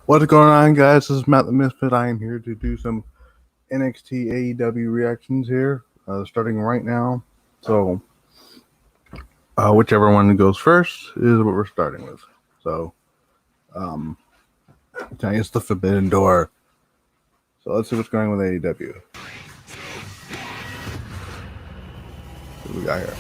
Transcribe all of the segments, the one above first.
What's going on, guys? This is Matt the Misfit. I am here to do some NXT AEW reactions here, starting right now. So, whichever one goes first is what we're starting with. So, tonight is the Forbidden Door. So let's see what's going on with AEW. What do we got here?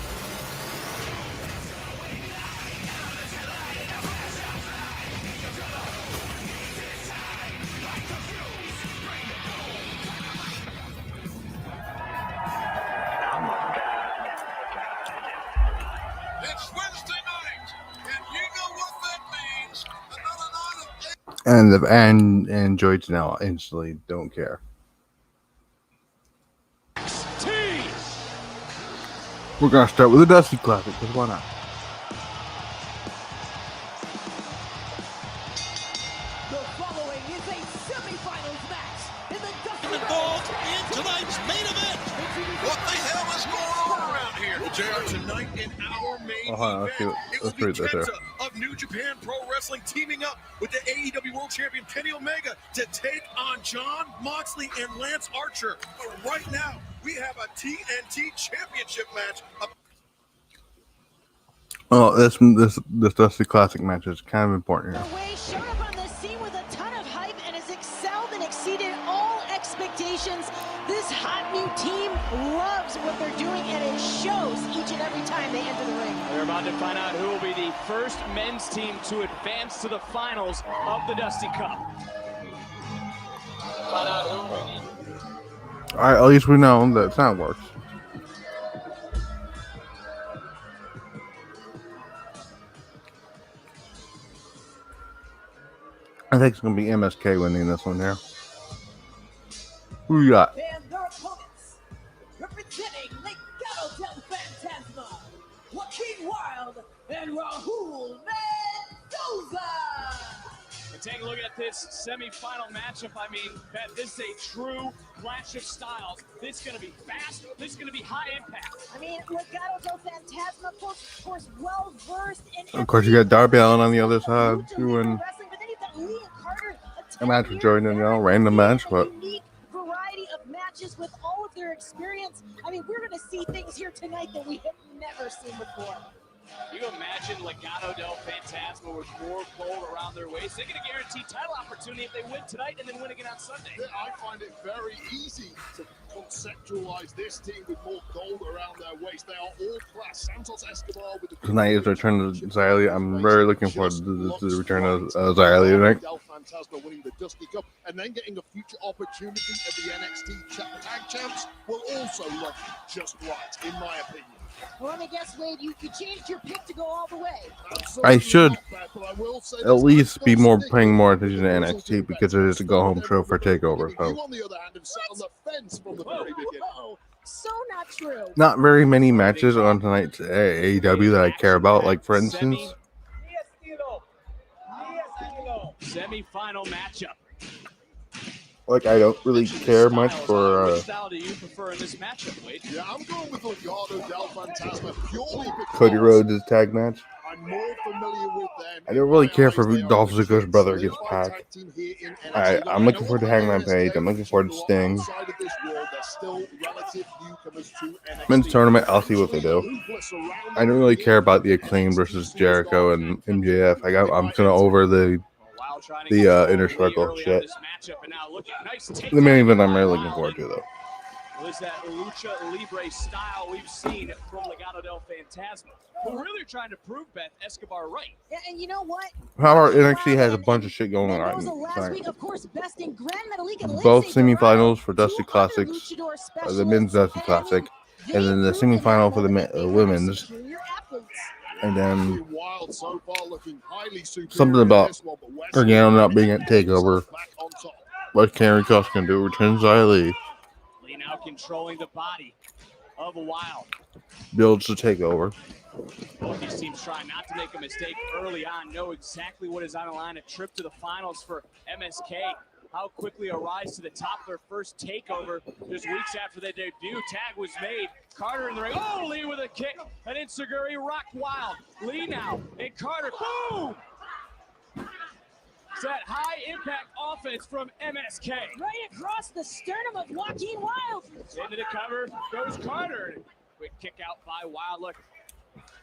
It's Wednesday night, and you know what that means. And enjoy Janela instantly. Don't care. We're gonna start with the Dusty Classic, because why not? The following is a semifinals match in the Dusty involved in tonight's main event. What the hell is going on around here? Well, JR, tonight in our main event, it will be KENTA of New Japan Pro Wrestling teaming up with the AEW World Champion Kenny Omega to take on Jon Moxley and Lance Archer. But right now, we have a TNT Championship match. Oh, this Dusty Classic match is kind of important here. showed up on the scene with a ton of hype and has excelled and exceeded all expectations. This hot new team loves what they're doing, and it shows each and every time they enter the ring. We're about to find out who will be the first men's team to advance to the finals of the Dusty Cup. Find out who will be. All right, at least we know that sound works. I think it's going to be MSK winning this one here. Who you got? And their opponents, representing Legado del Fantasma, Joaquin Wilde and Rahul Mendoza. And take a look at this semi-final matchup. I mean, Bet, this is a true clash of styles. This is going to be fast. This is going to be high impact. I mean, Legado del Fantasma, of course, well-versed in... Of course, you got Darby Allin on the other side doing a match with Jordan, you know, random match, but unique variety of matches with all of their experience. I mean, we're going to see things here tonight that we have never seen before. You imagine Legado del Fantasma with more gold around their waist. They're going to guarantee title opportunity if they win tonight and then win again on Sunday. Yeah, I find it very easy to conceptualize this team with more gold around their waist. They are all class. Santos Escobar with the tonight is the return of Xia Li. I'm very looking forward to the return of Xia Li tonight. Del Fantasma winning the Dusty Cup and then getting a future opportunity at the NXT Tag Champs will also look just right, in my opinion. Well, let me guess, Wade, you changed your pick to go all the way. I should at least be paying more attention to NXT because it is a go-home show for TakeOver. So, so not true. Not very many matches on tonight's AEW that I care about. Like, for instance, semi-final matchup. like, I don't really care much for Which style do you prefer in this matchup, Wade? Yeah, I'm going with Legado del Fantasma purely because Cody Rhodes' tag match. I'm more familiar with them. I don't really care for Dolph Ziggler's brother against Pac. I'm looking forward to Hangman Page. I'm looking forward to Sting. Men's tournament, I'll see what they do. I don't really care about the Acclaimed versus Jericho and MJF. I'm kind of over the inner circle shit. The main event I'm really looking forward to, though. Was that lucha libre style we've seen from Legado del Fantasma. But we're really trying to prove Beth Escobar right. Yeah, and you know what? However, NXT has a bunch of shit going on tonight. Both semifinals for Dusty Classics, the men's Dusty Classic, and then the semifinal for the women's. And then something about Gargano not being at TakeOver. What Karrion Kross can do, returns Xia Li. Lee now controlling the body of Wilde. Builds to TakeOver. Both these teams trying not to make a mistake early on, know exactly what is on the line. A trip to the finals for MSK. How quickly a rise to the top of their first TakeOver just weeks after their debut. Tag was made. Carter in the ring. Oh, Lee with a kick. An Inseguri rocked Wilde. Lee now. And Carter. Boom! It's that high-impact offense from MSK. Right across the sternum of Joaquin Wilde. Into the cover goes Carter. Quick kick out by Wilde. Look,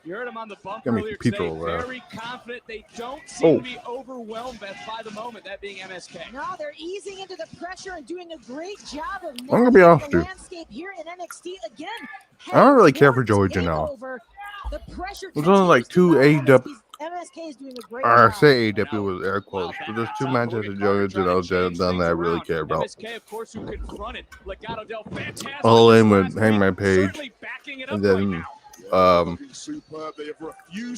you heard him on the bump earlier today. Very confident. They don't seem to be overwhelmed by the moment, that being MSK. No, they're easing into the pressure and doing a great job of I'm gonna be honest the with you. landscape here in NXT again. I don't really care for Joey Janela. The pressure There's only like two AEW. MSK is doing a great Or job. say AEW with air quotes, but there's two matches that Joey Janela done that I really care about. MSK, of course, who confronted Legado del Fantasma. Allin with Hangman Page, and then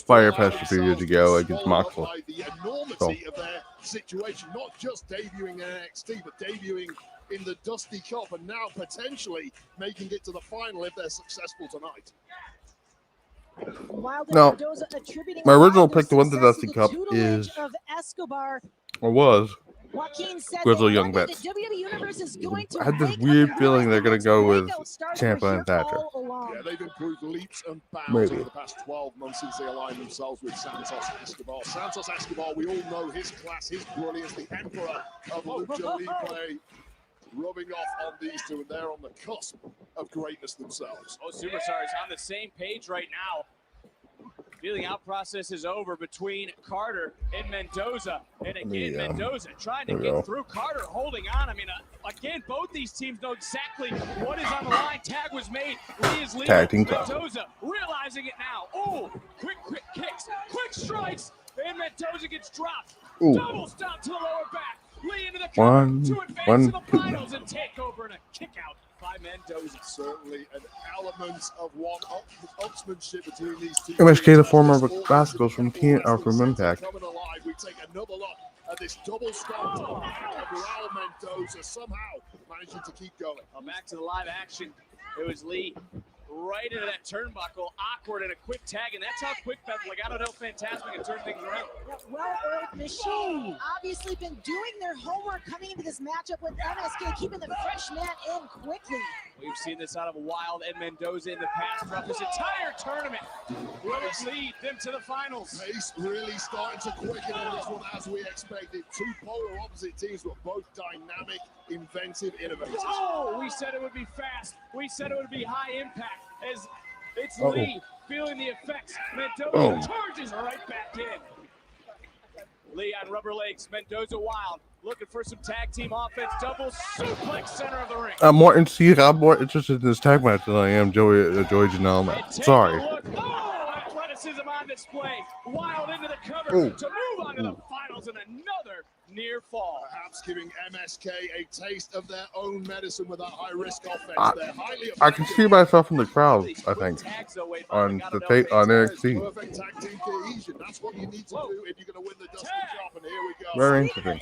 Fire Fest a few years ago against Moxley. The enormity of their situation, not just debuting in NXT, but debuting in the Dusty Cup and now potentially making it to the final if they're successful tonight. No, my original pick to win the Dusty Cup is, or was, Grizzled Young Vets. I had this weird feeling they're going to go with Ciampa and Thatcher. Yeah, they've improved leaps and bounds over the past 12 months since they aligned themselves with Santos Escobar. Santos Escobar, we all know his class, his brilliance, the emperor of Lucha Libre, rubbing off on these two, and they're on the cusp of greatness themselves. Both superstars on the same page right now. Feeling out process is over between Carter and Mendoza. And again, Mendoza trying to get through. Carter holding on. I mean, again, both these teams know exactly what is on the line. Tag was made. Lee is leading. Mendoza realizing it now. Oh, quick kicks, quick strikes. And Mendoza gets dropped. Double stop to the lower back. Lee into the cover to advance to the finals and take over, and a kick out by Mendoza. Certainly an element of one-upsmanship between these two. MSK, the former Vascos from Impact. Coming alive, we take another look at this double stop of Raul Mendoza somehow managing to keep going. Back to the live action. It was Lee right into that turnbuckle, awkward, and a quick tag, and that's how quick Legado del Fantasma can turn things around. Well-oiled machine. Obviously been doing their homework coming into this matchup with MSK, keeping the fresh man in quickly. We've seen this out of Wilde and Mendoza in the past throughout this entire tournament. Will it lead them to the finals? Pace really starting to quicken on this one as we expected. Two polar opposite teams were both dynamic, inventive, innovative. Oh, we said it would be fast. We said it would be high impact. As it's Lee feeling the effects. Mendoza charges right back in. Lee on rubber legs. Mendoza Wilde looking for some tag team offense. Double suplex center of the ring. I'm more interested in this tag match than I am Joey Janela match. Sorry. Athleticism on display. Wilde into the cover to move on to the finals and another near fall. Perhaps giving MSK a taste of their own medicine with that high-risk offense. I can see myself in the crowd, I think, on NXT. Perfect tag team cohesion. That's what you need to do if you're going to win the Dusty Cup, and here we go. Very interesting.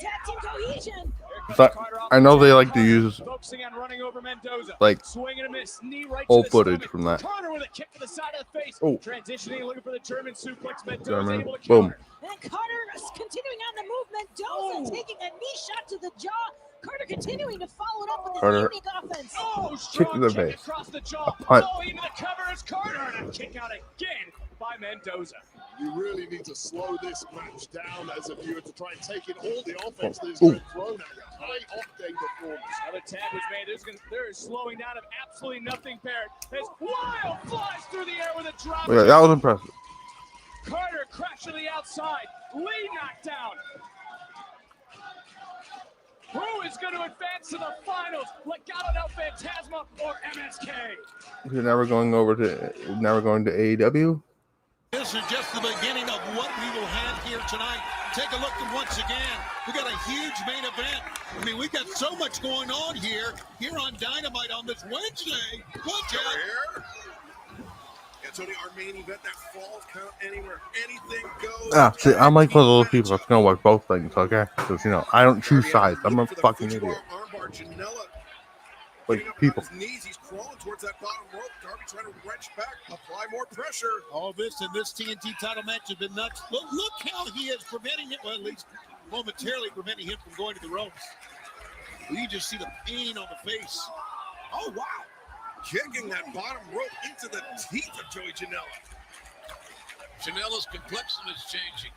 I know they like to use like old footage from that. Transitioning, looking for the German suplex. Mendoza able to boom. And Carter is continuing on the move. Mendoza taking a knee shot to the jaw. Carter continuing to follow it up with his unique offense. Oh, kick to the face. Across the jaw. Into the cover is Carter, and a kick out again by Mendoza. You really need to slow this match down as a viewer to try and take in all the offense that is being thrown at you. High octane performance. Another tag was made. There is slowing down of absolutely nothing, Barrett. As Wilde flies through the air with a drop. Yeah, that was impressive. Carter crashed to the outside. Lee knocked down. Who is going to advance to the finals? Legado del Fantasma or MSK? You're never going to AEW? This is just the beginning of what we will have here tonight. Take a look at once again. We got a huge main event. I mean, we got so much going on here on Dynamite on this Wednesday. Watch out. It's only our main event that falls count anywhere. Anything goes. See, I'm like one of those people that's gonna watch both things, okay? Because I don't choose sides. I'm a fucking idiot. Janela, like people. His knees, he's crawling towards that bottom rope. Darby trying to wrench back, apply more pressure. All this and this TNT title match has been nuts. Look how he is preventing it, well, at least momentarily preventing him from going to the ropes. You just see the pain on the face. Oh, wow. Kicking that bottom rope into the teeth of Joey Janela. Janela's complexion is changing.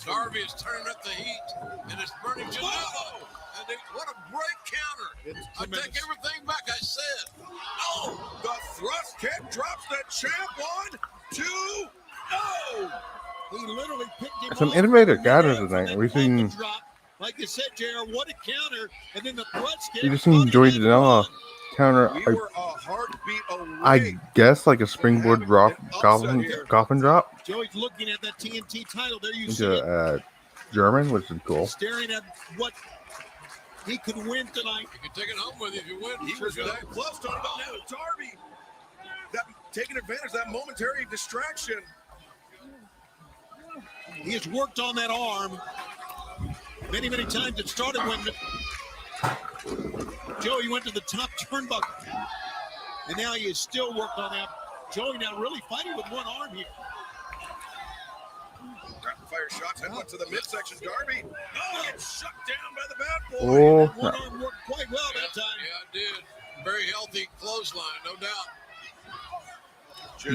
Darby is turning up the heat, and it's burning Janela. And what a great counter. I take everything back I said. Oh, the thrust kick drops the champ. 1, 2, oh. He literally picked him Some off innovative counters tonight. We've seen, like you said, JR, what a counter. And then the thrust kick. you just seen Joey Janela counter. We were a heartbeat away. I guess like a springboard drop, coffin drop. Joey's looking at that TNT title. There you see Into German, which is cool. staring at what he could win tonight. You can take it home with you if you win. He was that close to it, but now Darby, that taking advantage of that momentary distraction. He has worked on that arm many, many times. It started when Joey went to the top turnbuckle, and now he has still worked on that. Joey now really fighting with one arm here. Rapid fire shots headbutt to the midsection. Darby, gets shut down by the bad boy. Oh, One arm worked quite well that time. Yeah, it did. Very healthy clothesline, no doubt.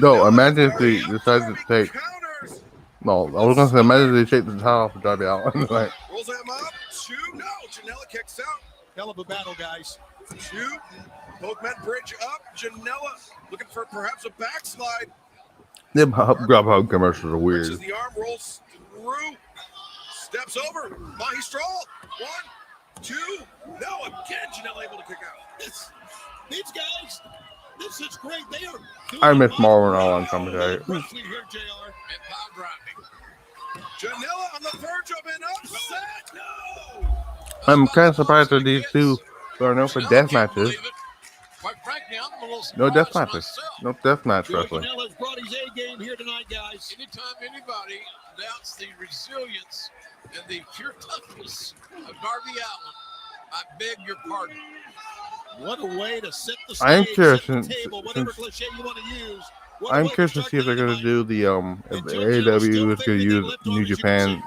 no, imagine if they decided to take. Counters. No, I was gonna say, imagine if they take the title off of Darby Allin. Like, Rolls him up. 2. No, Janela kicks out. Hell of a battle, guys. 2. Both men bridge up. Janela looking for perhaps a backslide. them grab hug commercials are weird. Reaches the arm, rolls through, steps over. Mahi Stroll. 1, 2. No, again, Janela able to kick out. These guys, this is great. They are. I miss Marlon on commentary. Wrestling here, JR. And power dropping. Janela on the verge of an upset. No. I'm kind of surprised that these two are known for death matches. Quite frankly, I'm a little No death surprised matches. myself. No death match Joey wrestling. Janela's brought his A game here tonight, guys. Anytime anybody doubts the resilience and the pure toughness of Darby Allin, I beg your pardon. What a way to set the I'm stage, curious set the since- table, whatever since- cliche you want to use. What a I'm way curious to start see if they're going to Dynamite. do the if the AEW is going to use New Japan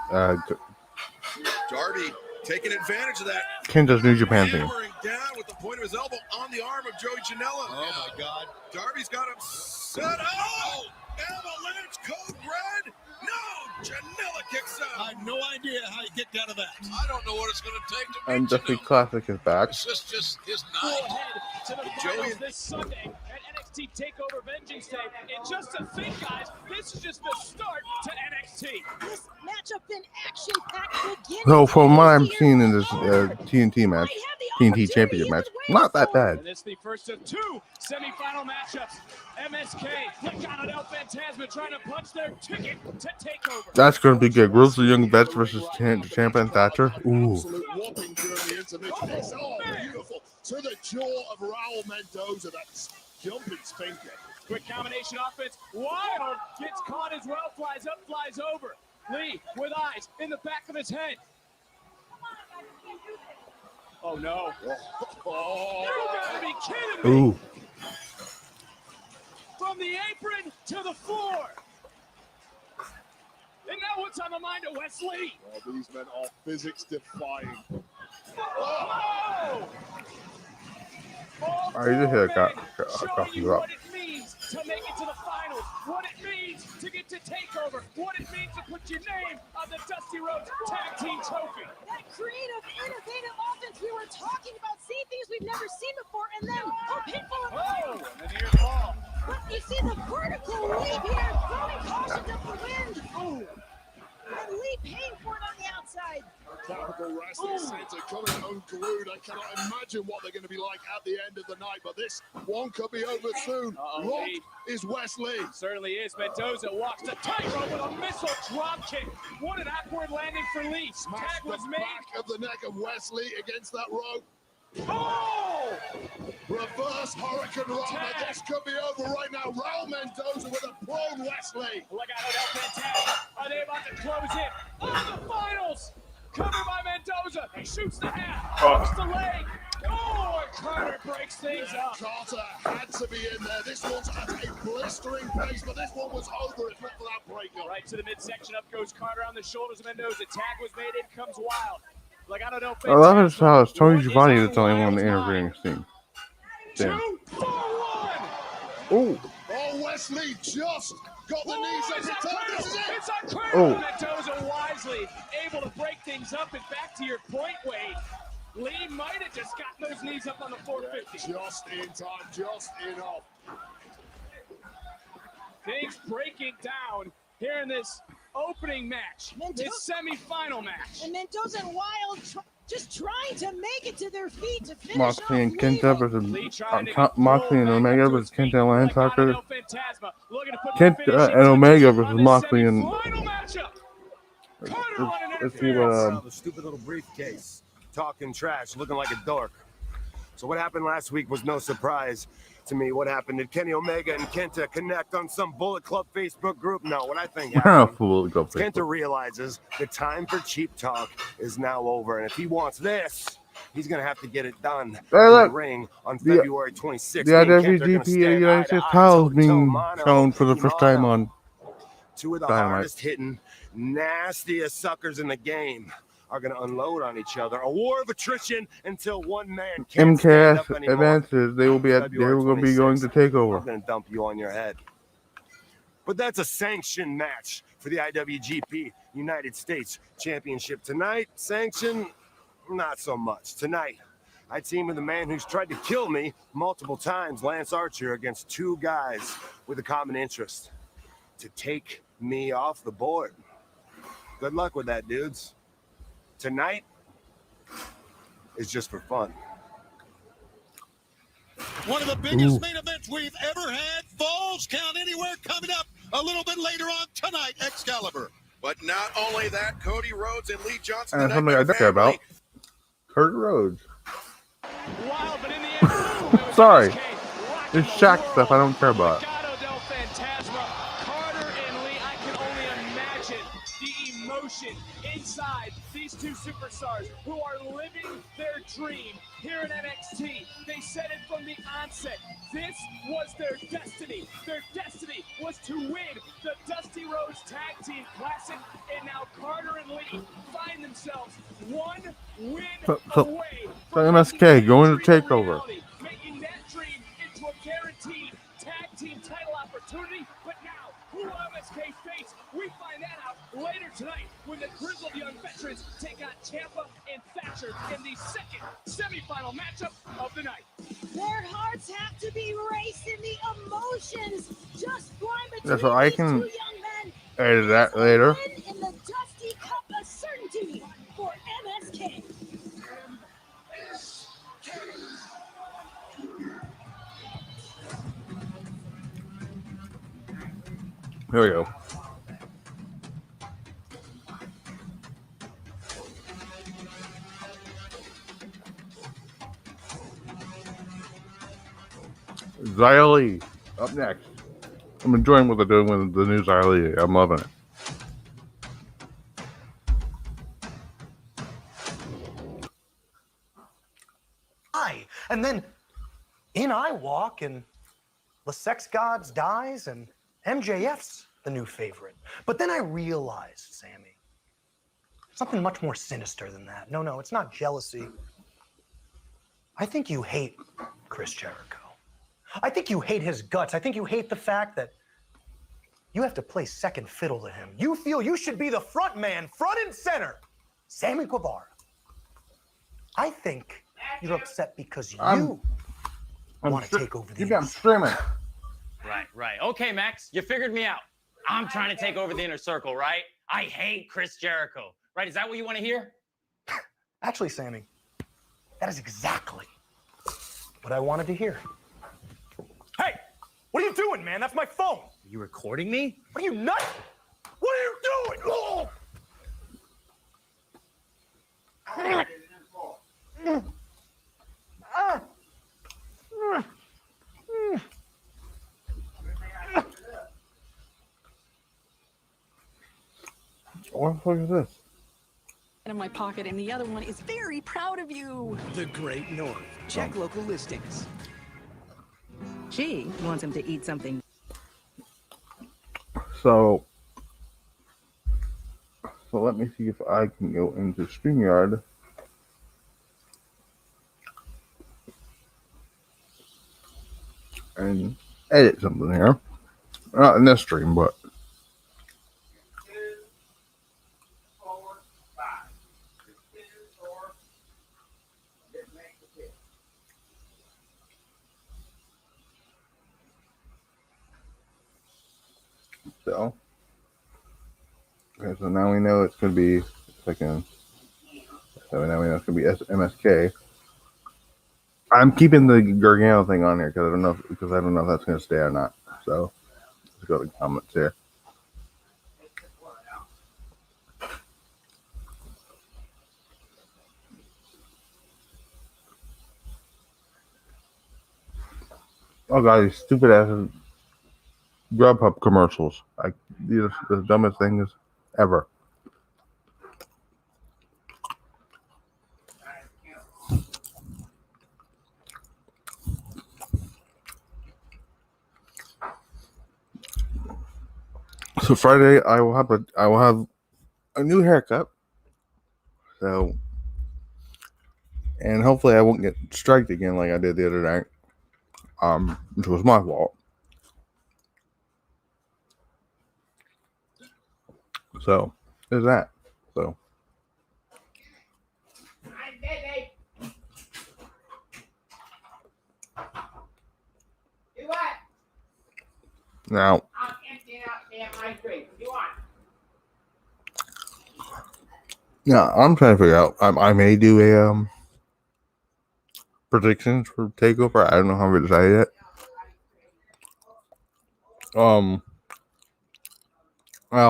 Darby taking advantage of that. Kenta's New Japan thing. Hammering down with the point of his elbow on the arm of Joey Janela. Oh, my God. Darby's got him set. Oh! Avalanche code red. No! Janela kicks I out. have no idea how you get out of that. I don't know what it's going to take to And beat Dusty Janela. Classic is back. It's just his Go night. ahead to the Joey- finals this Sunday at NXT TakeOver Vengeance Day. And just to think, guys, this is just the start to NXT. This matchup been action-packed beginning. So from what I'm Here. seeing in this TNT match, They have the TNT opportunity Championship you've match, been not that waiting for. bad. And this is the first of 2 semifinal matchups. MSK, Legado del Fantasma trying to punch their ticket to TakeOver. That's going to be good. Grizzled Young Vets versus Ciampa and Thatcher. Ooh. Absolute whopping during the intermission. It's beautiful. To the jaw of Raul Mendoza. That's jumping thinking. Quick combination offense. Wild gets caught as well. Flies up, flies over. Lee with eyes in the back of his head. Oh no. Oh, You gotta be kidding me. Ooh. From the apron to the floor. And now what's on the mind of Wesley? well, these men are physics defying. Oh! I just hit a Show coffee you drop. what it means to make it to the finals, what it means to get to TakeOver, what it means to put your name on the Dusty Rhodes Tag Team Trophy. That creative, innovative offense we were talking about, seeing things we've never seen before, and then a pinfall of Oh, and then here's Paul. But you see the vertical leap here, throwing caution to the wind. Ooh. And Lee paying for it on the outside. Capital Wrestling Center coming unglued. I cannot imagine what they're going to be like at the end of the night, but this one could be over soon. Uh-oh, Look Lee. is Wesley. Certainly is. Mendoza walks the tightrope with a missile drop kick. What an awkward landing for Lee. Smash Tag the was made. back of the neck of Wesley against that rope. Oh! Reverse Hurricane Rana. Tag. This could be over right now. Raul Mendoza with a prone Wesley. Legado del Fantasma. Are they about to close in on the finals? Covered by Mendoza. He shoots the half. Hooks the leg. Oh, and Carter breaks things up. Carter had to be in there. This one's at a blistering pace, but this one was over if not for that breakup. Right to the midsection. Up goes Carter on the shoulders of Mendoza. Tag was made. In comes Wild. Legado del I love it Fantasma. how it's Tony What is Giovanni on that's the only one in the Wild's interviewing mind? scene. 2 Damn. for 1. Ooh. Oh, Wesley just got the knees Oh, up. it's This is Acclaimed. it. It's Acclaimed. Oh. Mendoza wisely able to break things up. And back to your point, Wade. Lee might have just gotten those knees up on the 450. Just in time, just enough. Things breaking down here in this opening match, this semi-final match. And Mendoza and Wild just trying to make it to their feet to finish Moxley and off KENTA versus Moxley and Omega versus KENTA and Land Tucker. KENTA and Omega versus Moxley and. Let's see what. The stupid little briefcase, talking trash, looking like a dork. So what happened last week was no surprise to me. What happened? Did Kenny Omega and KENTA connect on some Bullet Club Facebook group? No. What I think happened, KENTA realizes the time for cheap talk is now over, and if he wants this, he's going to have to get it done in the ring on February 26th. The IWGP United States title is being shown for the first time on two of the Dynamite. hardest hitting, nastiest suckers in the game are going to unload on each other. A war of attrition until one man can't stand up MKS anymore. advances. They will be going to TakeOver. I'm going to dump you on your head. But that's a sanctioned match for the IWGP United States Championship. Tonight, sanction, not so much. Tonight, I team with a man who's tried to kill me multiple times, Lance Archer, against two guys with a common interest: to take me off the board. Good luck with that, dudes. Tonight is just for fun. One of the biggest main events we've ever had. Falls Count Anywhere coming up a little bit later on tonight. Excalibur. But not only that, Cody Rhodes and Lee Johnson. And something I care about. Kurt Rhodes. Wild, but in the end, Sorry. It's Shaq stuff I don't care about. Legado del Fantasma, Carter and Lee. I can only imagine the emotion inside these two superstars who are living their dream here in NXT. They said it from the onset. This was their destiny. Their destiny was to win the Dusty Rhodes Tag Team Classic, and now Carter and Lee find themselves one win away from MSK going to TakeOver. making that dream into a guaranteed tag team title opportunity. But now, who will MSK face? We find that out later tonight when the Grizzled Young Veterans take on Ciampa and Thatcher in the second semifinal matchup of the night. Their hearts have to be racing, the emotions just flying between Yeah, so I these can two young men. edit that later. Win in the Dusty Cup of certainty for MSK. Here we go. Xia Li up next. I'm enjoying what they're doing with the new Xia Li. I'm loving it. And then in I walk, and the sex gods dies, and MJF's the new favorite. But then I realized, Sammy, something much more sinister than that. No, it's not jealousy. I think you hate Chris Jericho. I think you hate his guts. I think you hate the fact that you have to play second fiddle to him. You feel you should be the front man, front and center. Sammy Guevara. I think you're upset because you want to take over the I'm streaming. Right. Okay, Max, you figured me out. I'm trying to take over the inner circle, right? I hate Chris Jericho, right? Is that what you want to hear? Actually, Sammy, that is exactly what I wanted to hear. Hey, what are you doing, man? That's my phone. Are you recording me? Are you nuts? What are you doing? Oh! What the fuck is this? In my pocket, and the other one is very proud of you. The Great North. Check local listings. She wants him to eat something. So let me see if I can go into StreamYard. And edit something here. Not in this stream, but So, okay, so now we know it's going to be second. So now we know it's going to be MSK. I'm keeping the Gargano thing on here because I don't know if that's going to stay or not. So let's go to the comments here. Oh god, these stupid ass Grubhub commercials. These are the dumbest things ever. So Friday I will have a new haircut. So, and hopefully I won't get striked again like I did the other night. Which was my fault. So there's that. So now I'm trying to figure out. I may do a predictions for TakeOver. I don't know how we decided yet. Well,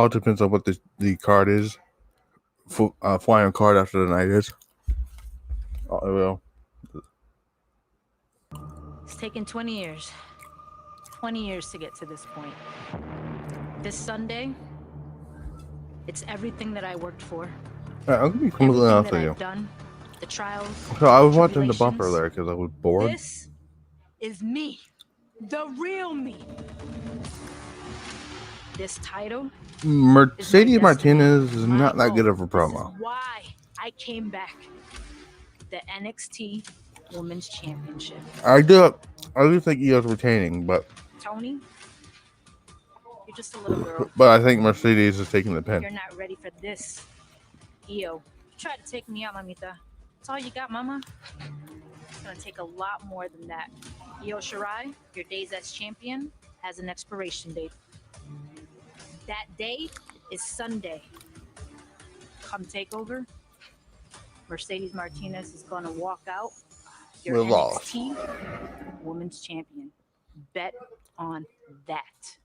it depends on what the card is. Flying card after the night is. I will. It's taken 20 years. 20 years to get to this point. This Sunday, it's everything that I worked for. I'm gonna be completely honest with you. Done, the trials. So I was watching the bumper there because I was bored. This is me, the real me. This title. Mercedes Martinez is not that good of a promo. This is why I came back. The NXT Women's Championship. I do think Io's retaining, but Tony, you're just a little girl. But I think Mercedes is taking the pin. You're not ready for this. Io, you tried to take me out, mamita. That's all you got, mama? It's gonna take a lot more than that. Io Shirai, your days as champion has an expiration date. That day is Sunday. Come TakeOver. Mercedes Martinez is gonna walk out. Your NXT Women's Champion. Bet on that.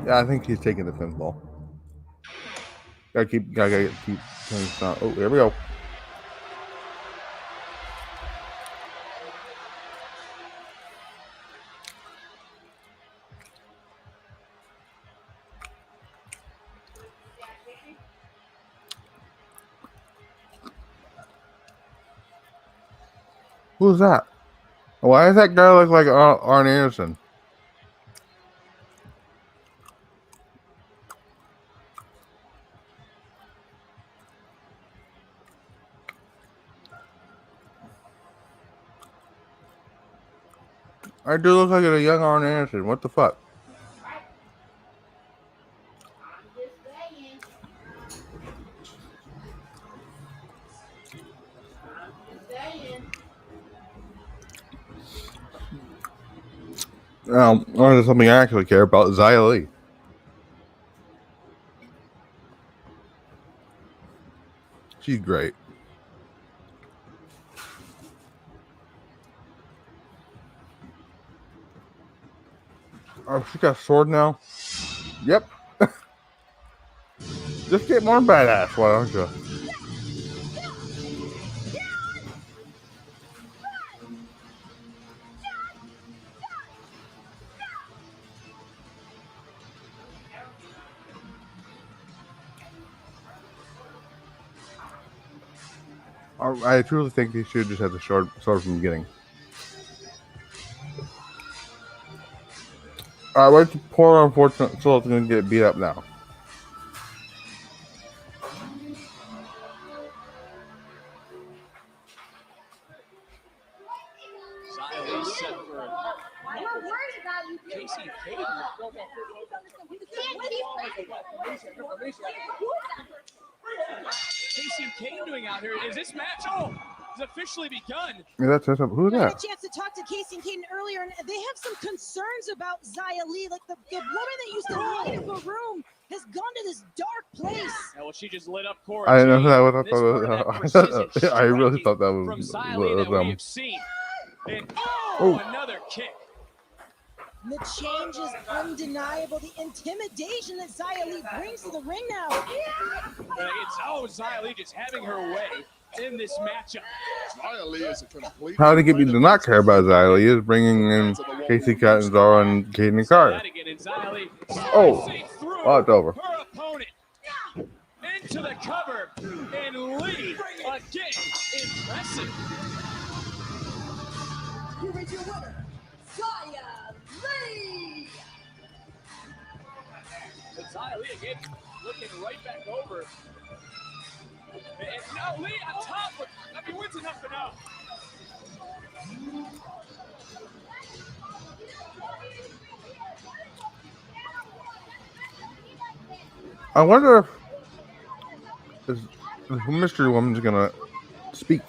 Yeah, I think he's taking the pinfall. Gotta keep things down. Oh, here we go. Who's that? Why does that guy look like Arn Anderson? I do look like a young Arn Anderson. What the fuck? There's something I actually care about. Xia Li. She's great. Oh, she got a sword now? Yep. Just get more badass, why don't you? I truly think he should just have the sword from the beginning. Alright, where's the poor unfortunate soul that's going to get beat up now? Casey and Kane doing out here? Is this match? Oh, has officially begun. Yeah, that's who's I had that? a chance to talk to Casey and Caden earlier, and they have some concerns about Xia Li. Like the woman that used to light up a room has gone to this dark place. Yeah, well, she just lit up Cora. I know who that was. I really Precision thought that from was Xia Li that we them. have seen. And another kick. And the change is undeniable. The intimidation that Xia Li brings to the ring now. It's Xia Li just having her way in this matchup. Xia Li is a complete. How to get me to not care about Xia Li is bringing in Casey Catanzaro and Caden Carter. Oh, it's over. Her opponent into the cover and Lee again. Impressive. Here is your winner, Xia Li. Xia Li again looking right back over. And now Lee on top. When's enough enough? I wonder if Mystery Woman's gonna speak.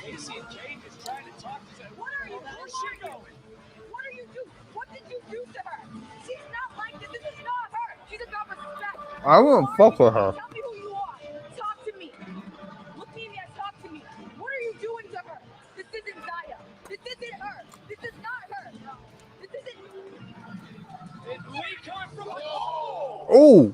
Casey and Kate is trying to talk to her. What are you? Where's she going? What are you doing? What did you do to her? She's not like this. This is not her. She's a girl with respect. I wouldn't fuck with her. Tell me who you are. Talk to me. Look me in the eye. Talk to me. What are you doing to her? This isn't Xia. This isn't her. This is not her. This isn't. And Lee coming from the Oh!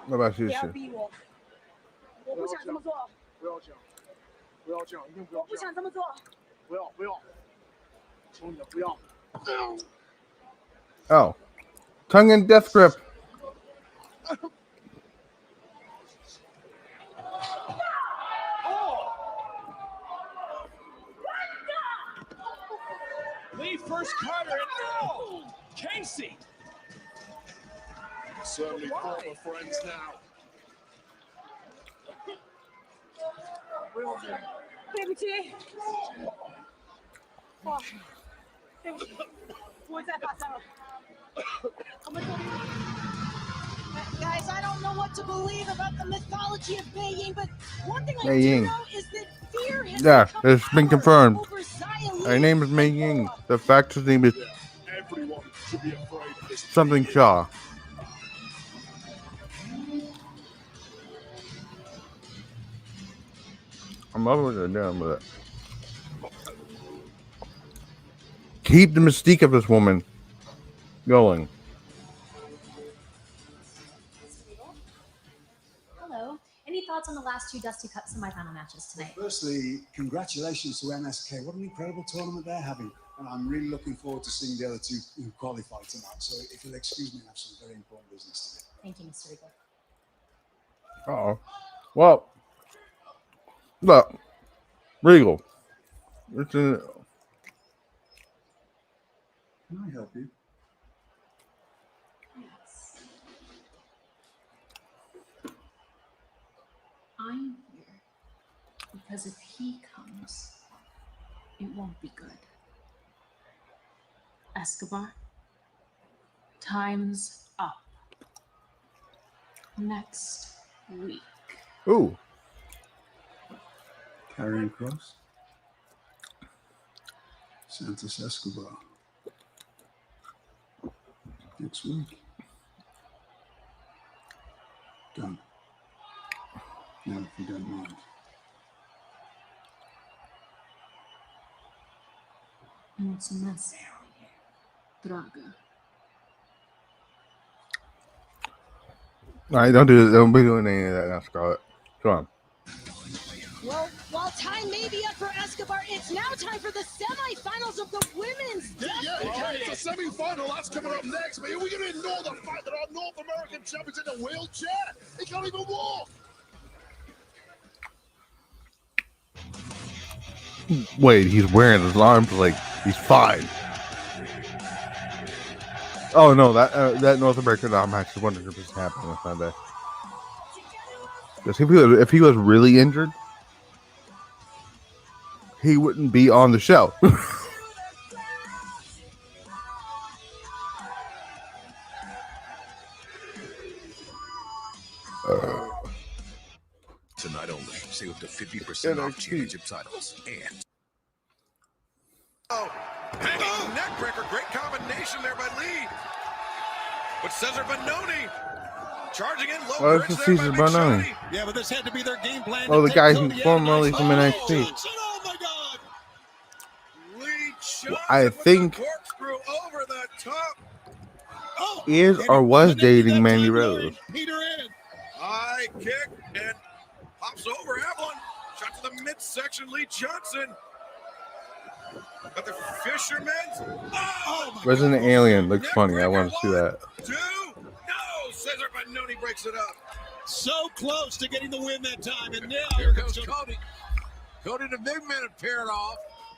What about you? 不要逼我，我不想这么做，不要这样，不要这样，一定不要我不这样，想这么做。不要，求你了，不要。 Oh. Tongue and death grip. Lee first Carter and Casey. Certainly former friends now. 对不起，哇，对不起，不会再发生了。我们终于。 Guys, I don't know what to believe about the mythology of Mei Ying, but one thing I Mei do Ying. know is that fear has Yeah, become it's been power confirmed. over Xia Li Her name is Mei Ying. The fact his name is Everyone should be afraid of this. something Shaw. I'm loving what they're doing with it. Keep the mystique of this woman going. Hello. Any thoughts on the last two Dusty Cup semifinal matches tonight? Firstly, congratulations to MSK. What an incredible tournament they're having. And I'm really looking forward to seeing the other two who qualify tonight. So if you'll excuse me, I have some very important business to do. Thank you, Mr. Regal. Uh-oh. Well, look, Regal. It's in, Can I help you? Yes. I'm here because if he comes, it won't be good. Escobar, time's up. Next week. ooh. Karrion Kross. Santos Escobar. Next week. Done. Now, if you don't mind. What's a mess? Draga. All right, don't do this. Don't be doing any of that now, Scarlett. Come on. Well, while time may be up for Escobar, it's now time for the semifinals of the women's. Yeah, it's a semi-final. That's coming up next. But are we going to ignore the fact that our North American champion's in a wheelchair? He can't even walk. Wait, he's wearing his arms like he's fine. Oh no, that North American match is 100% happening on Sunday. Because if he was really injured, he wouldn't be on the show. Tonight only. Save up to 50% off championship titles. And hanging neckbreaker. Great combination there by Li. But Cezar Bononi charging in low. Oh, it's Cezar Bononi. Yeah, but this had to be their game plan. Oh, the guy who formerly from NXT. Oh my God! I think over the top. is or was dating Mandy Rose. Peter in. High kick and pops over Avalon. Shot to the midsection. Lee Johnson. Got the fisherman. Oh, Resident Alien looks funny. I want to see that. Two. No. Cezar Bononi breaks it up. So close to getting the win that time. And now here goes Cody. Cody, the big man, had paired off.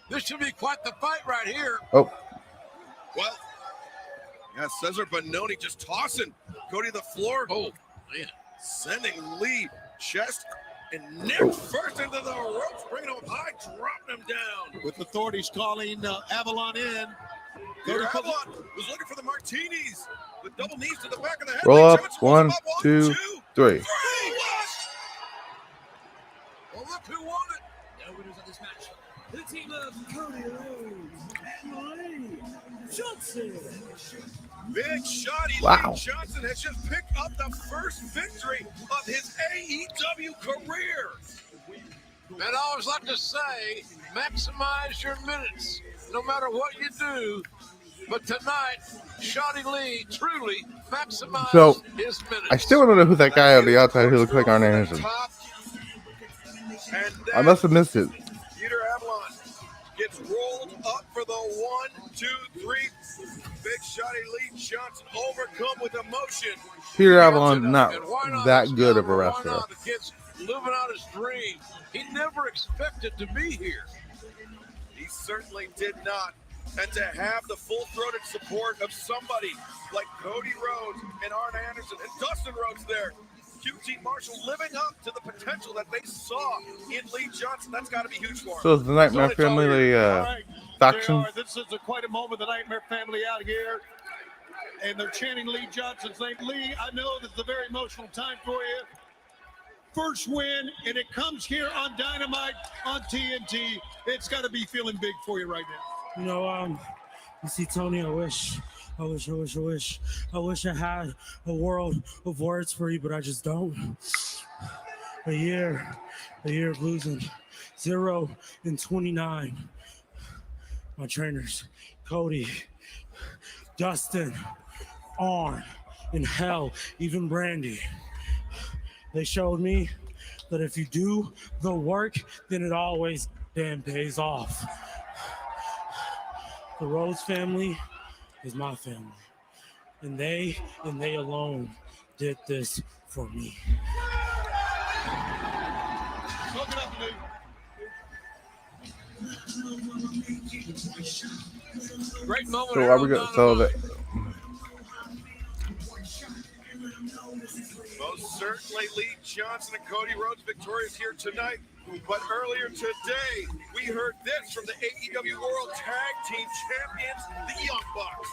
This should be quite the fight right here. Oh. Well, yeah, Cezar Bononi just tossing Cody to the floor. Oh, man. Sending Lee chest and neck first into the ropes, bringing him high, dropping him down. With authorities calling Avalon in. Avalon was looking for the martinis. The double knees to the back of the head. Roll up. Johnson 1, 2, 3. Well, look who won it. The winners of this match, the team of Cody Rhodes and Lee Johnson. Big shotty Wow. Lee Johnson has just picked up the first victory of his AEW career. And I always like to say, maximize your minutes, no matter what you do. But tonight, Shotty Lee truly maximized his minutes. I still want to know who that guy on the outside who looks like Arn Anderson. I must have missed it. Peter Avalon gets rolled up for the 1, 2, 3. Big shotty Lee Johnson overcome with emotion. Peter Avalon, not that good of a wrestler. The kid's living out his dream. He never expected to be here. He certainly did not. And to have the full-throated support of somebody like Cody Rhodes and Arn Anderson and Dustin Rhodes there, QT Marshall living up to the potential that they saw in Lee Johnson, that's got to be huge for him. So is the Nightmare Family faction? This is quite a moment. The Nightmare Family out here, and they're chanting Lee Johnson's name. Lee, I know this is a very emotional time for you. First win, and it comes here on Dynamite on TNT. It's got to be feeling big for you right now. You know, you see, Tony, I wish I had a world of words for you, but I just don't. A year of losing, 0-29. My trainers, Cody, Dustin, Arn, and hell, even Brandy. They showed me that if you do the work, then it always damn pays off. The Rhodes family is my family. And they alone did this for me. Great moment. So are we going to sell that? Most certainly Lee Johnson and Cody Rhodes victorious here tonight. But earlier today, we heard this from the AEW World Tag Team Champions, the Young Bucks.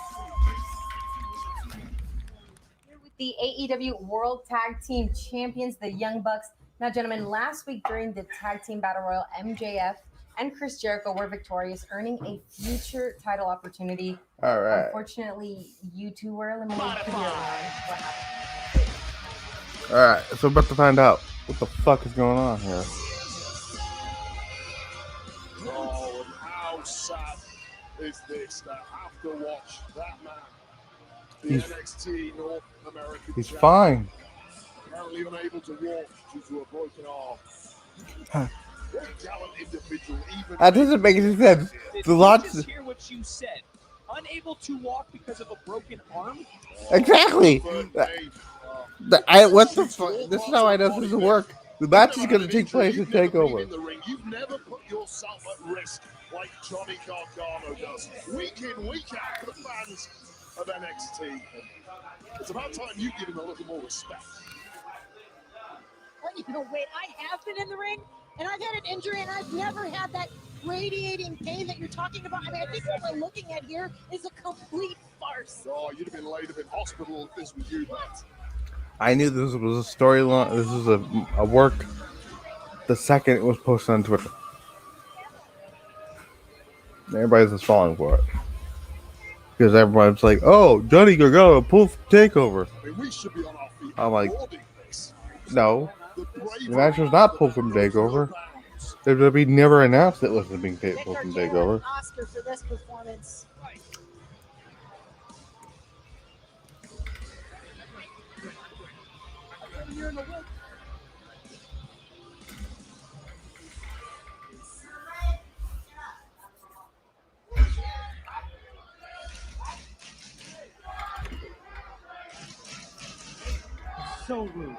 Here with the AEW World Tag Team Champions, the Young Bucks. Now, gentlemen, last week during the Tag Team Battle Royal, MJF and Chris Jericho were victorious, earning a future title opportunity. All right. Unfortunately, you two were eliminated. All right, so we're about to find out what the fuck is going on here. Oh, and how sad is this to have to watch that man, the NXT North American He's champion, fine. apparently unable to walk due to a broken arm. What a gallant individual, even That doesn't make any sense. The lots. Just hear what you said. Unable to walk because of a broken arm? Exactly. What the fuck? This is how I know this doesn't work. The match is going to take place at TakeOver. You've never put yourself at risk like Johnny Gargano does. Week in, week out for the fans. of NXT. It's about time you give him a little more respect. Well, you know, wait, I have been in the ring, and I've had an injury, and I've never had that radiating pain that you're talking about. I mean, I think what we're looking at here is a complete farce. Oh, you'd have been laid up in hospital if this was you, but I knew this was a storyline. This was a work the second it was posted on Twitter. Everybody's just falling for it. Because everyone's like, oh, Johnny Gargano pulled from TakeOver. I mean, we should be on our feet. I'm like, no. The match was not pulled from TakeOver. WWE never announced it was being pulled from TakeOver. Oscar for this performance. So rude.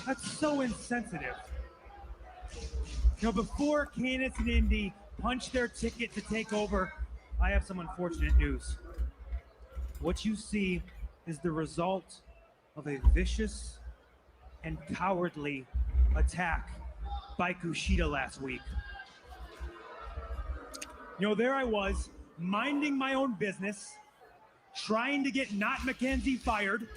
That's so insensitive. You know, before Candice and Indy punch their ticket to take over, I have some unfortunate news. What you see is the result of a vicious and cowardly attack by KUSHIDA last week. You know, there I was, minding my own business, trying to get Not McKenzie fired.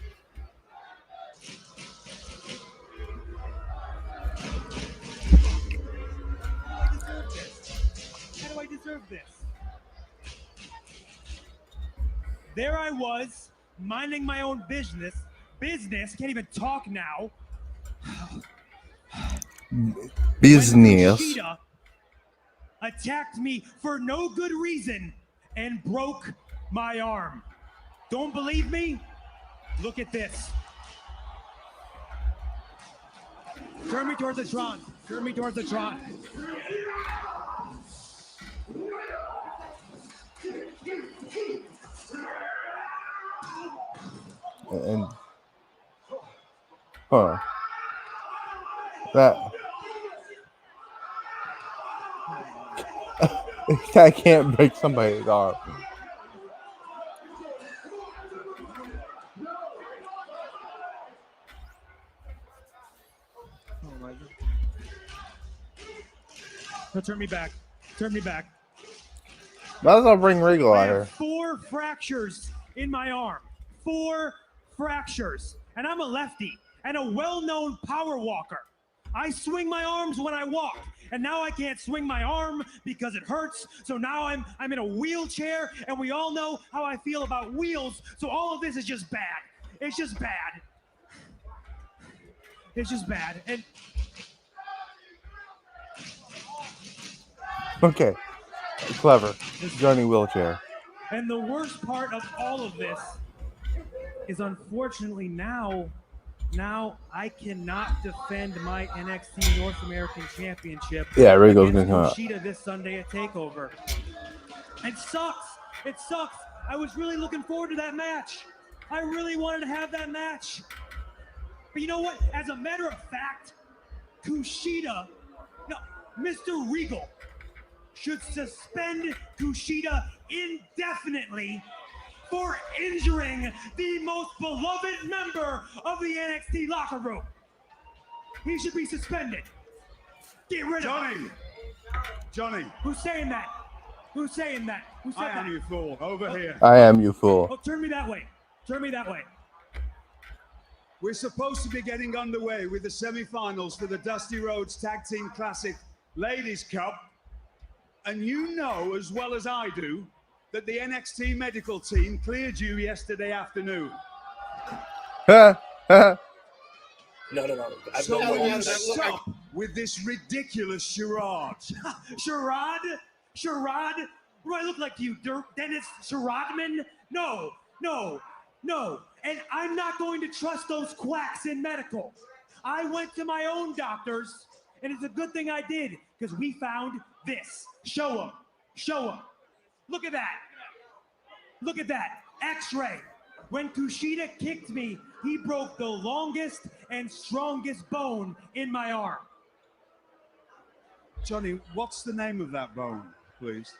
How do I deserve this? There I was, minding my own business, can't even talk now. Business. KUSHIDA attacked me for no good reason and broke my arm. Don't believe me? Look at this. Turn me towards the Tron. Turn me towards the Tron. And hold on. That I can't break somebody's arm. Oh my God. No, turn me back. Turn me back. That's I'll bring Regal I out have here. 4 fractures in my arm. 4 fractures. And I'm a lefty and a well-known power walker. I swing my arms when I walk, and now I can't swing my arm because it hurts. So now I'm in a wheelchair, and we all know how I feel about wheels. So all of this is just bad. It's just bad. It's just bad. And Okay. Clever. Johnny Wheelchair. And the worst part of all of this is, unfortunately, now I cannot defend my NXT North American Championship. Yeah, Regal's against gonna come out. KUSHIDA this Sunday at TakeOver. It sucks. It sucks. I was really looking forward to that match. I really wanted to have that match. But you know what? As a matter of fact, KUSHIDA, no, Mr. Regal should suspend KUSHIDA indefinitely for injuring the most beloved member of the NXT locker room. He should be suspended. Get rid of him. Johnny. Who's saying that? Who's saying that? Who said I that? am you fool. Over here. I am you fool. Oh, turn me that way. Turn me that way. We're supposed to be getting underway with the semi-finals for the Dusty Rhodes Tag Team Classic Ladies Cup. And you know as well as I do that the NXT medical team cleared you yesterday afternoon. No. So will you stop with this ridiculous charade? Charade? Charade? What do I look like to you, Dennis Charadman? No. And I'm not going to trust those quacks in medical. I went to my own doctors, and it's a good thing I did, because we found this. Show them. Look at that. Look at that. X-ray. When KUSHIDA kicked me, he broke the longest and strongest bone in my arm. Johnny, what's the name of that bone, please?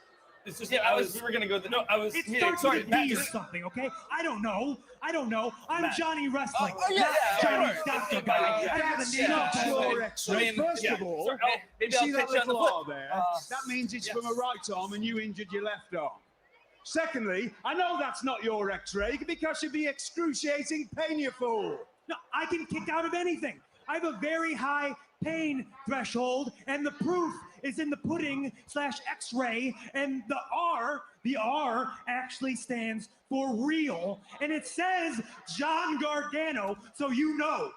It's just, we were gonna go. It starts with a D or something, okay? I don't know. I'm Johnny Wrestling, not Johnny Doctor Guy. I have a name. First of all, you see that little R there? That means it's from a right arm and you injured your left arm. Secondly, I know that's not your X-ray because of the excruciating pain, you fool. No, I can kick out of anything. I have a very high pain threshold, and the proof is in the pudding/X-ray, and the R actually stands for real, and it says John Gargano, so you know,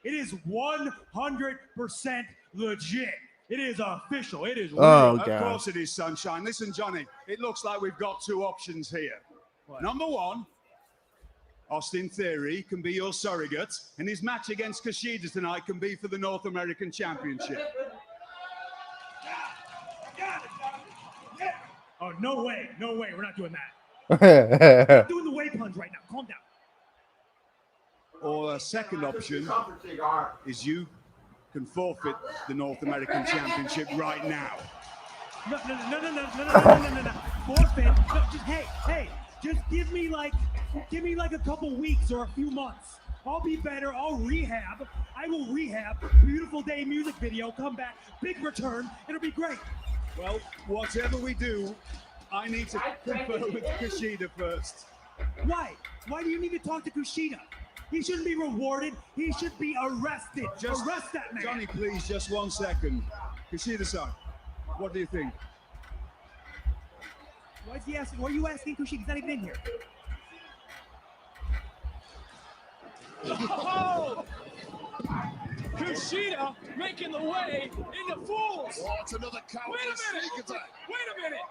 it is 100% legit. It is official. It is real. Oh, God. Of course it is, Sunshine. Listen, Johnny, it looks like we've got two options here. What? Number one, Austin Theory can be your surrogate, and his match against Kushida tonight can be for the North American Championship. Oh, no way. We're not doing that. We're not doing the way punch right now. Calm down. Or a second option is you can forfeit the North American Championship right now. No. Forfeit. No, just, hey, just give me like a couple weeks or a few months. I'll be better. I'll rehab. I will rehab. Beautiful day music video. Come back. Big return. It'll be great. Well, whatever we do, I need to confer with Kushida first. Why? Why do you need to talk to Kushida? He shouldn't be rewarded. He should be arrested. Arrest that man. Johnny, please, just 1 second. Kushida-san, what do you think? Why is he asking? Why are you asking Kushida? He's not even in here. Oh! Kushida making the way into fools. Oh, it's another coward. Wait a minute.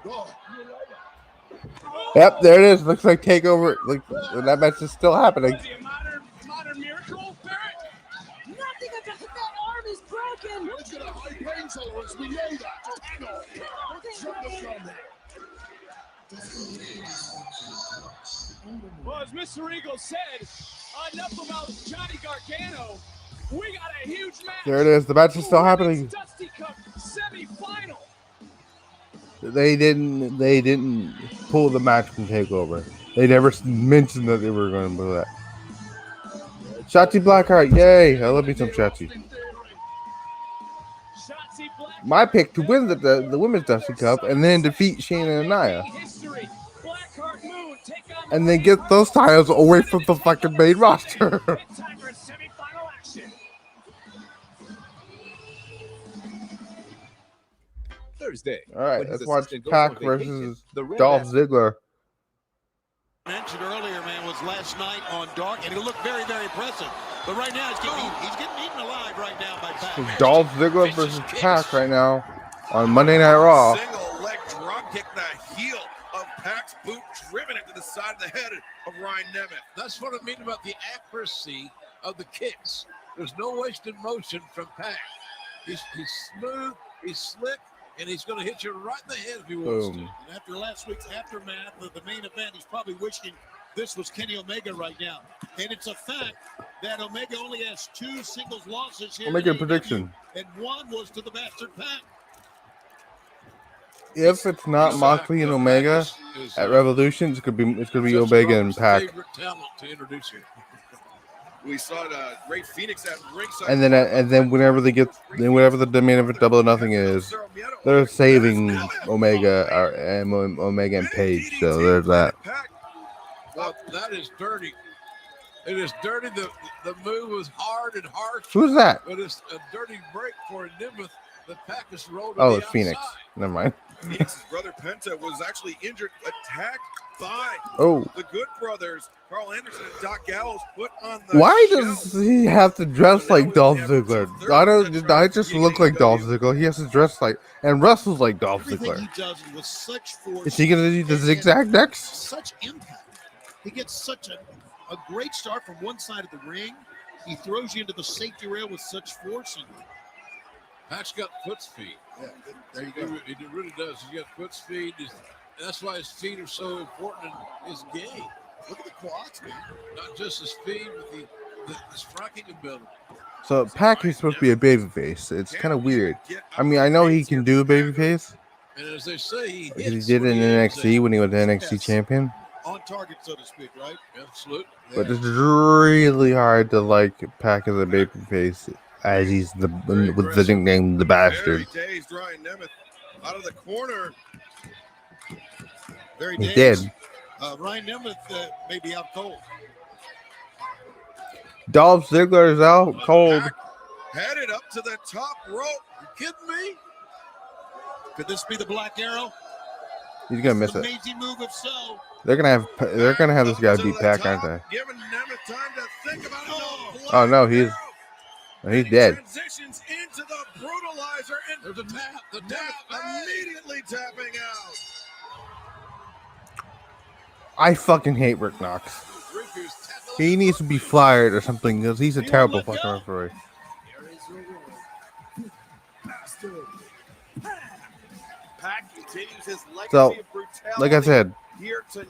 Oh. Yep, there it is. Looks like TakeOver. Like that match is still happening. Modern miracle, Barrett. Nothing about that arm is broken. He's got a high pain tolerance. We know that. Hang on. Jump the gun there. Well, as Mr. Eagle said, enough about Johnny Gargano. We got a huge match. There it is. The match is still happening. Dusty Cup semi-final. They didn't pull the match from TakeOver. They never mentioned that they were going to do that. Shotzi Blackheart, yay! I love me some Shotzi. My pick to win the women's Dusty Cup and then defeat Shayna and Nia. And then get those titles away from the fucking main roster. Thursday. All right, let's watch Pac versus Dolph Ziggler. Mentioned earlier, man, was last night on Dark, and he looked very, very impressive. But right now, he's getting eaten alive right now by Pac. Dolph Ziggler versus Pac right now on Monday Night Raw. Single leg drop kick, the heel of Pac's boot driven into the side of the head of Ryan Nemeth. That's what I mean about the accuracy of the kicks. There's no wasted motion from Pac. He's smooth, he's slick, and he's going to hit you right in the head if he wants to. And after last week's aftermath of the main event, he's probably wishing this was Kenny Omega right now. And it's a fact that Omega only has 2 singles losses here. I'll make a prediction. And one was to the bastard Pac. If it's not Moxley and Omega at Revolution, it's gonna be Omega and Pac. Favorite talent to introduce you. We saw the Great Phoenix at ringside. And then whenever the main event Double or Nothing is, they're saving Omega and Omega and Page. So there's that. Well, that is dirty. It is dirty. The move was hard and harsh. Who's that? But it's a dirty break for Nemeth. The Pac is rolled. Oh, it's Phoenix. Never mind. Phoenix's brother Penta was actually injured, attacked by the Good Brothers. Carl Anderson and Doc Gallows put on the Why does he have to dress like Dolph Ziggler? I just look like Dolph Ziggler. He has to dress like and wrestles like Dolph Ziggler. He does with such force. Is he gonna do the zigzag next? Such impact. He gets such a great start from one side of the ring. He throws you into the safety rail with such force. And Pac's got foot speed. Yeah, there you go. He really does. He's got foot speed. That's why his feet are so important in his game. Look at the quads, man. Not just his speed, but the striking ability. So Pac is supposed to be a babyface. It's kind of weird. I mean, I know he can do a babyface And as they say, because he did it in NXT when he was the NXT champion. On target, so to speak, right? Absolutely. But it's really hard to like Pac as a babyface as he's with the nickname the Bastard. Very dazed, Ryan Nemeth out of the corner. Very He's dazed. dead. Ryan Nemeth may be out cold. Dolph Ziggler is out cold. Headed up to the top rope. You kidding me? Could this be the Black Arrow? He's gonna miss it. Amazing move if so. They're gonna have this guy beat Pac, aren't they? Giving Nemeth time to think about it. Oh no, he's dead. Transitions into the brutalizer and there's a tap. The tap immediately tapping out. I fucking hate Rick Knox. He needs to be fired or something because he's a terrible fucking referee. So, like I said,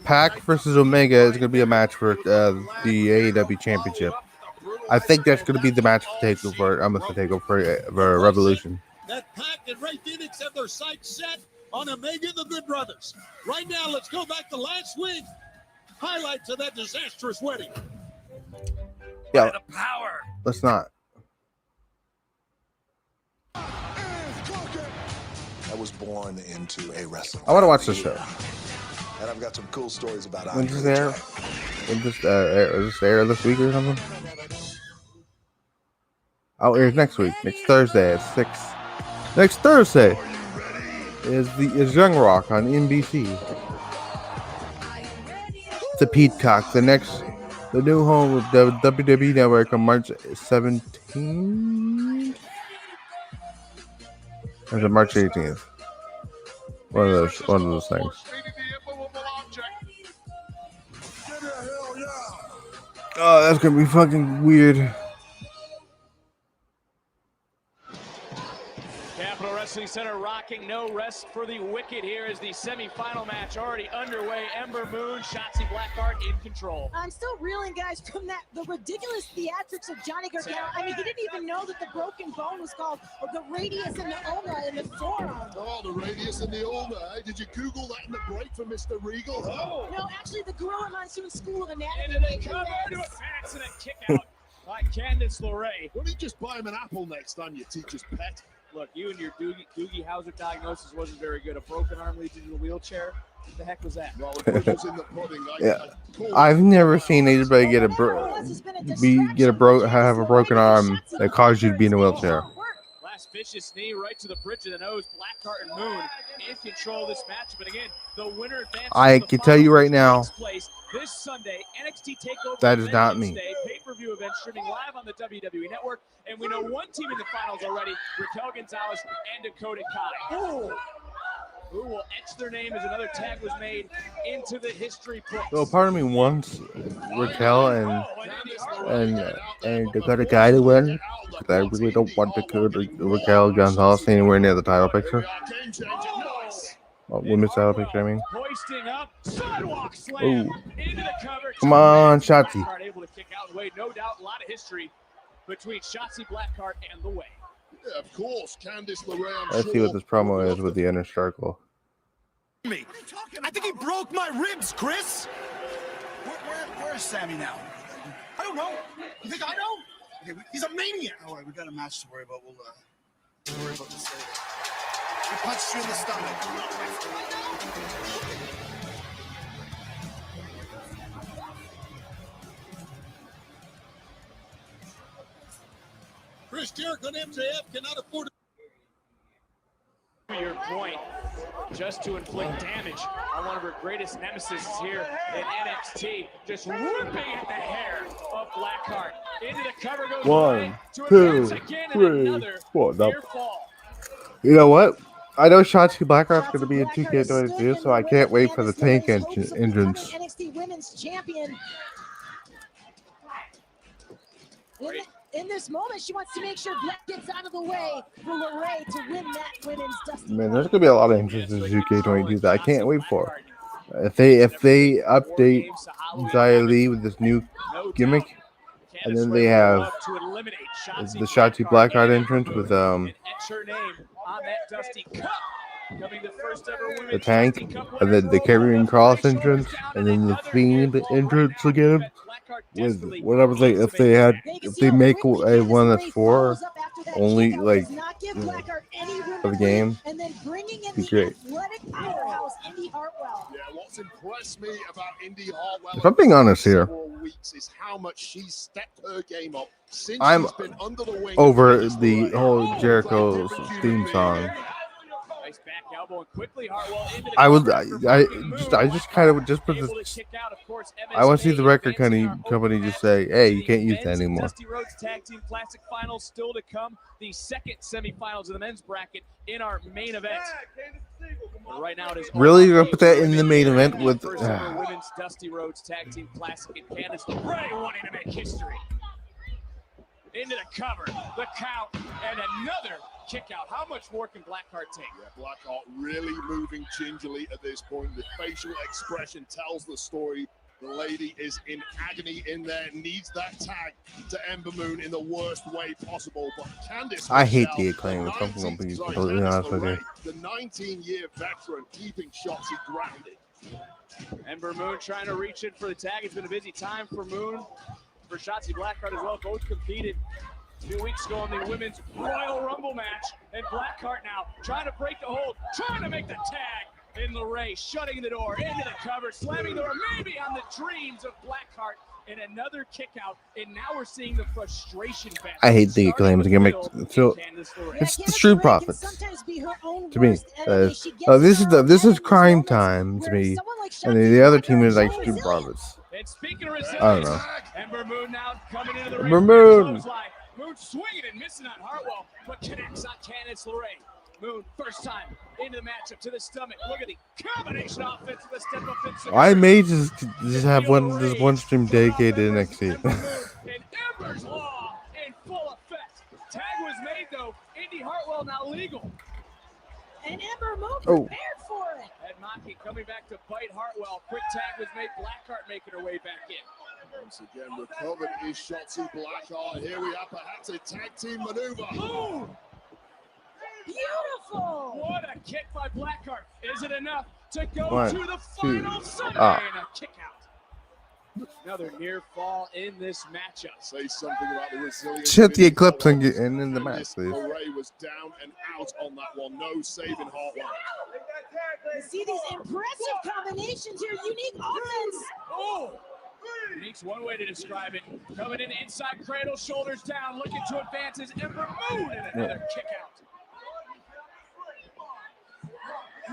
Pac versus Omega is going to be a match for the AEW Championship. I think that's going to be the match for TakeOver. I'm going to take over for Revolution. That Pac and Ray Phoenix have their sights set on Omega and the Good Brothers. Right now, let's go back to last week. Highlights of that disastrous wedding. Yeah, let's not. I was born into a wrestling. I want to watch this show. And I've got some cool stories about When's this air? Is this air this week or something? Oh, it airs next week. Next Thursday at 6. Next Thursday is Young Rock on NBC. The Peacock, the new home of the WWE Network on March 17th. Or is it March 18th? One of those things. Oh, that's gonna be fucking weird. Capital Wrestling Center rocking, no rest for the Wicked here as the semifinal match already underway. Ember Moon, Shotzi Blackheart in control. I'm still reeling, guys, from the ridiculous theatrics of Johnny Gargano. I mean, he didn't even know that the broken bone was called the radius and the ulna in the forearm. Oh, the radius and the ulna. Did you Google that in the break for Mr. Regal? Oh. No, actually, the Gorilla Monsoon School of Anatomy. Into the cover, to a pass and a kick out by Candice LeRae. Why don't you just buy him an apple next time you teach his pet? Look, you and your Doogie Howser diagnosis wasn't very good. A broken arm leads you to a wheelchair. What the heck was that? Well, it was in the pudding. Yeah, I've never seen anybody have a broken arm that caused you to be in a wheelchair. Last vicious knee right to the bridge of the nose. Blackheart and Moon in control of this match. But again, the winner advances. I can tell you right now, this Sunday, NXT TakeOver. that is not me. Pay-per-view event streaming live on the WWE Network. And we know one team in the finals already, Raquel Gonzalez and Dakota Kai. Who will etch their name as another tag was made into the history books. So part of me wants Raquel and Dakota Kai to win. I really don't want Raquel Gonzalez anywhere near the title picture. Women's title picture, I mean. Hoisting up, sidewalk slam into the cover. Come on, Shotzi. Able to kick out and Way. No doubt, a lot of history between Shotzi Blackheart and the Way. Yeah, of course, Candice LeRae. Let's see what this promo is with the inner circle. I think he broke my ribs, Chris. Where's Sammy now? I don't know. You think I know? Okay, He's a maniac. All right, we got a match to worry about. We'll worry about this later. He punched you in the stomach. Chris Jericho and MJF cannot afford To your point, just to inflict damage on one of her greatest nemesis here in NXT, just ripping at the hair of Blackheart. Into the cover goes 1, 2, 3, 4. No. You know what? I know Shotzi Blackheart's going to be in 2K22, so I can't wait for the tank entrance. NXT Women's Champion. In this moment, she wants to make sure Black gets out of the way for LeRae to win that women's Dusty. Man, there's gonna be a lot of interest in 2K22 that I can't wait for. If they update Xia Li with this new gimmick, And then they have the Shotzi Blackheart entrance with etch her name on that Dusty Cup. Coming the first ever the Women's Tank, Dusty Cup and then the Karrion Kross entrance, and then the Fiend entrance again. With whatever if they make a one that's for only like for the game, be great. What's impressed me about Indy Hartwell If I'm being honest here, weeks is how much she's stepped her game up since I'm she's been under the wing over the whole Jericho's theme song. Nice back elbow and quickly Hartwell into the I just kind of just put this. I want to see the record company just say, "Hey, you can't use that anymore." Dusty Rhodes Tag Team Classic Finals still to come. The second semifinals of the men's bracket in our main event. But right now it is Really, you're gonna put that in the main event with first ever Women's Dusty Rhodes Tag Team Classic in Candace LeRae wanting to make history. Into the cover, the count, and another kick out. How much more can Blackheart take? Yeah, Blackheart really moving gingerly at this point. The facial expression tells the story. The lady is in agony in there, needs that tag to Ember Moon in the worst way possible. But Candice, I hate the Acclaim. If I'm going to be completely honest with you. The 19-year veteran keeping Shotzi grounded. Ember Moon trying to reach in for the tag. It's been a busy time for Moon. For Shotzi Blackheart as well, both competed 2 weeks ago in the Women's Royal Rumble match. And Blackheart now trying to break the hold, trying to make the tag. In LeRae, shutting the door, into the cover, slamming the door, maybe on the dreams of Blackheart. And another kick out, and now we're seeing the frustration back. I hate the Acclaim. It's the Street Profits to me. This is crime time to me, and the other team is like Street Profits. I don't know. Ember Moon now coming into the Ember Moon. Moon swinging and missing on Hartwell, but connects on Candice LeRae. Moon, first time into the matchup to the stomach. Look at the combination offense with a step up and I may just have one stream dedicated to NXT. And Ember's Law in full effect. Tag was made though. Indy Hartwell now legal. And Ember Moon prepared for it. And Maki coming back to bite Hartwell. Quick tag was made. Blackheart making her way back in. Once again, recovered is Shotzi Blackheart. Here we have perhaps a tag team maneuver. Boom! Beautiful! What a kick by Blackheart. Is it enough to go One, to the final semi? And a kick out. Another near fall in this matchup. Say something about the resilience. Shut the Eclipse and get in the match, please. LeRae was down and out on that one. No saving Hartwell. You see these impressive combinations here. Unique offense. Oh! Unique's one way to describe it. Coming in inside cradle, shoulders down, looking to advance is Ember Moon and another kick out.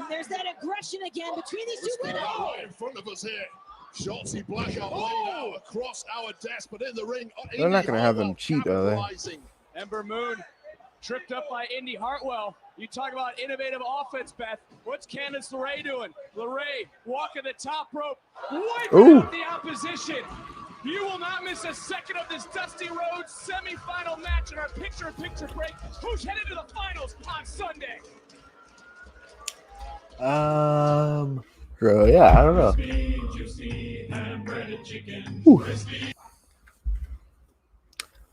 There's that aggression again between these two women. Right in front of us here. Shotzi Blackheart laid out across our desk, but in the ring. They're not going to have them cheat, are they? Ember Moon tripped up by Indy Hartwell. You talk about innovative offense, Beth. What's Candice LeRae doing? LeRae walking the top rope, wiping out the opposition. You will not miss a second of this Dusty Rhodes semifinal match in our picture-in-picture break. Who's headed to the finals on Sunday? Bro, yeah, I don't know.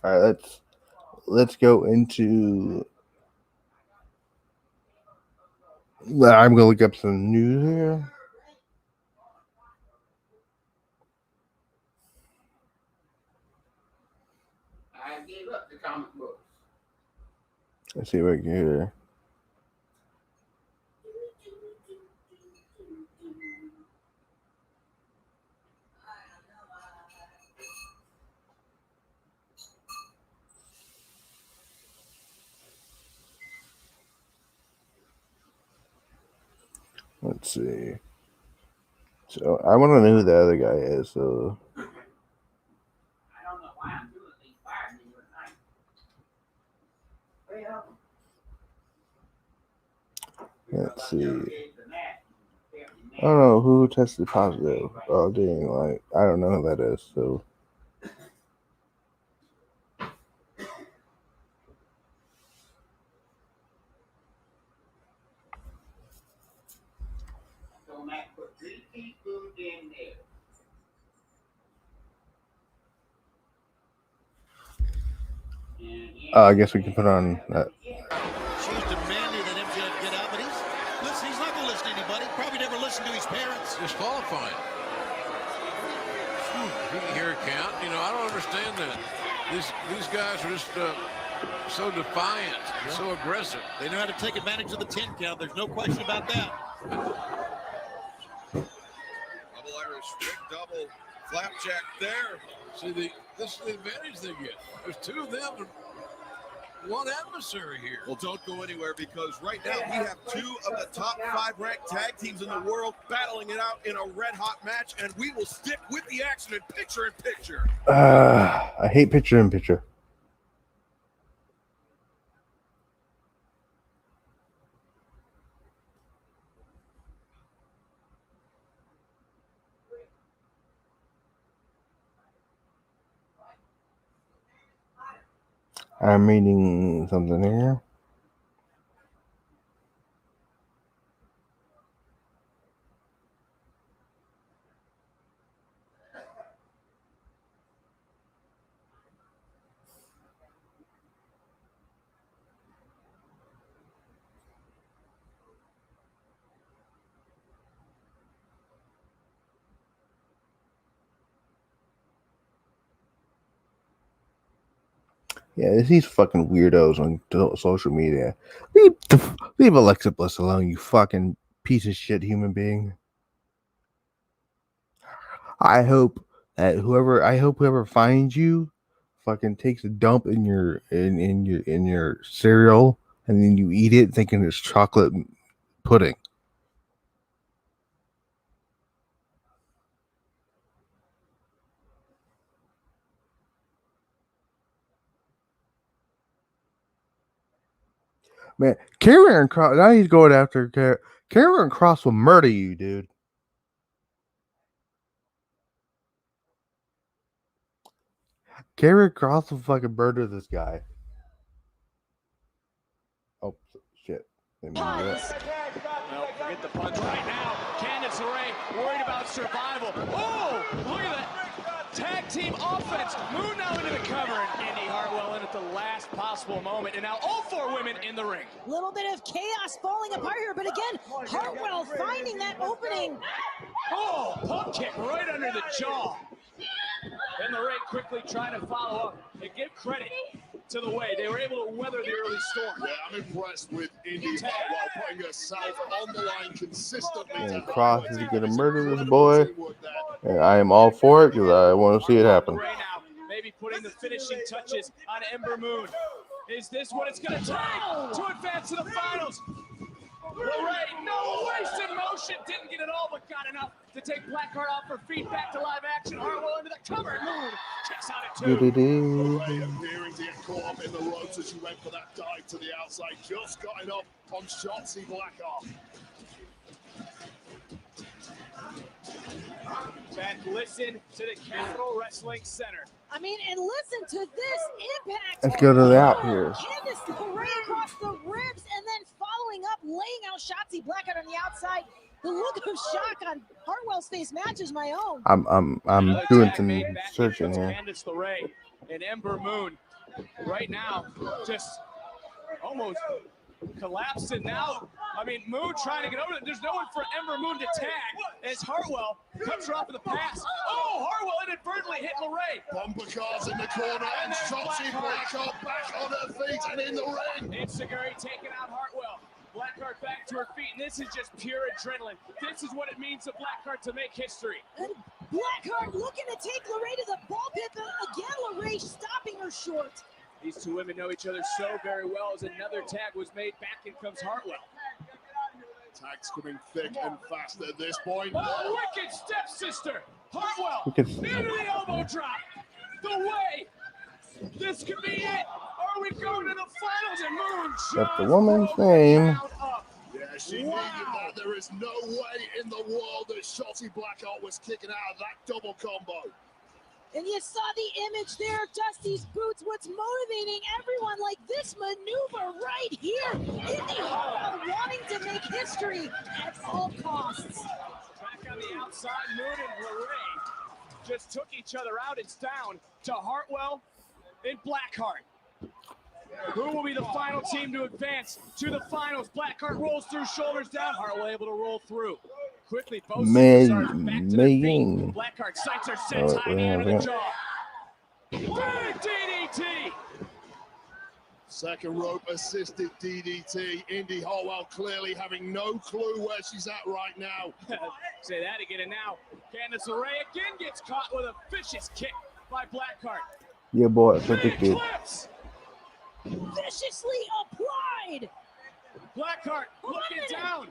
All right, let's go into. I'm gonna look up some news here. I gave up the comic books. Let's see if I can hear. Let's see. So I want to know who the other guy is. So I don't know why I'm doing these fire tonight. let's see. I don't know who tested positive. Oh, dang! Like I don't know who that is. So. In there. I guess we can put on that. She's demanding that MJF get out, but he's not going to listen to anybody. Probably never listened to his parents. Disqualifying. You can hear a count. You know, I don't understand that. These guys are just so defiant, so aggressive. They know how to take advantage of the 10 count. There's no question about that. Double Irish rig double flapjack there. See, this is the advantage they get. There's two of them and one adversary here. Well, don't go anywhere because right now we have two of the top 5 ranked tag teams in the world battling it out in a red-hot match, and we will stick with the action in picture-in-picture. I hate picture-in-picture. I'm reading something here. Yeah, these fucking weirdos on social media. Leave Alexa Bliss alone, you fucking piece of shit human being. I hope whoever finds you fucking takes a dump in your cereal and then you eat it thinking it's chocolate pudding. Man, Karrion Kross, now he's going after Karrion Kross will murder you, dude. Karrion Kross will fucking murder this guy. Oh, shit. No, forget the punch right now. Candice LeRae worried about survival. Oh, look at that. Tag team offense. Moon now into the cover. And Indy Hartwell in at the last possible moment. And now all 4 women in the ring. Little bit of chaos falling apart here, but again, Hartwell finding that opening. Oh, pump kick right under the jaw. And LeRae quickly trying to follow up and give credit to the way they were able to weather the early storm. Yeah, I'm impressed with Indy Hartwell putting herself on the line consistently. And Kross is going to murder this boy. And I am all for it because I want to see it happen. Right now, maybe putting the finishing touches on Ember Moon. Is this what it's going to take to advance to the finals? LeRae, no wasted motion, didn't get it all, but got enough to take Blackheart off her feet, back to live action. Hartwell into the cover, Moon checks out at 2. LeRae appearing to get caught up in the ropes as she went for that dive to the outside, just got enough on Shotzi Blackheart. Back, listen to the Capital Wrestling Center. I mean, and listen to this impact. Let's go to the out here. Candice LeRae across the ribs and then following up, laying out Shotzi Blackheart on the outside. The look of shock on Hartwell's face matches my own. I'm doing some searching here. Candice LeRae and Ember Moon right now just almost collapsing now. I mean, Moon trying to get over it. There's no one for Ember Moon to tag as Hartwell cuts her off in the pass. Oh, Hartwell inadvertently hit LeRae. Bumper cars in the corner and Shotzi Blackheart back on her feet and in the ring. Itsuguri taking out Hartwell. Blackheart back to her feet, and this is just pure adrenaline. This is what it means to Blackheart to make history. And Blackheart looking to take LeRae to the ball pit, but again, LeRae stopping her short. These two women know each other so very well as another tag was made. Back in comes Hartwell. Tags coming thick and fast at this point. Oh, wicked stepsister. Hartwell Wicked. into the elbow drop. The way. This could be it. Are we going to the finals? And Moon That's the woman's name. Yeah, she needed that. There is no way in the world that Shotzi Blackheart was kicking out of that double combo. And you saw the image there of Dusty's boots. What's motivating everyone, like this maneuver right here. Indy Hartwell wanting to make history at all costs. Back on the outside, Moon and LeRae just took each other out. It's down to Hartwell and Blackheart. Who will be the final team to advance to the finals? Blackheart rolls through, shoulders down. Hartwell able to roll through. Quickly, both superstars back to their feet. Blackheart sights her sets high into the jaw. Big DDT! Second rope assisted DDT. Indy Hartwell clearly having no clue where she's at right now. Say that again, and now Candice LeRae again gets caught with a vicious kick by Blackheart. Yeah, boy, it's addicted. Viciously applied. Blackheart looking down.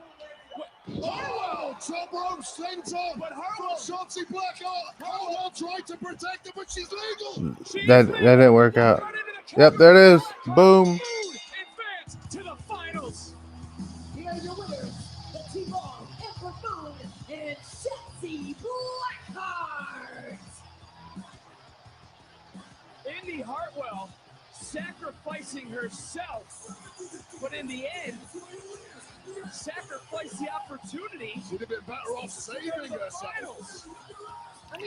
Hartwell, top rope center, but Hartwell Shotzi Blackheart. Hartwell tried to protect her, but she's legal. That didn't work out. Yep, there it is. Boom. Advance to the finals. Here are your winners, the team of Ember Moon and Shotzi Blackheart. Indy Hartwell sacrificing herself, but in the end, sacrificed the opportunity. She'd have been better off saving herself.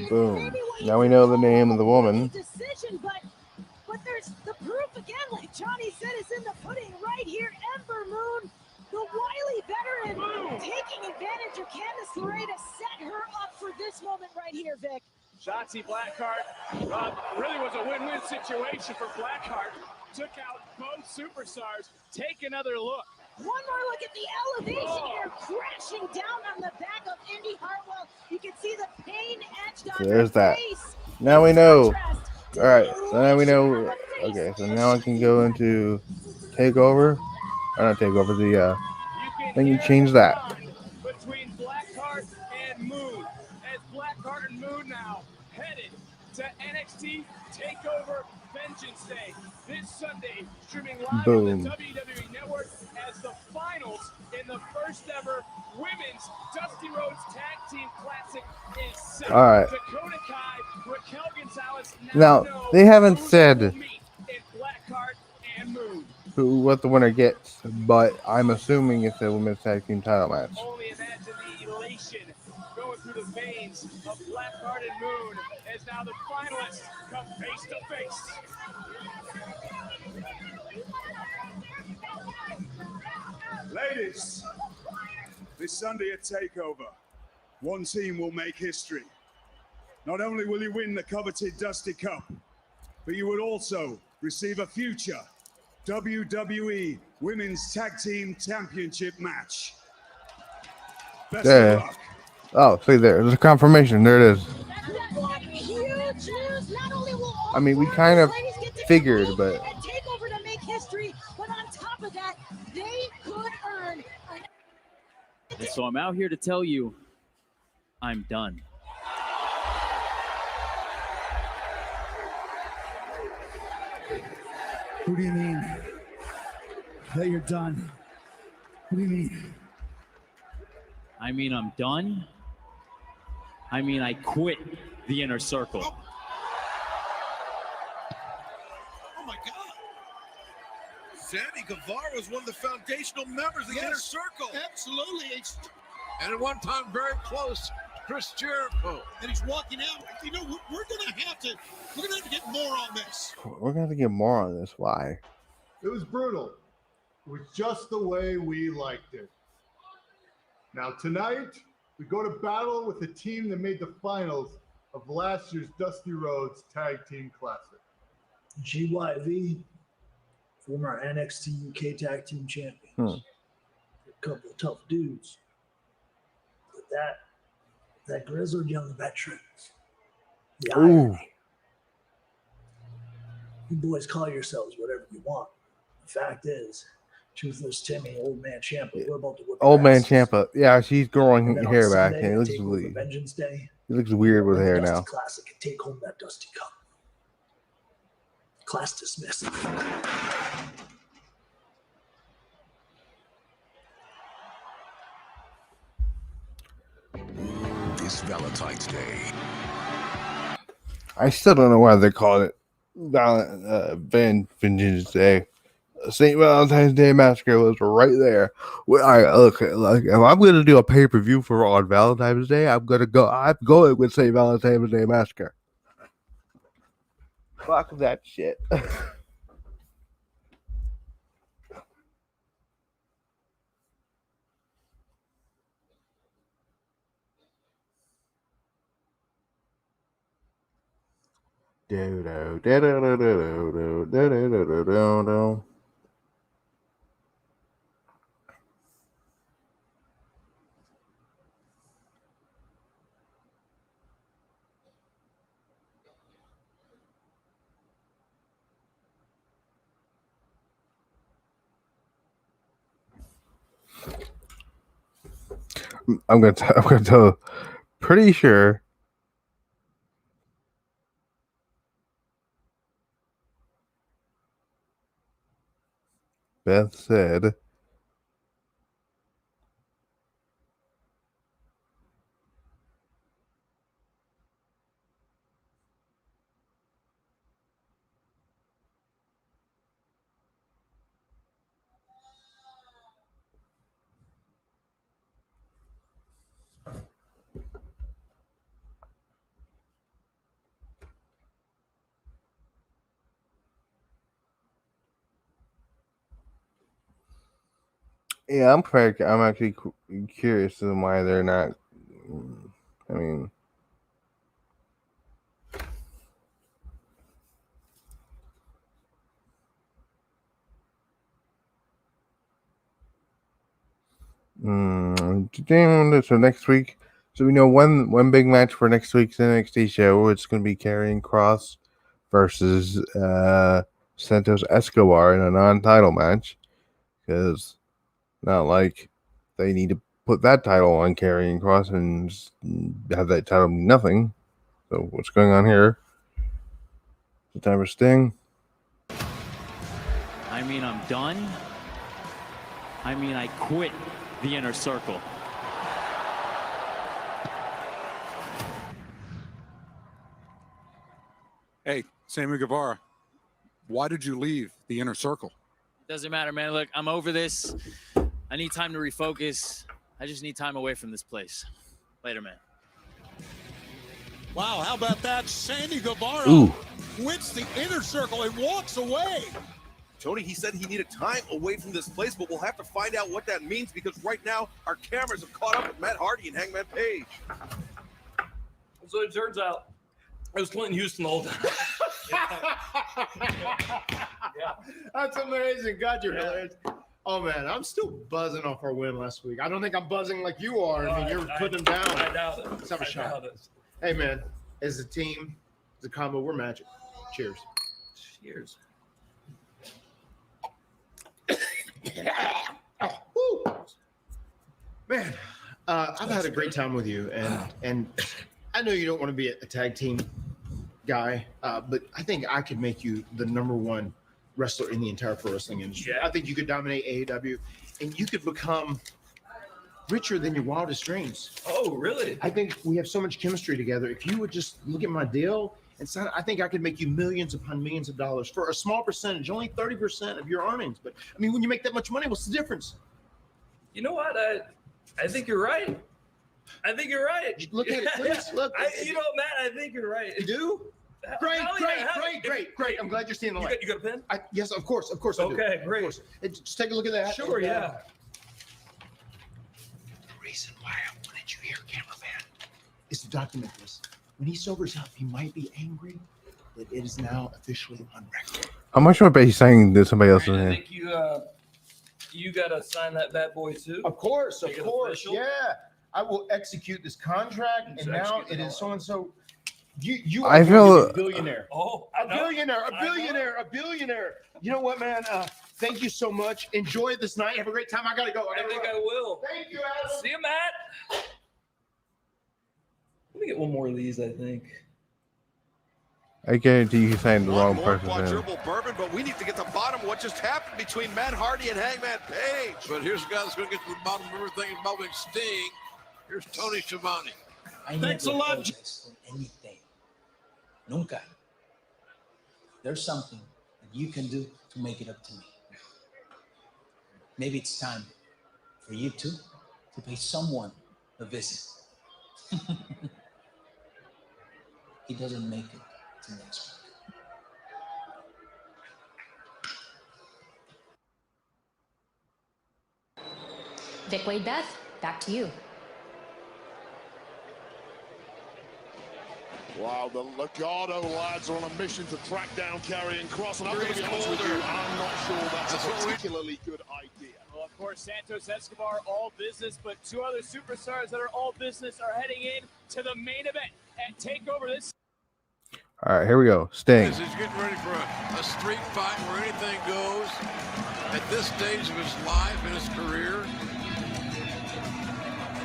Boom. Now we know the name of the woman. Decision, but there's the proof again, like Johnny said, is in the pudding right here. Ember Moon, the wily veteran, taking advantage of Candice LeRae to set her up for this moment right here, Vic. Shotzi Blackheart really was a win-win situation for Blackheart. Took out both superstars. Take another look. One more look at the elevation here, crashing down on the back of Indy Hartwell. You can see the pain etched on There's her that. face. Now we know. All right, so now we know. Okay, so now I can go into TakeOver. Or not TakeOver, the then you change that. Between Blackheart and Moon, as Blackheart and Moon now headed to NXT TakeOver Vengeance Day this Sunday, streaming live on the WWE Network as the finals in the first ever Women's Dusty Rhodes Tag Team Classic is set. All right. Dakota Kai, Raquel Gonzalez. Now they haven't said Blackheart and Moon. what the winner gets, but I'm assuming it's a women's tag team title match. Only imagine the elation going through the veins of Blackheart and Moon as now the finalists come face to face. Ladies, this Sunday at TakeOver, one team will make history. Not only will you win the coveted Dusty Cup, but you will also receive a future WWE Women's Tag Team Championship match. Best of luck. Oh, see there's a confirmation. There it is. Huge news. Not only will all I mean, we kind of figured, but and TakeOver to make history, but on top of that, they could earn And so I'm out here to tell you, I'm done. What do you mean that you're done? What do you mean? I mean, I'm done. I mean, I quit the Inner Circle. Oh my God. Sammy Guevara was one of the foundational members of the Inner Circle. Absolutely. And at one time, very close, Chris Jericho. And he's walking out. You know, we're gonna have to get more on this. we're gonna have to get more on this. Why? It was brutal. It was just the way we liked it. Now tonight, we go to battle with the team that made the finals of last year's Dusty Rhodes Tag Team Classic. GYV, former NXT UK Tag Team Champions. A couple of tough dudes. But that grizzled young veterans. The irony. You boys call yourselves whatever you want. The fact is, Toothless Timmy, Old Man Ciampa, we're about to whip Old man asses. Ciampa. Yeah, she's growing And then hair on back, Sunday and it at looks TakeOver weird. Vengeance Day, It looks weird with win the hair Dusty now. Classic and take home that Dusty Cup. Class dismissed. It's Valentine's Day. I still don't know why they call it Vengeance Day. St. Valentine's Day Massacre was right there. Well, look, if I'm going to do a pay-per-view for on Valentine's Day, I'm going with St. Valentine's Day Massacre. Fuck that shit. I'm gonna tell. Pretty sure. Beth said. Yeah, I'm actually curious as to why they're not. I mean, so next week. So we know one big match for next week's NXT show. It's going to be Karrion Kross versus Santos Escobar in a non-title match, because not like they need to put that title on Karrion Kross and have that title mean nothing. So what's going on here? The time for Sting. I mean, I'm done. I mean, I quit the Inner Circle. Hey, Sammy Guevara, why did you leave the Inner Circle? Doesn't matter, man. Look, I'm over this. I need time to refocus. I just need time away from this place. Later, man. Wow, how about that? Sammy Guevara quits the Inner Circle and walks away. Tony, he said he needed time away from this place, but we'll have to find out what that means, because right now our cameras have caught up with Matt Hardy and Hangman Page. So it turns out it was Clinton Houston the whole time. Yeah. That's amazing. God, you're hilarious. Oh, man, I'm still buzzing off our win last week. I don't think I'm buzzing like you are. I mean, you're putting them down. I doubt it. Let's have a shot. Doubt it. Hey, man, as a team, as a combo, we're magic. Cheers. Cheers. Woo. Man, I've had a great time with you, and I know you don't want to be a tag team guy, but I think I could make you the #1 wrestler in the entire pro wrestling industry. Yeah. I think you could dominate AEW, and you could become richer than your wildest dreams. Oh, really? I think we have so much chemistry together. If you would just look at my deal, and so I think I could make you millions upon millions of dollars for a small percentage, only 30% of your earnings. But I mean, when you make that much money, what's the difference? You know what? I think you're right. I think you're right. Look at it, please. Look. You know, Matt, I think you're right. You do? Great. I'm glad you're seeing the light. You got a pen? Yes, of course I do. Okay, great. Just take a look at that. Sure, yeah. The reason why I wanted you here, cameraman, is to document this. When he sobers up, he might be angry that it is now officially on record. How much am I bet he's saying to somebody else in I here? think you got to sign that bad boy too. Of course. Official? Yeah. I will execute this contract, and now it is so and so. You I are feel a billionaire. Oh, a billionaire. You know what, man? Thank you so much. Enjoy this night. Have a great time. I gotta go. I think I will. Thank you, Adam. See you, Matt. Let me get one more of these, I think. I guarantee you signed the wrong person. Quadruple bourbon, but we need to get to the bottom of what just happened between Matt Hardy and Hangman Page. But here's a guy that's going to get to the bottom of everything involving Sting. Here's Tony Schiavone. Thanks a lot. Anything. Nunca. There's something that you can do to make it up to me. Maybe it's time for you two to pay someone a visit. He doesn't make it to next week. Vic Wade Beth, back to you. Wow, the Legado lads are on a mission to track down Karrion Kross, and I'm going to be honest with you, I'm not sure that's a particularly good idea. Well, of course, Santos Escobar, all business, but two other superstars that are all business are heading in to the main event at TakeOver this. All right, here we go. Sting. He's getting ready for a street fight where anything goes at this stage of his life and his career.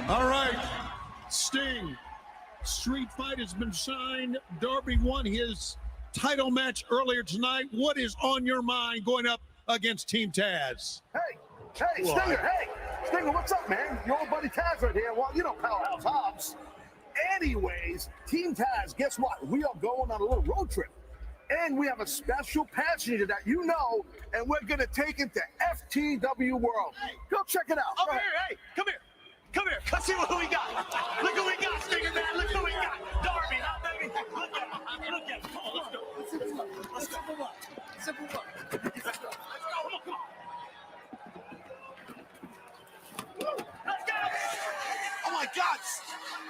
All right, Sting. Street fight has been signed. Darby won his title match earlier tonight. What is on your mind going up against Team Taz? Hey, Stinger, Stinger, what's up, man? Your old buddy Taz right here. Well, you know, Powerhouse Hobbs. Anyways, Team Taz, guess what? We are going on a little road trip. And we have a special passenger that you know, and we're going to take him to FTW World. Go check it out. Over here, hey, come here. Come here, let's see what we got. Look what we got, Stinger, man. Look what we got. Darby, huh, baby? Look at it. Come on, let's go. Let's go. Simple one. Let's go. Come on. Let's go. Oh my God!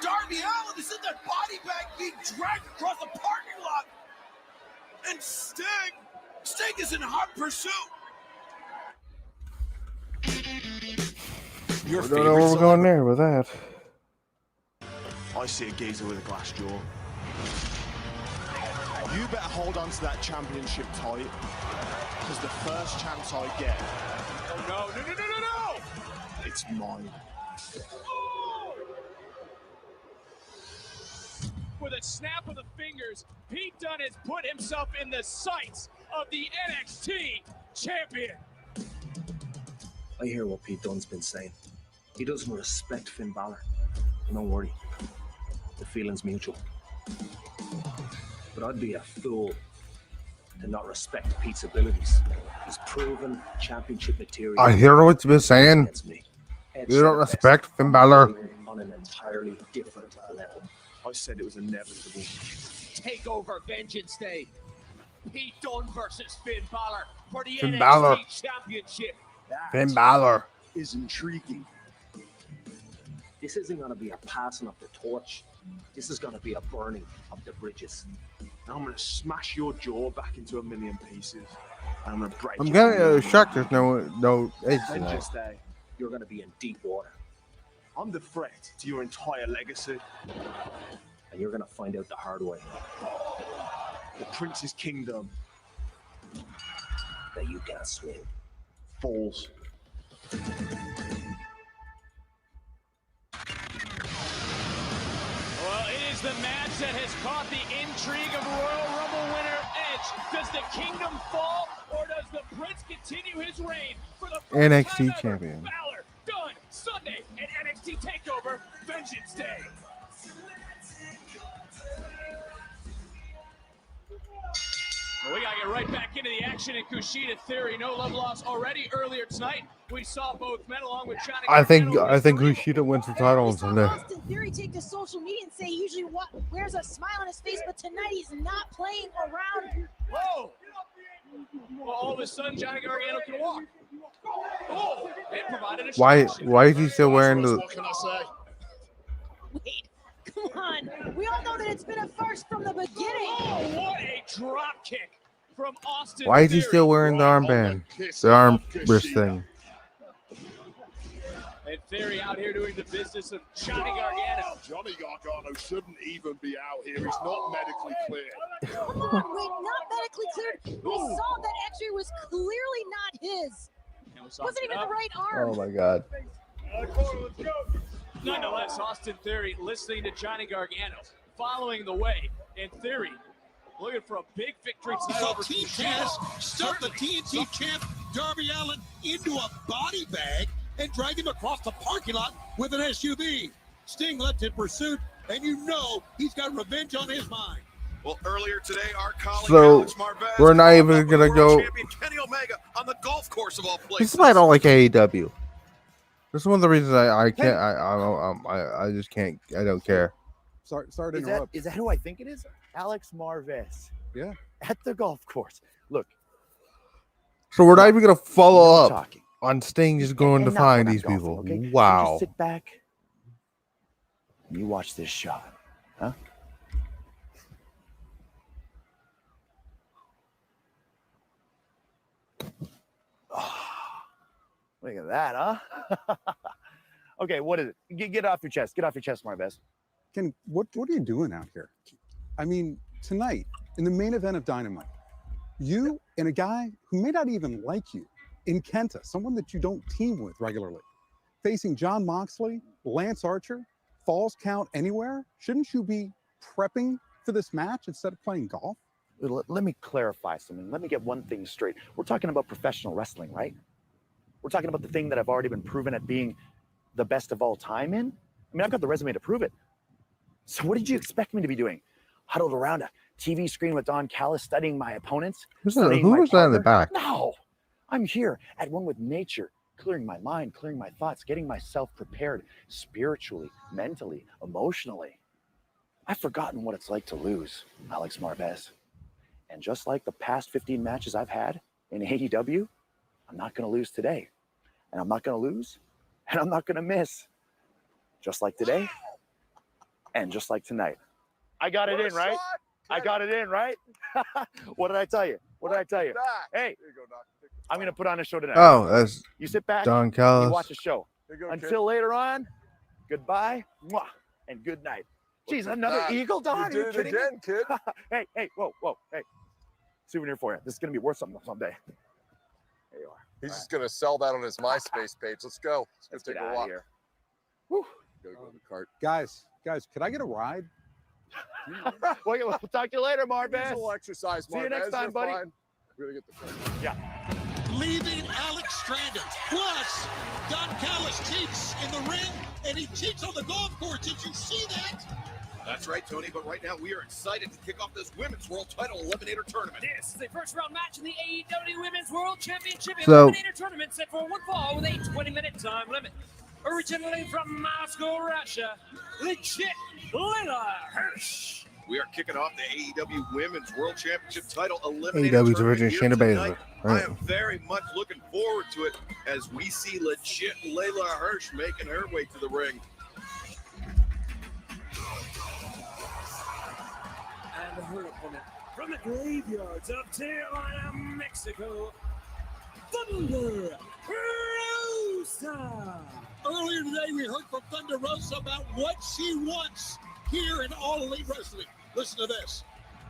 Darby Allin is in that body bag being dragged across the parking lot. And Sting is in hot pursuit. I don't know where we're going there with that. I see a geezer with a glass jaw. You better hold on to that championship tight, because the first chance I get, Oh, no. it's mine. With a snap of the fingers, Pete Dunne has put himself in the sights of the NXT champion. I hear what Pete Dunne's been saying. He doesn't respect Finn Balor. Don't worry, the feeling's mutual. But I'd be a fool to not respect Pete's abilities. He's proven championship material. I hear what you've been saying. You don't respect Finn Balor. On an entirely different level. I said it was inevitable. TakeOver Vengeance Day. Pete Dunne versus Finn Balor for the Finn NXT Balor. championship. Finn Balor is intriguing. This isn't going to be a passing of the torch. This is going to be a burning of the bridges. I'm going to smash your jaw back into a million pieces. And I'm going to break I'm it. getting shocked. There's no edge tonight. Vengeance Day. You're going to be in deep water. I'm the threat to your entire legacy. And you're going to find out the hard way. The Prince's kingdom that you can't swim. Falls. Well, it is the match that has caught the intrigue of Royal Rumble winner Edge. Does the kingdom fall, or does the Prince continue his reign for the first NXT time ever? champion. Balor, Dunne, Sunday at NXT TakeOver Vengeance Day. Well, we got to get right back into the action in Kushida Theory. No love lost already earlier tonight. We saw both men along with Johnny. I think Kushida wins the title on Sunday. Austin Theory take to social media and say he usually wears a smile on his face, but tonight he's not playing around. Whoa! Well, all of a sudden, Johnny Gargano can walk. Oh, it provided a Why shot. is he still wearing the? What can I say? Wait, come on. We all know that it's been a first from the beginning. Oh, what a drop kick from Austin. Why is he Theory. still wearing the armband? The arm wrist thing. And Theory out here doing the business of Johnny Gargano. Johnny Gargano shouldn't even be out here. He's not medically cleared. Come on, wait, not medically cleared. We saw that X-ray was clearly not his. Wasn't even the right arm. Oh my God. Nonetheless, Austin Theory listening to Johnny Gargano, following the way. And Theory looking for a big victory tonight So over Team Kushida. Taz stuffed the TNT champ Darby Allin into a body bag and dragged him across the parking lot with an SUV. Sting left in pursuit, and you know he's got revenge on his mind. Well, earlier today, our colleague So Alex Marvez we're not even gonna go. champion Kenny Omega on the golf course of all This places. is why I don't like AEW. This is one of the reasons I can't. I just can't. I don't care. Sorry to Is interrupt. that who I think it is? Alex Marvez. Yeah. At the golf course. Look. So we're not even gonna follow No up talking. on Sting just going to And not find when I'm these golfing, people. okay? You Wow. just sit back. You watch this shot. Huh? Look at that, huh? Okay, what is it? Get off your chest. Get off your chest, Marvez. Ken, what are you doing out here? I mean, tonight, in the main event of Dynamite, you and a guy who may not even like you in KENTA, someone that you don't team with regularly, facing Jon Moxley, Lance Archer, Falls Count Anywhere. Shouldn't you be prepping for this match instead of playing golf? Let me clarify something. Let me get one thing straight. We're talking about professional wrestling, right? We're talking about the thing that I've already been proven at being the best of all time in. I mean, I've got the resume to prove it. So what did you expect me to be doing? Huddled around a TV screen with Don Callis, studying my opponents? Who was that in the back? No, I'm here at one with nature, clearing my mind, clearing my thoughts, getting myself prepared spiritually, mentally, emotionally. I've forgotten what it's like to lose, Alex Marvez. And just like the past 15 matches I've had in AEW, I'm not going to lose today. And I'm not going to lose, and I'm not going to miss. Just like today, and just like tonight. I got it in, right? I got it in, right? What did I tell you? What did I tell you? Hey, I'm going to put on a show tonight. Oh, that's you sit back, Don Callis. you watch a show. Until later on, goodbye, mwah, and good night. Jeez, another eagle, Don? You did it again, kid. Hey, whoa, hey. Souvenir for you. This is going to be worth something someday. There you are. He's just going to sell that on his MySpace page. Let's go. Let's get take out a of walk. here. Go to the cart. Guys, could I get a ride? We'll talk to you later, Marvez. Little exercise, See you next time, buddy. We're going to get the cart. Yeah. Leaving Alex stranded. Plus, Don Callis cheats in the ring, and he cheats on the golf course. Did you see that? That's right, Tony, but right now we are excited to kick off this Women's World Title Eliminator Tournament. This is a first-round match in the AEW Women's World Championship So- Eliminator Tournament set for one fall with a 20-minute time limit. Originally from Moscow, Russia, legit Leyla Hirsch. We are kicking off the AEW Women's World Championship Title Eliminator AEW's Tournament original here Shayna tonight. Baszler. I am very much looking forward to it as we see legit Leyla Hirsch making her way to the ring. And her opponent from the graveyards of Tijuana, Mexico, Thunder Rosa. Earlier today, we heard from Thunder Rosa about what she wants here in All Elite Wrestling. Listen to this.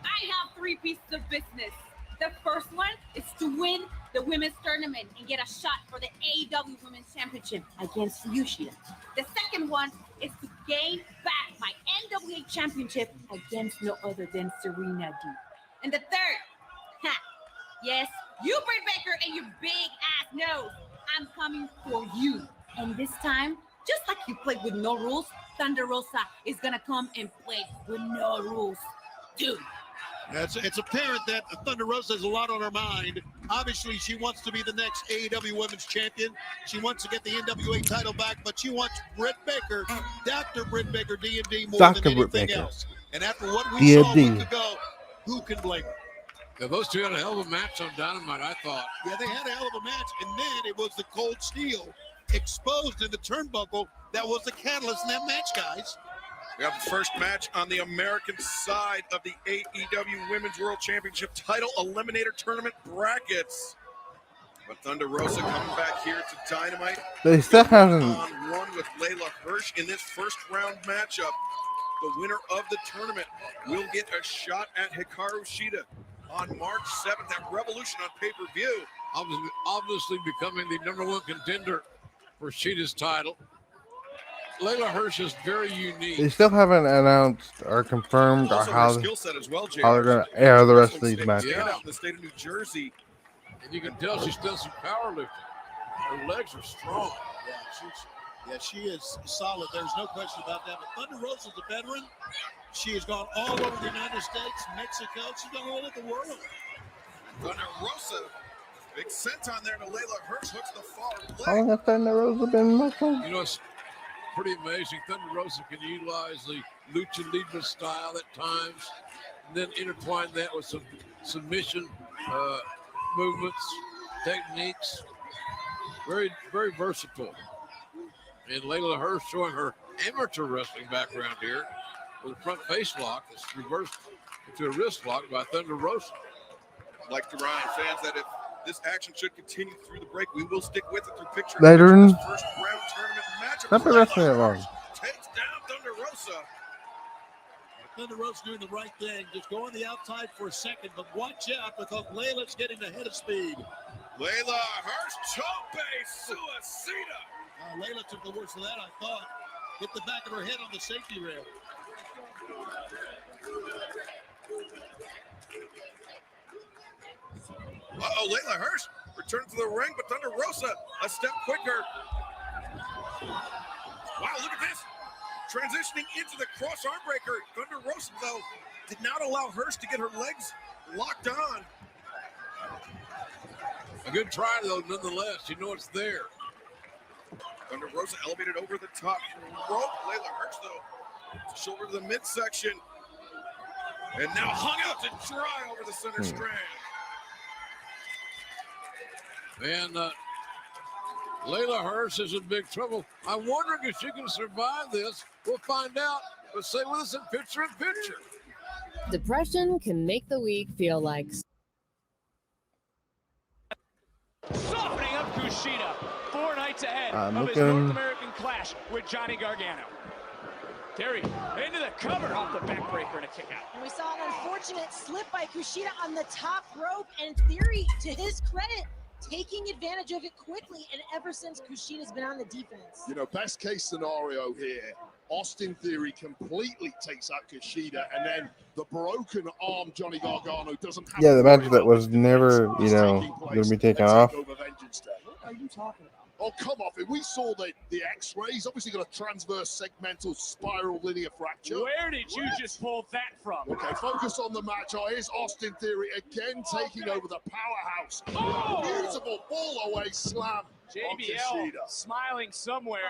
I have 3 pieces of business. The first one is to win the women's tournament and get a shot for the AEW Women's Championship against KUSHIDA. The second one is to gain back my NWA Championship against no other than Serena D. And the third, yes, you, Britt Baker, and your big ass nose, I'm coming for you. And this time, just like you played with no rules, Thunder Rosa is gonna come and play with no rules, too. It's apparent that Thunder Rosa has a lot on her mind. Obviously, she wants to be the next AEW Women's Champion. She wants to get the NWA title back, but she wants Britt Baker, Dr. Britt Baker, DMD, more Dr. than Britt anything Baker. else. And after what we saw a DMD. week ago, who can blame her? Yeah, those two had a hell of a match on Dynamite, I thought. Yeah, they had a hell of a match, and then it was the cold steel exposed in the turnbuckle that was the catalyst in that match, guys. We have the first match on the American side of the AEW Women's World Championship Title Eliminator Tournament brackets. But Thunder Rosa coming back here to Dynamite. They still haven't. On one with Leyla Hirsch in this first round matchup. The winner of the tournament will get a shot at Hikaru Shida on March 7th at Revolution on pay-per-view. Obviously becoming the #1 contender for Shida's title. Leyla Hirsch is very unique. They still haven't announced or confirmed or Also how her skill set as well, JR. they're going to air the rest of these Stand matches. out in the state of New Jersey. And you can tell she's done some powerlifting. Her legs are strong. She is solid. There's no question about that. But Thunder Rosa's a veteran. She has gone all over the United States, Mexico. She's gone all over the world. Thunder Rosa, big senton there to Leyla Hirsch, hooks the far How leg. long has Thunder Rosa been wrestling? You know, it's pretty amazing. Thunder Rosa can utilize the lucha libre style at times, and then intertwine that with some submission movements, techniques. Very, very versatile. And Leyla Hirsch showing her amateur wrestling background here with a front face lock that's reversed into a wrist lock by Thunder Rosa. Like to remind fans that if This action should continue through the break. We will stick with it through picture. Veteran. First round tournament matchup. Not been wrestling that long. Takes down Thunder Rosa. Thunder Rosa doing the right thing. Just go on the outside for a second, but watch out because Leyla's getting ahead of speed. Leyla, Hirsch, Ciampa, Suicida. Leyla took the worst of that, I thought. Hit the back of her head on the safety rail. Leyla Hirsch returns to the ring, but Thunder Rosa a step quicker. Wow, look at this. Transitioning into the cross arm breaker. Thunder Rosa, though, did not allow Hirsch to get her legs locked on. A good try, though, nonetheless. You know it's there. Thunder Rosa elevated over the top rope. Leyla Hirsch, though, shoulder to the midsection. And now hung out to dry over the center strand. And Leyla Hirsch is in big trouble. I'm wondering if she can survive this. We'll find out. But stay with us in picture in picture. Depression can make the week feel like... Softening up Kushida 4 nights ahead I'm of his looking. North American clash with Johnny Gargano. Terry into the cover off the backbreaker and a kick out. And we saw an unfortunate slip by Kushida on the top rope, and Theory, to his credit, taking advantage of it quickly, and ever since Kushida's been on the defense. You know, best case scenario here, Austin Theory completely takes out Kushida, and then the broken arm Johnny Gargano doesn't have. Yeah, the match that was never, going to be taken off. What are you talking about? Oh, come off it. We saw the x-rays. Obviously got a transverse segmental spiral linear fracture. Where did you just pull that from? Okay, focus on the match. Oh, here's Austin Theory again taking over the powerhouse. Oh! Beautiful fall away slam. JBL smiling somewhere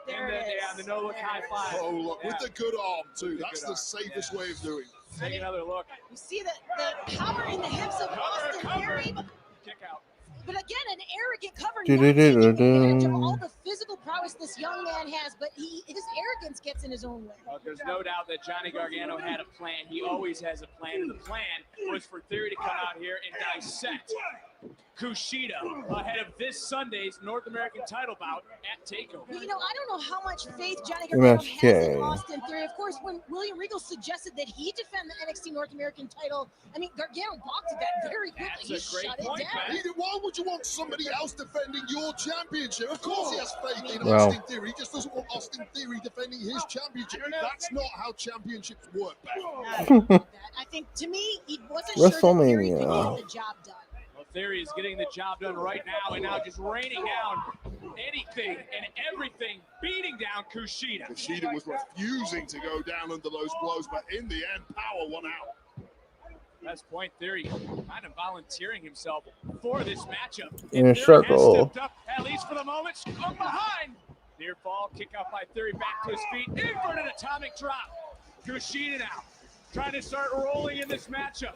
in the no-look high five. Oh, look, with the good arm, too. That's the safest way of doing it. Take another look. You see the power in the hips of Austin Theory. Kick out. But again, an arrogant cover, not taking advantage of all the physical prowess this young man has, but his arrogance gets in his own way. There's no doubt that Johnny Gargano had a plan. He always has a plan, and the plan was for Theory to come out here and dissect Kushida ahead of this Sunday's North American title bout at TakeOver. You know, I don't know how much faith Johnny Gargano has MSK. in Austin Theory. Of course, when William Regal suggested that he defend the NXT North American title, I mean, Gargano balked at that very quickly. He shut it down. Why would you want somebody else defending your championship? Of course he has faith in Well. Austin Theory. He just doesn't want Austin Theory defending his championship. That's not how championships work, I think, to me, he wasn't sure that Theory could WrestleMania. get the job done. Well, Theory is getting the job done right now, and now just raining down anything and everything, beating down Kushida. Kushida was refusing to go down under those blows, but in the end, power won out. Best point, Theory kind of volunteering himself for this matchup. In a Theory has circle. stepped up, at least for the moment, from behind. Near fall, kick out by Theory, back to his feet, inverted atomic drop. Kushida now trying to start rolling in this matchup.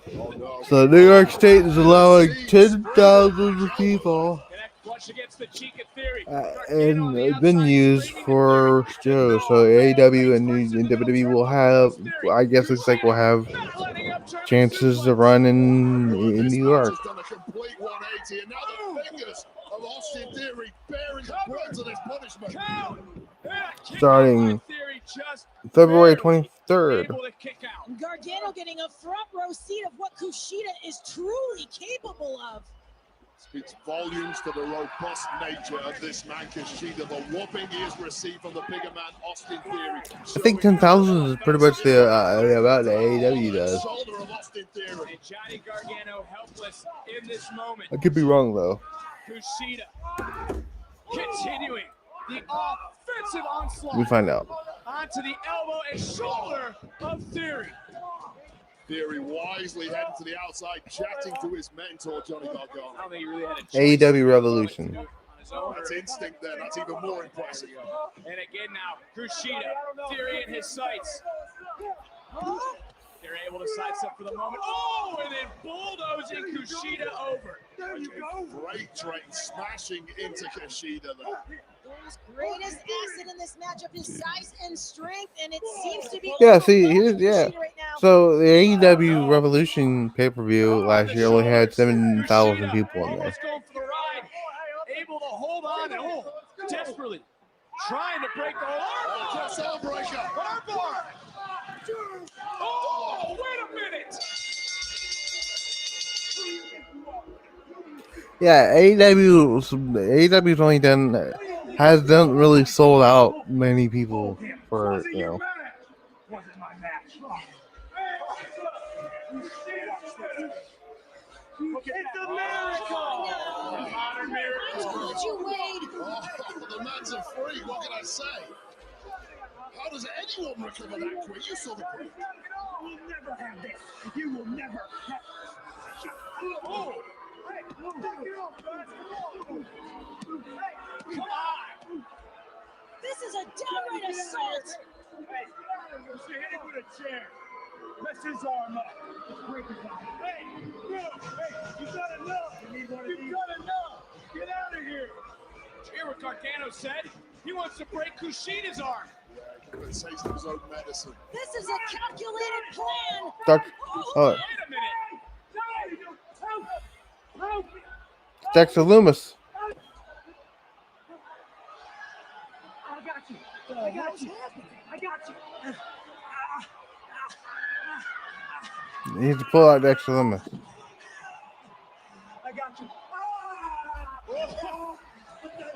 So New York State is allowing 10,000 people Flush against the cheek of Theory. and venues for shows. So AEW and WWE will have, I guess looks like we'll have chances to run in New York. Just done a complete 180, and now the fingers of Austin Theory bearing the brunt of this punishment. Starting February 23rd. Gargano getting a front row seat of what Kushida is truly capable of. Speaks volumes to the robust nature of this man, Kushida. The whooping he has received from the bigger man, Austin Theory. I think 10,000 is pretty much the amount that AEW does. Shoulder of Austin Theory. And Johnny Gargano helpless in this moment. I could be wrong though. Kushida continuing the offensive onslaught. We find out. Onto the elbow and shoulder of Theory. Theory wisely heading to the outside, chatting to his mentor, Johnny Gargano. I don't think he really had a choice. AEW Revolution. That's instinct there. That's even more impressive. And again now, Kushida, Theory in his sights. They're able to sidestep for the moment. Oh, and then bulldozing Kushida over. There you go. Great train smashing into Kushida there. His greatest asset in this matchup is size and strength, and it seems to be. Yeah, see, here's, yeah. Right So the AEW Revolution pay-per-view last year only had 7,000 people in there. Almost going for the ride, able to hold on and desperately trying to break the hold. Celebration. Hardbar. Oh, wait a minute. Yeah, AEW's only hasn't really sold out many people for, you know. It's a miracle! Modern miracle. I told you, Wade. Oh, the man's a freak. What can I say? How does anyone recover that quick? You saw the quick. You will never have this. You will never have. Oh! Hey, come on! This is a downright assault. Hey, hit him with a chair. Mess his arm up. Hey, you gotta know. You gotta know. Get out of here. Hear what Gargano said? He wants to break KUSHIDA's arm. It says his own medicine. This is a calculated plan. Wait a minute. Dexter Lumis. I got you. I got you. I got you. He needs to pull out Dexter Lumis. I got you. Well,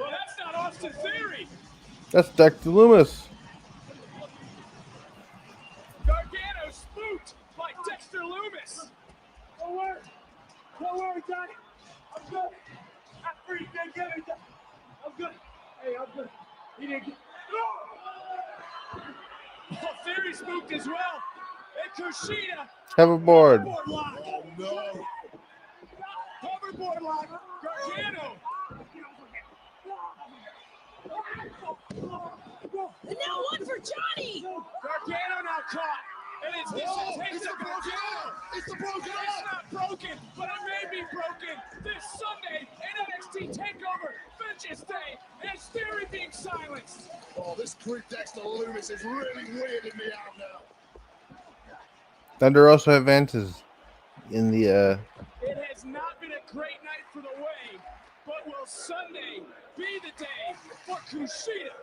that's not Austin Theory. That's Dexter Lumis. Gargano spooked by Dexter Lumis. Don't worry, Johnny. I'm good. After he didn't get it, I'm good. Hey, I'm good. He didn't get. Well, Theory spooked as well. And KUSHIDA. Hoverboard. Oh no. Hoverboard lock. Gargano. And now one for Johnny. Gargano now caught. And it's dissertation of Gargano. It's the broken It's not broken, but it may be broken. This Sunday in NXT TakeOver, Vengeance Day, and Theory being silenced. Oh, this creep Dexter Lumis is really weirding me out now. Thunder Rosa advances in the It has not been a great night for the Way, but will Sunday be the day for KUSHIDA?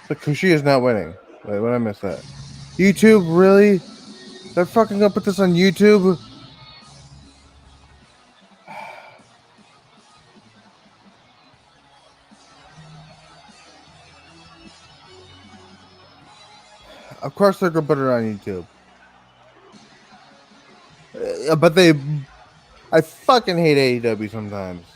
But Kushida's not winning. Wait, what did I miss that? YouTube, really? They're fucking gonna put this on YouTube? Of course they're gonna put it on YouTube. But I fucking hate AEW sometimes.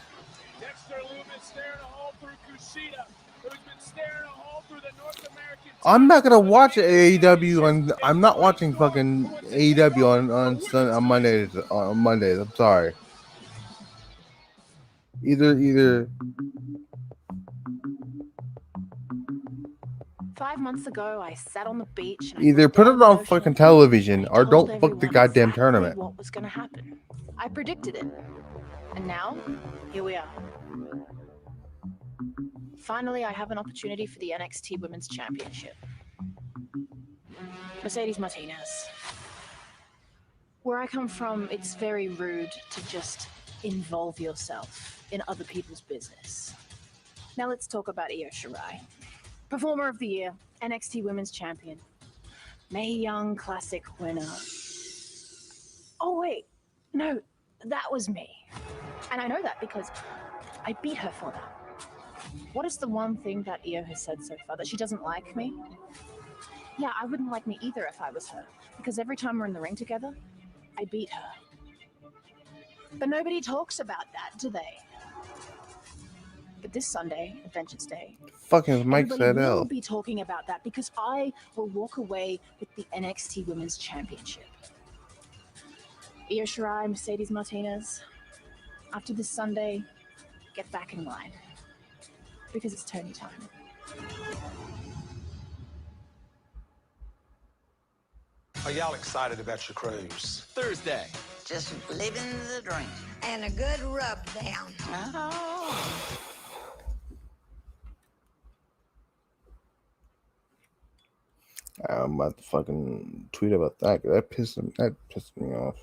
Dexter Lumis staring a hole through KUSHIDA, who's been staring a hole through the North American. I'm not gonna watch AEW and I'm not watching fucking AEW on Mondays. On Mondays, I'm sorry. Either. 5 months ago, I sat on the beach. And Either put it on fucking television or don't book the goddamn tournament. what was going to happen. I predicted it. And now, here we are. Finally, I have an opportunity for the NXT Women's Championship. Mercedes Martinez. Where I come from, it's very rude to just involve yourself in other people's business. Now let's talk about Io Shirai. Performer of the Year, NXT Women's Champion, Mae Young Classic winner. Oh wait, no, that was me. And I know that because I beat her for that. What is the one thing that Io has said so far? That she doesn't like me? Yeah, I wouldn't like me either if I was her. Because every time we're in the ring together, I beat her. But nobody talks about that, do they? But this Sunday, Vengeance Day, Fucking Mike everybody will Saddell. be talking about that because I will walk away with the NXT Women's Championship. Io Shirai, Mercedes Martinez, after this Sunday, get back in line. Because it's Tony time. Are y'all excited about your cruise? Thursday. Just living the dream. And a good rub down. I'm about to fucking tweet about that. That pissed me off.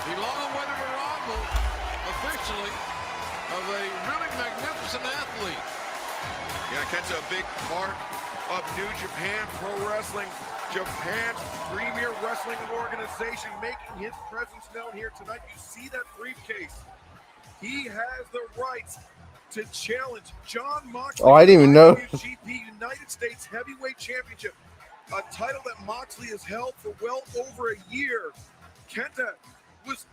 The long-awaited arrival, officially, of a really magnificent athlete. Yeah, Kenta, a big part of New Japan Pro Wrestling, Japan's premier wrestling organization, making his presence known here tonight. You see that briefcase. He has the rights to challenge Jon Moxley. Oh, I didn't even know. WGP United States Heavyweight Championship, a title that Moxley has held for well over a year. Kenta was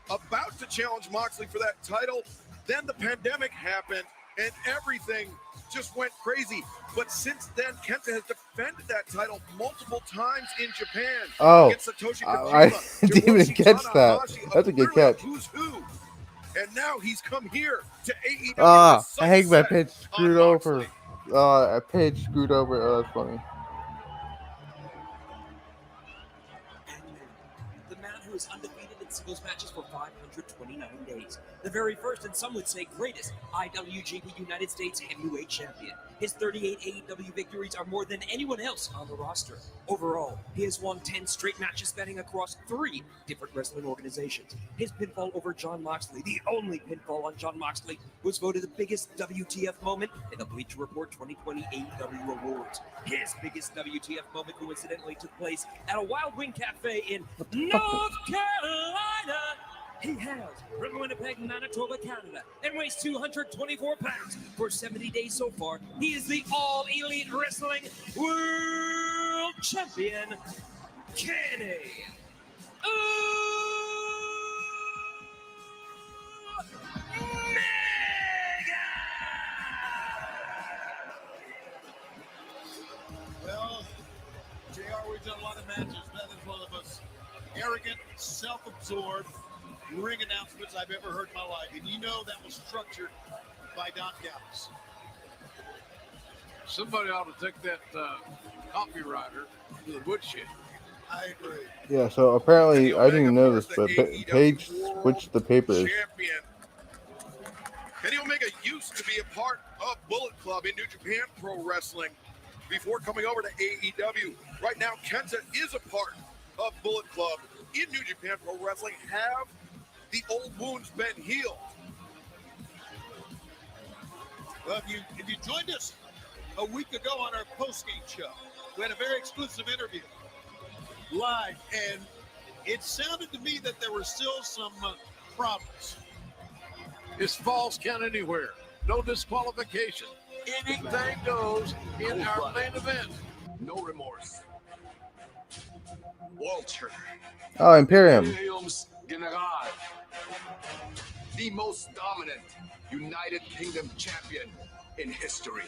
about to challenge Moxley for that title. Then the pandemic happened and everything just went crazy. But since then, Kenta has defended that title multiple times in Japan. Oh, against Satoshi Kojima, I didn't even Hiroshi catch that. Tanahashi, That's a good catch. Who's who? And now he's come here to AEW. Hangman Page screwed over. Page screwed over. Oh, that's funny. The man who is undefeated in singles matches for 529 days. The very first, and some would say greatest, IWGP United States Heavyweight Champion. His 38 AEW victories are more than anyone else on the roster. Overall, he has won 10 straight matches spanning across 3 different wrestling organizations. His pinfall over Jon Moxley, the only pinfall on Jon Moxley, was voted the biggest WTF moment in the Bleacher Report 2020 AEW Awards. His biggest WTF moment coincidentally took place at a Wild Wing Cafe in North Carolina. He hails from Winnipeg, Manitoba, Canada, and weighs 224 pounds. For 70 days so far, he is the All Elite Wrestling World Champion, Kenny Well, JR, we've done a lot of matches. That is one of the most arrogant, self-absorbed ring announcements I've ever heard in my life. And you know that was structured by Don Callis. Somebody ought to take that copywriter to the woodshed. I agree. Yeah, so apparently, I didn't know this, but Page switched the papers. Champion. Kenny Omega used to be a part of Bullet Club in New Japan Pro Wrestling before coming over to AEW. Right now, Kenta is a part of Bullet Club in New Japan Pro Wrestling. Have the old wounds been healed? Well, if you joined us a week ago on our post-game show, we had a very exclusive interview live, and it sounded to me that there were still some problems. His falls count anywhere. No disqualification. Anything goes in our main event. No remorse. Walter. Oh, Imperium. Williams General. The most dominant United Kingdom champion in history.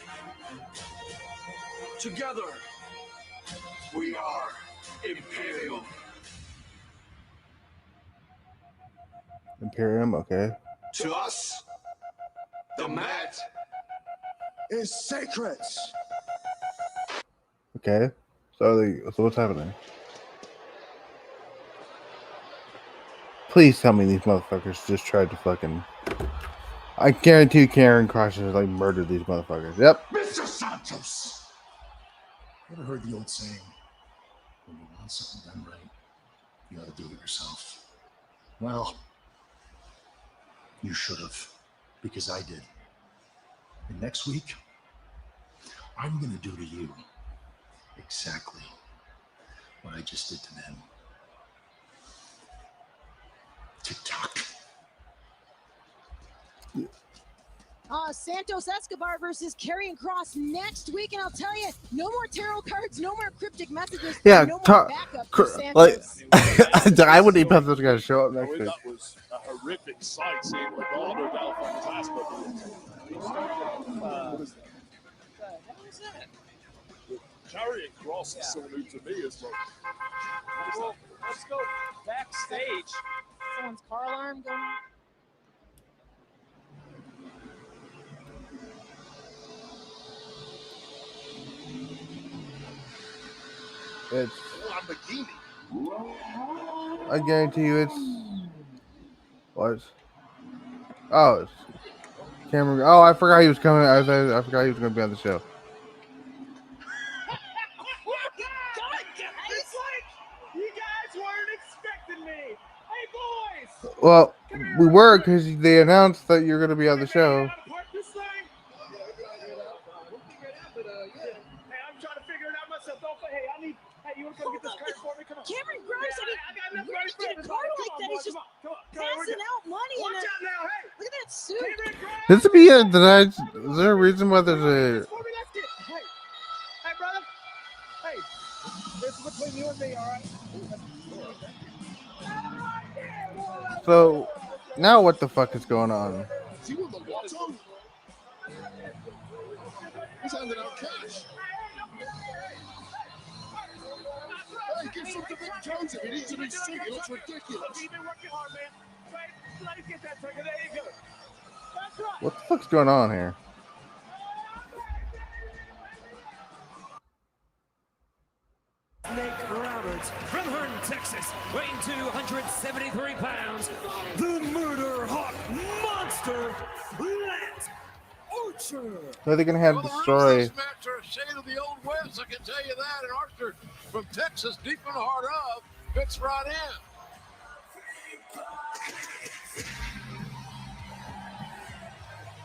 Together, we are Imperium. Imperium, okay. To us, the mat is sacred. Okay. So what's happening? Please tell me these motherfuckers just tried to fucking... I guarantee you Karrion Kross has like murdered these motherfuckers. Yep. Mr. Santos! You ever heard the old saying, when you want something done right, you gotta do it yourself? Well, you should have, because I did. And next week, I'm gonna do to you exactly what I just did to them. TikTok. Santos Escobar versus Karrion Kross next week, and I'll tell you, no more tarot cards, no more cryptic messages, Yeah, no more backup for like Santos. I wouldn't even have this guy show up next week. That was a horrific sight seeing Legado del Fantasma. What is that? Karrion Kross is so new to me as well. Well, let's go backstage. Someone's car alarm going off. It's. Lamborghini. I guarantee you, it's. What? Oh, it's Cameron. Oh, I forgot he was coming. I forgot he was going to be on the show. It's like you guys weren't expecting me. Hey, boys. Well, we were because they announced that you're going to be on the show. Hey, I'm trying to figure it out myself. Hey, you want to come get this card for me? Come on. Cameron Grimes, I got enough money for in a car like that. He's just passing out money. Watch out now, hey. Look at that suit. This would be it. Is there a reason why there's a. Hey, brother. Hey, this is between you and me, all right? So, now what the fuck is going on? Is he won the lotto? He's handing out cash. Hey, give some to Vic Jones if he needs to be sick. He looks ridiculous. You've been working hard, man. Let me get that trigger. There you go. That's right. What the fuck's going on here? Nick Roberts from Herndon, Texas, weighing 273 pounds, the Murder Hawk Monster, Lance Archer. So they're gonna have the story. This match are a shade of the old West, I can tell you that. And Archer from Texas, deep in the heart of, fits right in.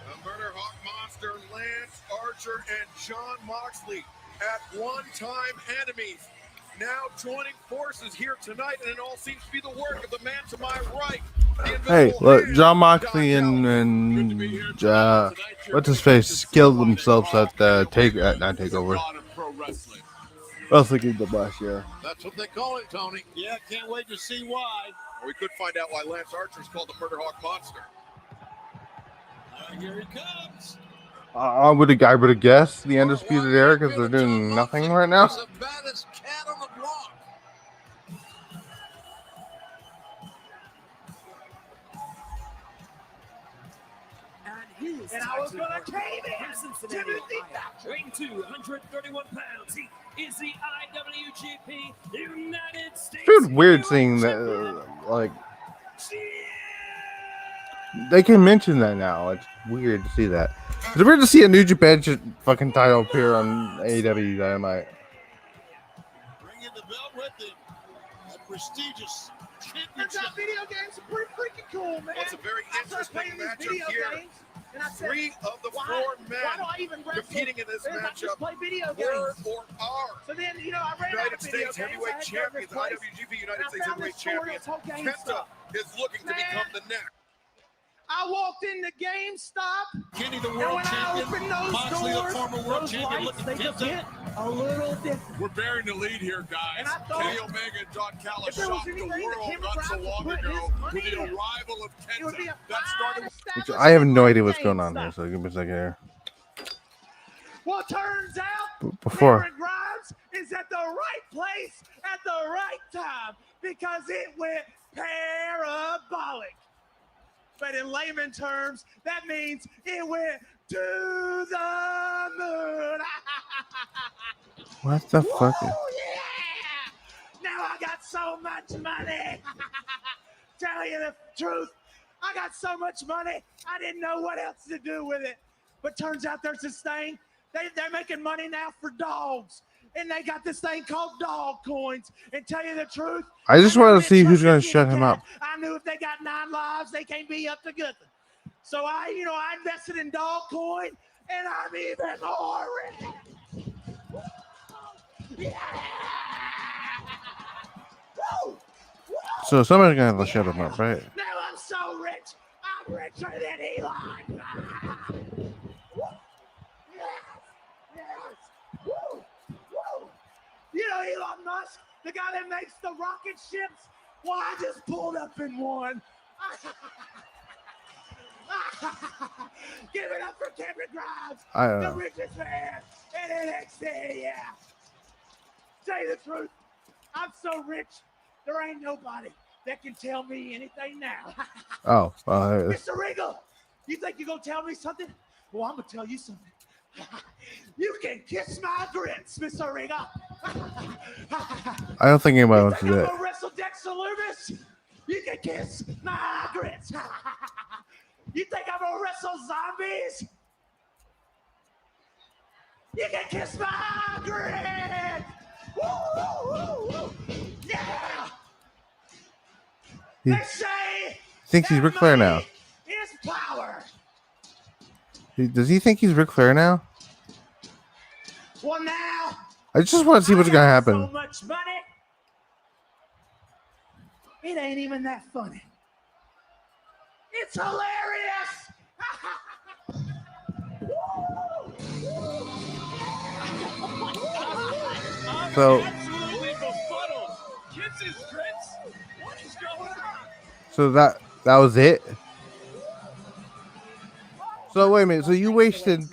The Murder Hawk Monster, Lance Archer, and Jon Moxley, at one-time enemies, now joining forces here tonight, and it all seems to be the work of the man to my right. Hey, look, Jon Moxley and what's his face killed themselves at the not takeover. Wrestle Kingdom last year. That's what they call it, Tony. Yeah, can't wait to see why. Or we could find out why Lance Archer is called the Murder Hawk Monster. Here he comes. I would have guessed the Undisputed Era because they're doing nothing right now. He's the baddest cat on the block. And I was going to cave in. Cincinnati, weighing 231 pounds. He is the IWGP United States. It's weird seeing that, like, they can mention that now. It's weird to see that. It's weird to see a New Japan fucking title appear on AEW Dynamite. Bringing the belt with him. A prestigious Turns out video games are pretty freaking cool, man. Well, it's a very interesting matchup here. And I said, 3 of the 4 men why do I even wrestle? competing in this If I matchup just play video were games. or are So then, I ran out United of video States games. Heavyweight I had to go Champions, to this place, IWGP and United I States found Heavyweight this store Champions. that's all KENTA GameStop. is looking to become the next. I walked into GameStop. Kenny, the and world when champion. I opened those Moxley, doors, the former world those champion. lights, Look they at just KENTA. hit a little different. We're bearing the lead here, guys. And I thought, Kenny Omega and Don Callis if there was shocked the anything that world Kim not so Brown long could put ago his with money the in, arrival of it would be KENTA. a That started Which I have no idea what's going on here, so give me a second here. Well, turns out Before. Cameron Grimes is at the right place at the right time because it went parabolic. But in layman terms, that means it went to the moon. What the fuck? Woo, yeah! Now I got so much money. Tell you the truth, I got so much money, I didn't know what else to do with it. But turns out there's this thing, they're making money now for dogs. And they got this thing called dog coins. And tell you the truth, I just want to see who's going to shut him up. I knew if they got 9 lives, they can't be up to good. So I invested in dog coin, and I'm even more rich. Yeah! Woo! So somebody's going to have to shut him up, right? Now I'm so rich. I'm richer than Elon. know Elon Musk, the guy that makes the rocket ships? Well, I just pulled up in one. Give it up for Cameron Grimes, I don't the know. richest man in NXT, yeah. Tell you the truth, I'm so rich, there ain't nobody that can tell me anything now. Oh, Mr. Regal, you think you're going to tell me something? Well, I'm going to tell you something. You can kiss my grits, Mr. Regal. I don't think anybody wants to do I'm it. going to wrestle Dexter Lumis? You can kiss my grits. You think I'm going to wrestle zombies? You can kiss my grits. Woo, woo, woo, woo. Yeah. He They say thinks he's Ric Flair now. is power. Does he think he's Ric Flair now? Well, now I just want to see what's gonna happen. so much money. It ain't even that funny. It's hilarious. So, Absolutely befuddled. Kisses grits. What is going on? so that was it. So wait a minute. So you wasted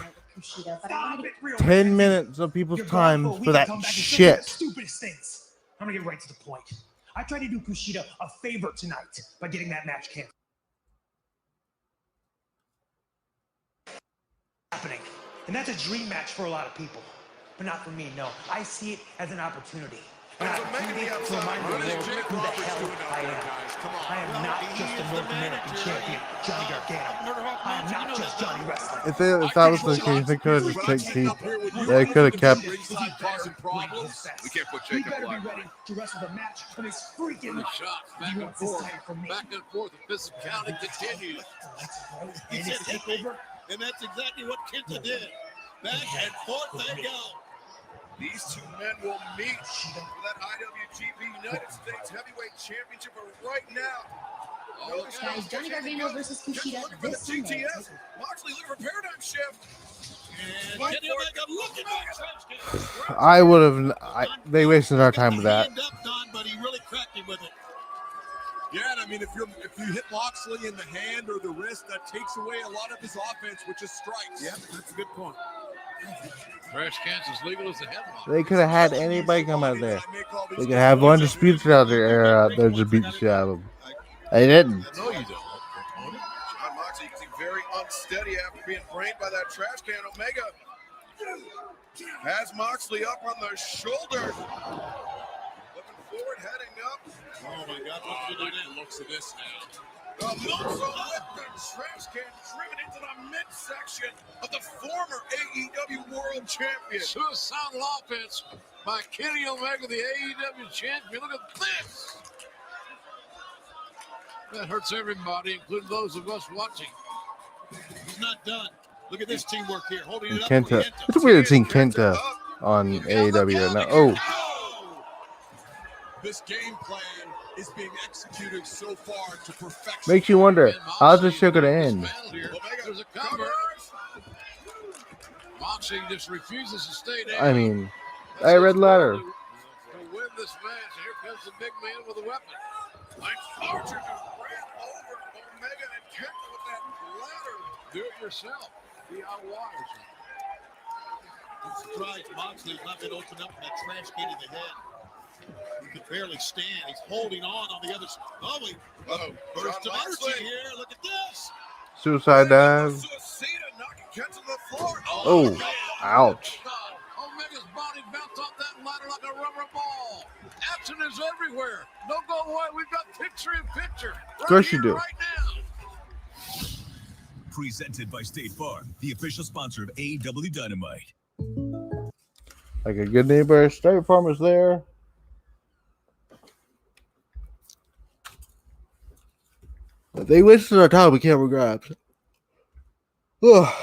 10 minutes of people's time for that shit. Stupidest things. I'm gonna get right to the point. I tried to do Kushida a favor tonight by getting that match canceled. Happening, and that's a dream match for a lot of people, but not for me. No, I see it as an opportunity. An opportunity to remind the world who the hell I am. I am not just a North American champion, Johnny Gargano. I am not just Johnny Wrestling. If that was the case, they could have just taken Keith. They could have kept. Causing problems. We can't put Jacob Black. Be ready to wrestle the match of his freaking shots back and forth. The physicality continues. He said takeover, and that's exactly what Kenta did. Back and forth they go. These two men will meet for that IWGP United States Heavyweight Championship right now. Oh, guys, Johnny Gargano versus Kushida this Sunday. Moxley looking for a paradigm shift. And Kenny Omega looking at I would have. They wasted our time with that. but he really cracked him with it. Yeah, and I mean, if you hit Moxley in the hand or the wrist, that takes away a lot of his offense, which is strikes. Yeah, that's a good point. Trash cans as legal as a headlock. They could have had anybody come out there. They could have Undisputed out there just beat the shit out of them. They didn't. No, you don't. John Moxley, you can see very unsteady after being brained by that trash can. Omega has Moxley up on the shoulders. Looking forward, heading up. Oh my God, look at the looks of this now. The moonsault with the trash can driven into the midsection of the former AEW World Champion. Suicidal offense by Kenny Omega, the AEW champion. Look at this. That hurts everybody, including those of us watching. He's not done. Look at this teamwork here, holding it up. Kenta. It's weird seeing Kenta on AEW right now. Oh. This game plan is being executed so far to perfection. Makes you wonder, how's this show gonna end? There's a cover. Moxley just refuses to stay down. I mean, I read ladder. To win this match, here comes the big man with a weapon. Like Archer just ran over Omega and Kenta with that ladder. Do it yourself. DIY. I'm surprised Moxley's not been opened up in that trash can in the head. He can barely stand. He's holding on the other side. Oh, wait. Burst of energy here. Look at this. Suicide dive. Knocking Kenta to the floor. Oh, ouch. Omega's body bounced off that ladder like a rubber ball. Action is everywhere. Don't go away. We've got picture in picture. Of course you do. Right now. Presented by State Farm, the official sponsor of AEW Dynamite. Like a good neighbor, State Farm is there. They wasted our time with camera grabs. Ugh.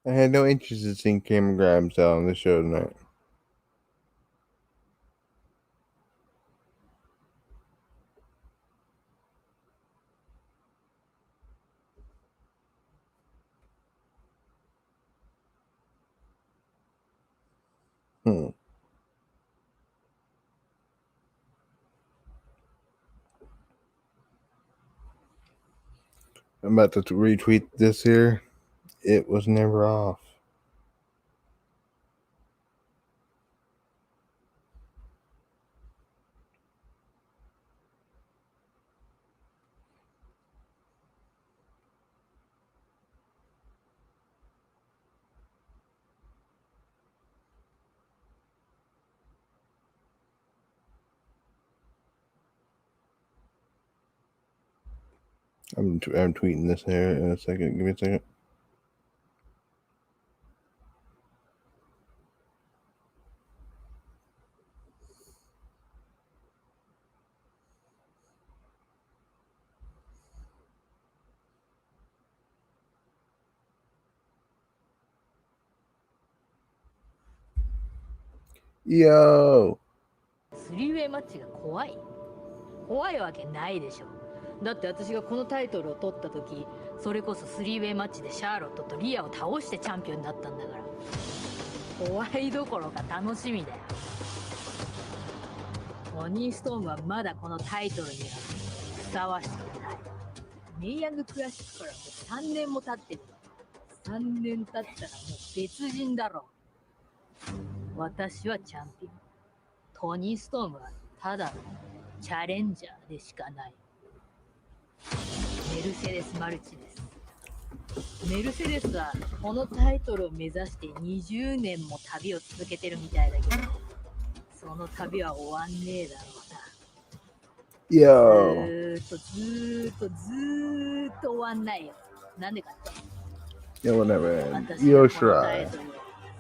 I had no interest in seeing Cameron Grimes on the show tonight. I'm about to retweet this here. It was never off. I'm tweeting this here in a second. Give me a second. Yo! スリーウェイマッチが怖いわけないでしょ。だって私がこのタイトルを取った時、それこそスリーウェイマッチでシャーロットとリアを倒してチャンピオンだったんだから。怖いどころか楽しみだよ。トニー・ストームはまだこのタイトルにはふさわしくない。メイヤングクラシックからもう3年も経ってる。3年経ったらもう別人だろう。私はチャンピオン。トニー・ストームはただのチャレンジャーでしかない。メルセデス・マルチです。メルセデスはこのタイトルを目指して20年も旅を続けてるみたいだけど、その旅は終わんねえだろうな。Yo! ずーっと終わんないよ。なんでかって Yo, whatever. 私 Io がこのタイ Shirai. トルを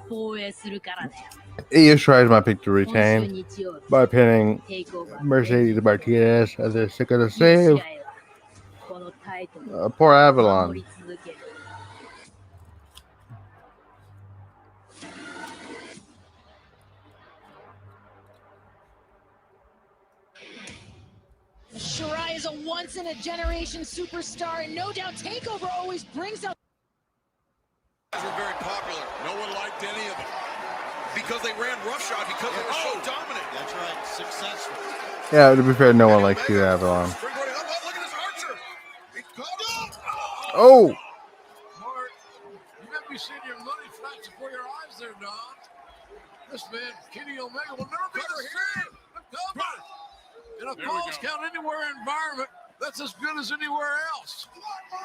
防衛するからだよ。Io Shirai is my pick to retain by pinning Mercedes Martinez as they're sick of the save. このタイトル Poor を Avalon. 守り続ける。Shirai is a once-in-a-generation superstar, and no doubt TakeOver always brings out. Guys were very popular. No one liked any of them because they ran roughshod because they were so dominant. That's right. Successful. Yeah, to be fair, no one likes you, Avalon. Look at this Archer. He caught him. Oh! Mark, you have me seeing your money flash before your eyes there, Don. This man, Kenny Omega, will never be the same. In a falls count anywhere environment, that's as good as anywhere else.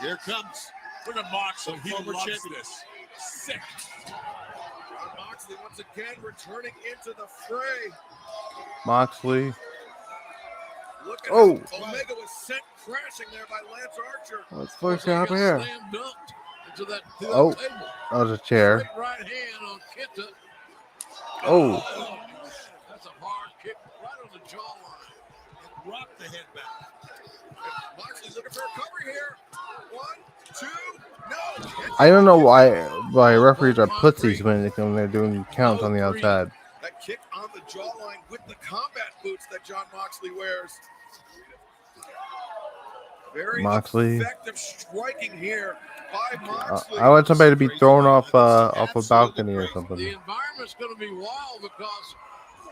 Here comes for the Moxley. He former loves champion. this. Sick. Moxley once again returning into the fray. Moxley. Look at Oh! how Omega was sent crashing there by Lance Archer. What's first up here? Slam dunked into that Oh, table. that was a chair. Straight right hand on Kenta. Oh. That's a hard kick right on the jawline. Rock the head back. Moxley's looking for a cover here. 1, 2, no. I don't know why referees are pussies when they're doing counts on the outside. That kick on the jawline with the combat boots that Jon Moxley wears. Very Moxley. effective striking here by Moxley. I want somebody to be thrown off a balcony or The something. environment's going to be wild because,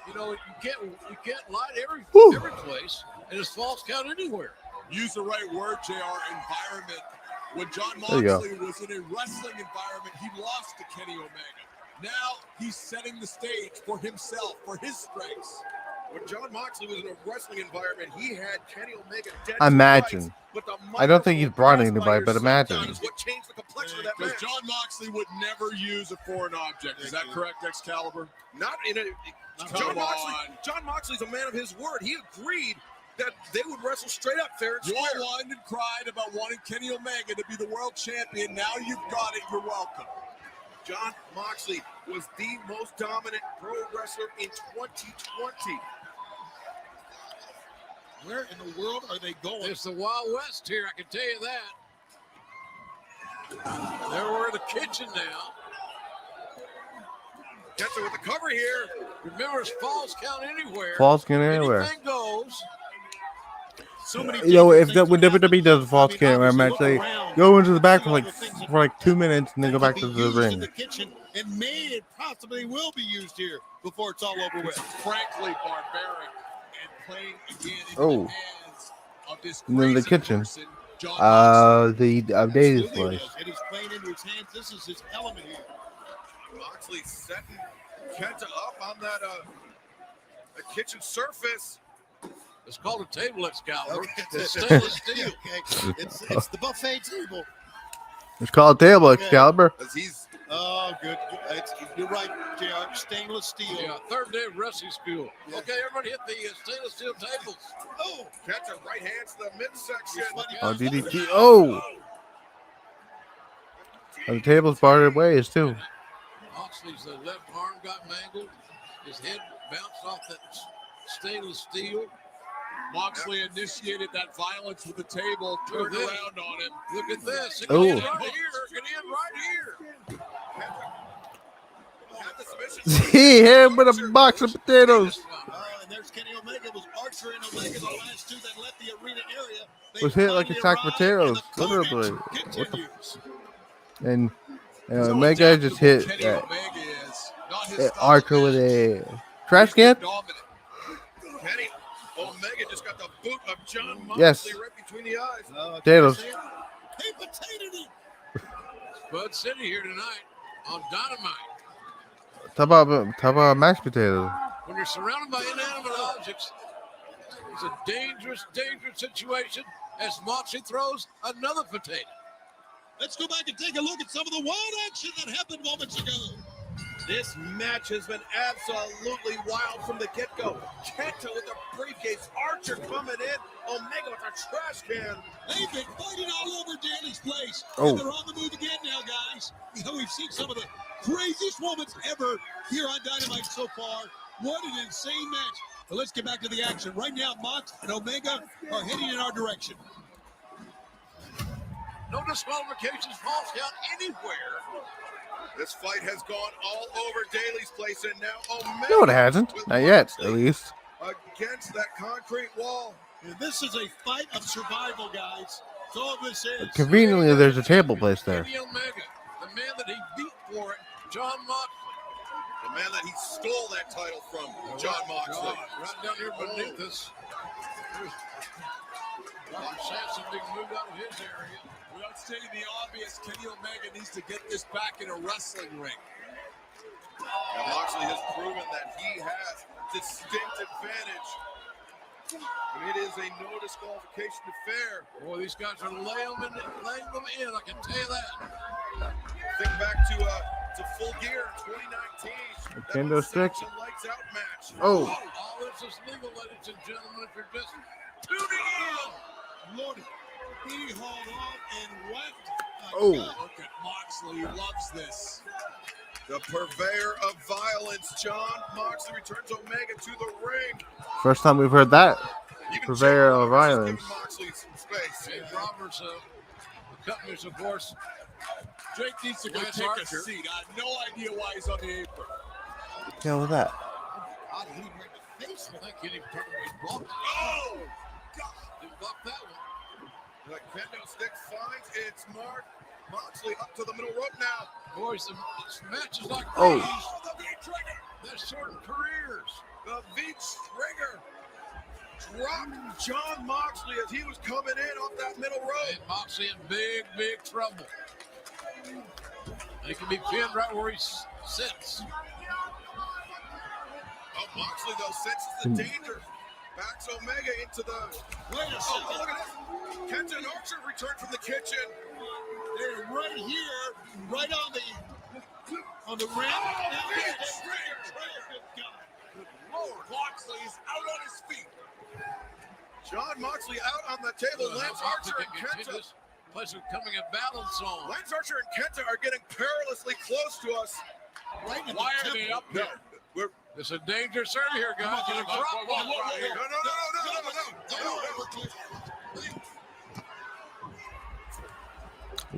you know, you can't light every place, and it's false count anywhere. Use the right word, JR, environment. When Jon There you go. Moxley was in a wrestling environment, he lost to Kenny Omega. Now he's setting the stage for himself, for his strengths. When Jon Moxley was in a wrestling environment, he had Kenny Omega dead to Imagine. rights, but the I don't think he's brought microphone anybody, but imagine. is what changed the complexion of that match. Because Jon Moxley would never use a foreign object. Is that correct, Excalibur? Not in a. Jon Moxley's a man of his word. He agreed that they would wrestle straight up fair and square. You all whined and cried about wanting Kenny Omega to be the world champion. Now you've got it. You're welcome. Jon Moxley was the most dominant pro wrestler in 2020. Where in the world are they going? It's the Wild West here, I can tell you that. They're in the kitchen now. Kenta with the cover here. Remember, it's falls count anywhere. Falls count anywhere. Anything goes. So many You know, if when WWE does a false camera match, they go into the back for like 2 minutes and then go back to the ring. the kitchen, and may it possibly will be used here before it's all over with. Frankly, barbaric and playing again into Oh. the hands of this And then the crazy kitchen. person, John The Dave's place. It is playing into his hands. This is his element here. Moxley setting Kenta up on that the kitchen surface. It's called a table Excalibur. Okay. It's stainless steel. Okay. It's the buffet table. It's called Table Excalibur. As he's Oh, good. You're right, JR. Stainless steel. Yeah, third day of wrestling school. Okay, everybody hit the stainless steel tables. oh, Kenta right hand to the midsection. Oh, DDT. Oh! And the table's parted ways, too. Moxley's left arm got mangled. His head bounced off that stainless steel. Moxley initiated that violence with the table, turned around on him. Look at this. It Oh. can end right here. It can end right here. Had the submission. He hit him with a box of potatoes. And there's Kenny Omega. It was Archer and Omega, the last two that left the arena area. They Was hit like a finally sack of arrived, potatoes, and the carnage literally. What the? continues. And Omega just hit Kenny Omega is. Not his style. Archer with a trash can. Dominant. Kenny Omega just got the boot of John Moxley Yes. right between the eyes. Potatoes. Hey, potato. Bud City here tonight on Dynamite. Talk about mashed potatoes. When you're surrounded by inanimate objects, it's a dangerous, dangerous situation as Moxley throws another potato. Let's go back and take a look at some of the wild action that happened moments ago. This match has been absolutely wild from the get-go. Kenta with the briefcase, Archer coming in, Omega with a trash can. They've been fighting all over Daly's place. Oh. And they're on the move again now, guys. You know, we've seen some of the craziest moments ever here on Dynamite so far. What an insane match. But let's get back to the action. Right now, Mox and Omega are heading in our direction. No disqualifications, false count anywhere. This fight has gone all over Daly's place, and now Omega. No, it hasn't. with Not yet, Moxley at least. against that concrete wall. And this is a fight of survival, guys. That's all this is. Conveniently, there's a table placed there. Kenny Omega, the man that he beat for it, John Moxley. The man that he stole that title from, John Moxley. Right down here beneath us. Bob Sampson being moved out of his area. Without stating the obvious, Kenny Omega needs to get this back in a wrestling ring. And Moxley has proven that he has distinct advantage. And it is a no disqualification affair. Boy, these guys are laying them in, I can tell you that. Think back to Full Gear 2019. Kendo stick. A lights out match. Oh. All this is legal, ladies and gentlemen, if you're just tuning in. Lordy, he hauled off and whacked. Oh. Look at Moxley, he loves this. The purveyor of violence, John Moxley, returns Omega to the ring. First time we've heard that. Even Purveyor Jake of Roberts is violence. giving Moxley some space. Dave Roberts, the Cutness, of course. Jake needs to go Lance take Archer. a seat. I have no idea why he's on the apron. The hell was that? How did he break the face? I think he didn't block it. Oh! Didn't block that one. The kendo stick finds its mark. Moxley up to the middle rope now. Boys, this match is like Oh. The V-trigger. they're shorting careers. The V-trigger dropped John Moxley as he was coming in off that middle rope. And Moxley in big, big trouble. He can be pinned right where he sits. Oh, Moxley, though, senses the danger. Backs Omega into the... Wait a second. Oh, look at this. Kenta and Archer return from the kitchen. They're right here, right on the ramp. Now big it's trigger. Good Lord, Moxley is out on his feet. John Moxley out on the table. Lance Archer and Kenta. This place is coming a balance on. Lance Archer and Kenta are getting perilously close to us. Right in Why the are they temple. up there? It's a dangerous area here, guys. There's a drop off right here.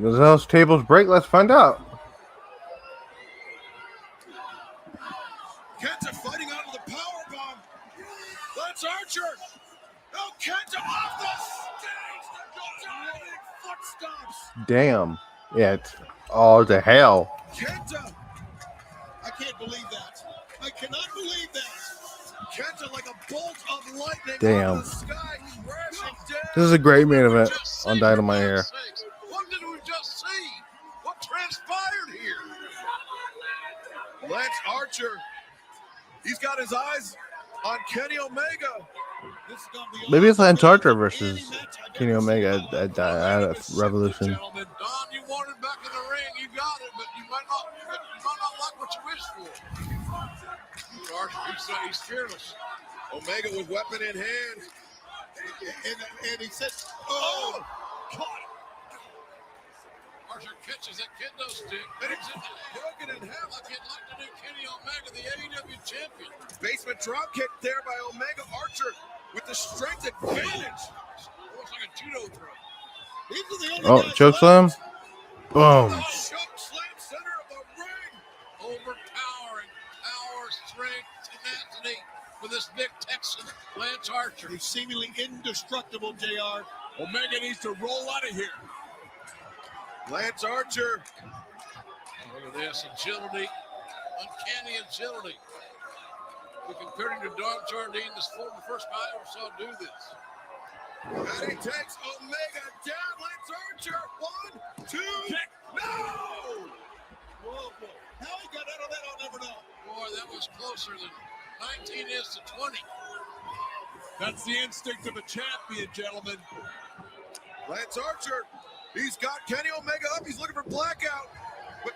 Does those tables break? Let's find out. powerbomb. Lance Archer. Oh, Kenta off the stage. Diving foot stomps. Damn. Yeah, it's all to hell. Kenta. I can't believe that. I cannot believe that. Kenta like a bolt of lightning. Damn. Out of the sky, crashing down. This is a great main event on Dynamite here. What did we just see? What transpired here? Lance Archer. He's got his eyes on Kenny Omega. This is gonna be Maybe it's Lance Archer versus Kenny Omega at Revolution. Gentlemen, Don, you wanted back in the ring. You got it, but you might not like what you wished for. Archer, he's fearless. Omega with weapon in hand. And he said, oh, caught it. Archer catches that kendo stick. And it's broken in half like he'd like to do Kenny Omega, the AEW champion. Basement drop kick there by Omega. Archer with the strength advantage. Looks like a judo throw. These are the only Oh, guys choke slam. Boom. Choke slam center of the ring. Overpowering power, strength, tenacity for this big Texan, Lance Archer. He's seemingly indestructible, JR. Omega needs to roll out of here. Lance Archer. Look at this agility, uncanny agility. We compared him to Don Jardine, this first guy I ever saw do this. And he takes Omega down. Lance Archer. 1, 2. No! Whoa, boy. How he got out of that, I'll never know. Boy, that was closer than 19 is to 20. That's the instinct of a champion, gentlemen. Lance Archer. He's got Kenny Omega up. He's looking for Blackout. But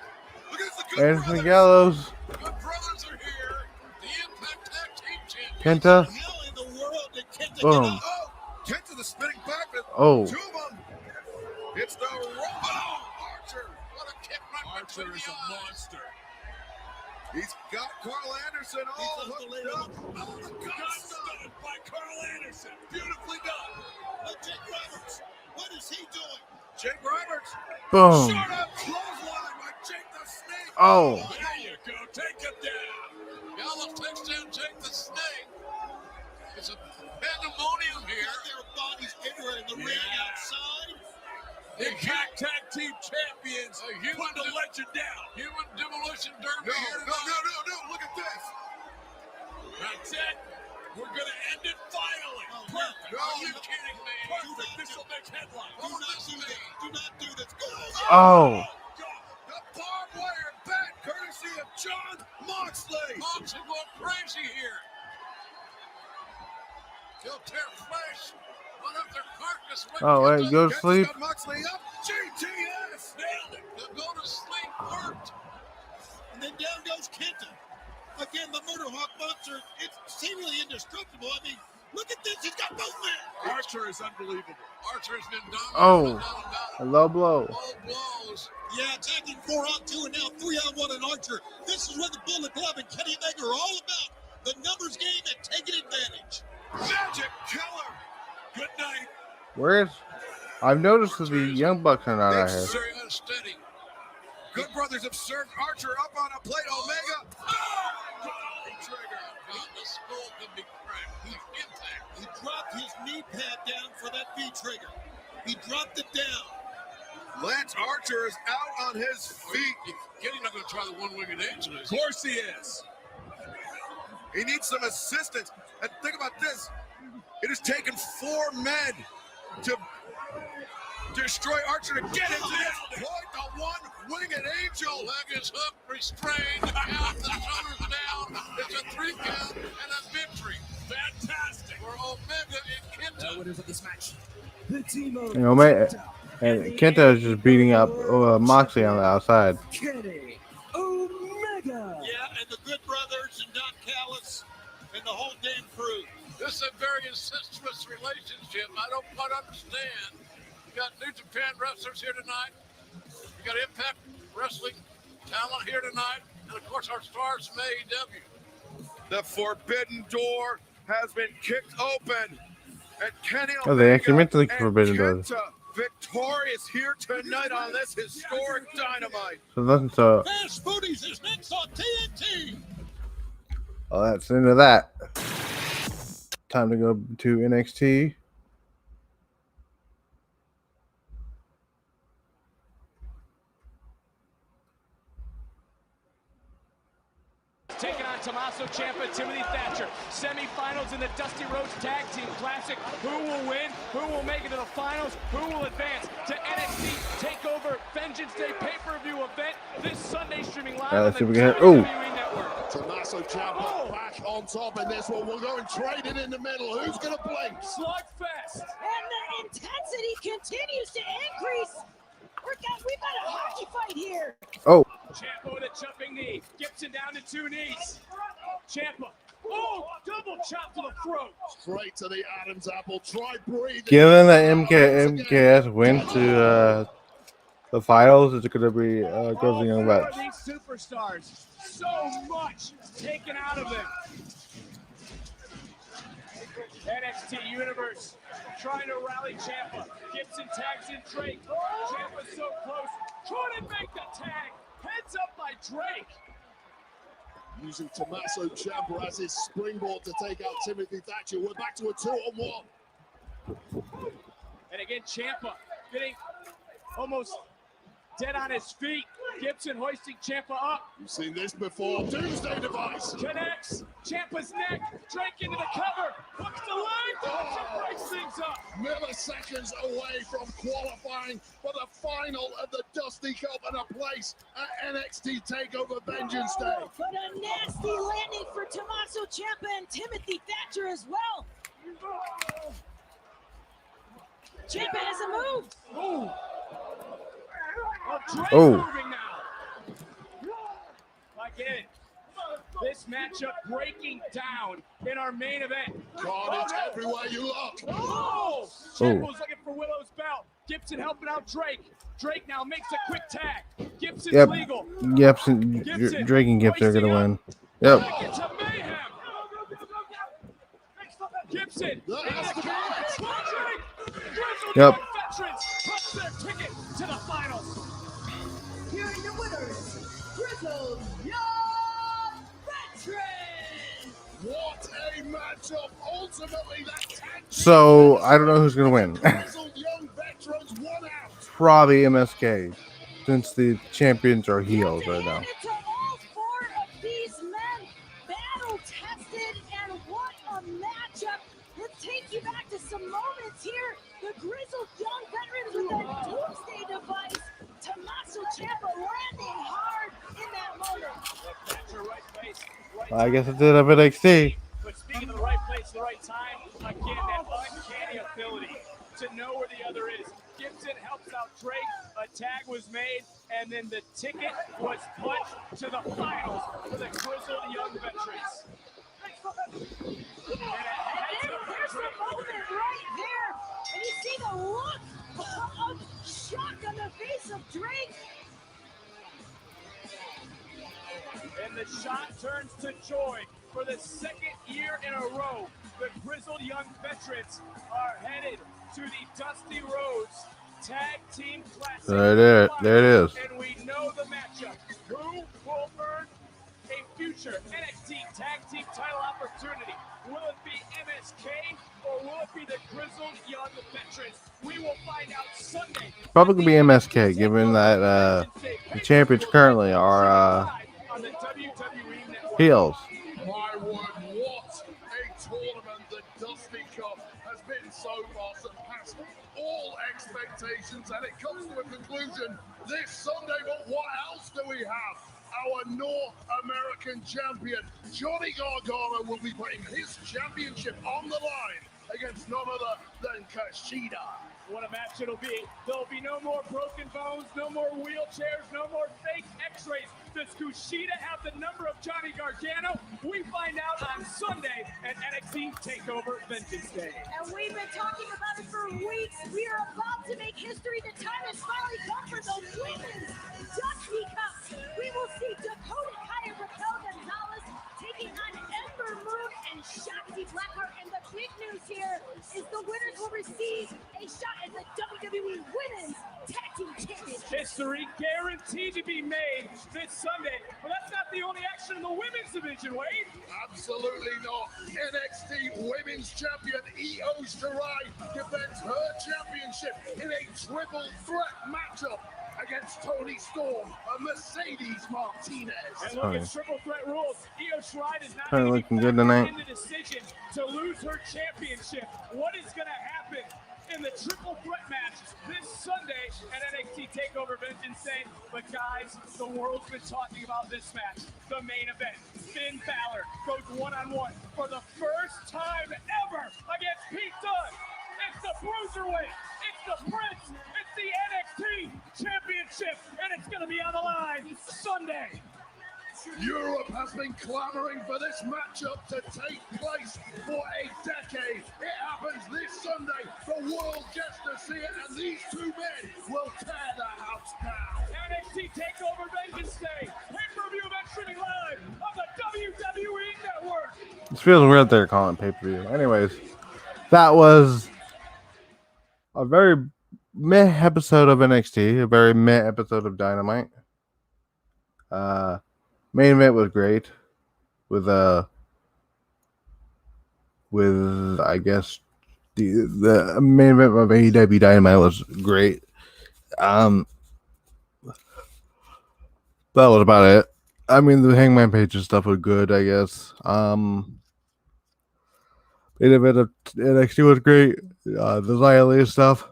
look at this. The There's the Gallows. The Good Brothers are here. The Impact Tag Team Champions. Kenta. How in the world did Kenta Boom. get out? Oh, Kenta the spinning back. Oh. 2 of them. It's the Archer. What a kick right Archer between is the a eyes. monster. He's got Carl Anderson all hooked up. Oh, the gun stunned by Carl Anderson. Beautifully done. Jake Roberts, what is he doing? Jake Roberts. Boom. Short up clothesline by Jake the Snake. Oh. There you go. Take him down. Gallows takes down Jake the Snake. It's a pandemonium here. There are bodies everywhere in the ring outside. Impact Tag Team Champions. Put the legend down. Human demolition derby No, here no, tonight. no. Look at this. That's it. We're going to end it finally. Perfect. No, are you kidding me? Perfect. This will make headlines. What will this be? Do not do this. Oh. The barbed wire bat courtesy of John Moxley. Moxley going crazy here. He'll tear flesh. Run up their carcass. Oh, wait. Go to sleep. Got Moxley up. GTS. Nailed it. The go to sleep worked. And then down goes Kenta. Again, the Murder Hawk monster, it's seemingly indestructible. I mean, look at this. He's got both men. Archer is unbelievable. Archer's been dominant. Oh. A low blow. Low blows. Yeah, attacking 4-on-2 and now 3-on-1 and Archer. This is what the Bullet Club and Kenny Omega are all about. The numbers game and taking advantage. Magic Killer. Good night. Where's? I've noticed that the Young Bucks are not out here. Very unsteady. Good Brothers have served Archer up on a plate. Omega. Trigger. The skull could be cracked. Impact. He dropped his knee pad down for that V-trigger. He dropped it down. Lance Archer is out on his feet. Kenny's not going to try the one-winged angel. Of course he is. He needs some assistance. And think about this. It has taken 4 men to destroy Archer to get him to this point. The one-winged angel. Leg is hooked, restrained. The count, the shoulders down. It's a 3 count and a victory. Fantastic. For Omega and Kenta. Winners of this match. The team of And Omega and Kenta is just beating up Moxley on the outside. Kenny Omega. Yeah, and the Good Brothers and Don Callis and the whole damn crew. This is a very incestuous relationship. I don't quite understand. You got New Japan wrestlers here tonight. You got Impact Wrestling talent here tonight. And, of course, our stars from AEW. The forbidden door has been kicked open. And Kenny Oh, they actually meant to Omega look forbidden and doors. Kenta victorious here tonight on this historic Dynamite. So nothing so. Fast Foodies is next on TNT. Well, that's the end of that. Time to go to NXT. Taking on Tommaso Ciampa and Timothy Thatcher. Semi-finals in the Dusty Rhodes Tag Team Classic. Who will win? Who will make it to the finals? Who will advance to NXT TakeOver Vengeance Day pay-per-view event this Sunday, streaming live on the WWE Network? Tommaso Ciampa back on top in this one. We're going traded in the middle. Who's going to blink? Slugfest. And the intensity continues to increase. We've got a hockey fight here. Oh. Ciampa with a jumping knee. Gibson down to 2 knees. Ciampa. Oh, double chop to the throat. Straight to the Adam's apple. Try breathing. Given that MKS went to the finals, it's going to be Grizzled Young Vets. These superstars, so much taken out of them. NXT Universe trying to rally Ciampa. Gibson tags in Drake. Ciampa's so close. Trying to make the tag. Heads up by Drake. Using Tommaso Ciampa as his springboard to take out Timothy Thatcher. We're back to a 2-on-1. And again, Ciampa getting almost dead on his feet. Gibson hoisting Ciampa up. You've seen this before. Doomsday device. Connects. Ciampa's neck. Drake into the cover. Hooks the leg. Thatcher breaks things up. Milliseconds away from qualifying for the final of the Dusty Cup and a place at NXT TakeOver Vengeance Day. But a nasty landing for Tommaso Ciampa and Timothy Thatcher as well. Ciampa hasn't moved. Ooh. Oh. Moving now. Again, this matchup breaking down in our main event. Carnage everywhere you look. Oh! Ciampa's looking for Willow's belt. Gibson helping out Drake. Drake now makes a quick tag. Gibson's legal. Gibson, Drake and Gibson are going to win. Yep. Into mayhem. Gibson. Yep. Veterans puts their ticket to the finals. Here are your winners, Grizzled Young Veterans. What a matchup! Ultimately, that tag. So I don't know who's going to win. Grizzled Young Veterans won out. Probably MSK, since the champions are heels right now. To all 4 of these men, battle tested, and what a matchup! Let's take you back to some moments here. The Grizzled Young Veterans with a doomsday device. Tommaso Ciampa landing hard in that moment. I guess it's it of NXT. But speaking of the right place, the right time, again, that uncanny ability to know where the other is. Gibson helps out Drake, a tag was made, and then the ticket was punched to the finals for the Grizzled Young Veterans. Here's the moment right there, and you see the look of shock on the face of Drake. And the shot turns to joy. For the 2nd year in a row, the Grizzled Young Veterans are headed to the Dusty Rhodes Tag Team Classic. There it is. And we know the matchup. Who will earn a future NXT Tag Team title opportunity? Will it be MSK or will it be the Grizzled Young Veterans? We will find out Sunday. Probably going to be MSK, given that the champions currently are heels. My word, what a tournament the Dusty Cup has been so far, surpassed all expectations, and it comes to a conclusion this Sunday. But what else do we have? Our North American champion, Johnny Gargano, will be putting his championship on the line against none other than KUSHIDA. What a match it'll be. There'll be no more broken bones, no more wheelchairs, no more fake x-rays. Does KUSHIDA have the number of Johnny Gargano? We find out on Sunday at NXT TakeOver Vengeance Day. And we've been talking about it for weeks. We are about to make history. The time has finally come for the Women's Dusty Cup. We will see Dakota Kai and Raquel Gonzalez taking on Ember Moon and Shotzi Blackheart. And the big news here is the winners will receive a shot at the WWE Women's Tag History guaranteed to be made this Sunday. But that's not the only action in the women's division, Wade. Absolutely not. NXT Women's Champion Io Shirai defends her championship in a triple threat matchup against Toni Storm and Mercedes Martinez. And look at triple threat rules. Io Shirai does not Kinda need looking to good factor tonight. in the decision to lose her championship. What is going to happen in the triple threat match this Sunday at NXT TakeOver Vengeance Day? But guys, the world's been talking about this match. The main event. Finn Balor goes one-on-one for the first time ever against Pete Dunne. It's the Bruiserweight. It's the Prince. It's the NXT Championship. And it's going to be on the line Sunday. Europe has been clamoring for this matchup to take place for a decade. It happens this Sunday. The world gets to see it, and these two men will tear the house down. NXT TakeOver Vengeance Day. Pay-per-view event streaming live on the WWE Network. This feels weird they're calling it pay-per-view. Anyways, that was a very meh episode of NXT, a very meh episode of Dynamite. Main event was great with I guess the main event of AEW Dynamite was great. That was about it. I mean, the Hangman Page and stuff was good, I guess. Main event of NXT was great. The Xia Li stuff,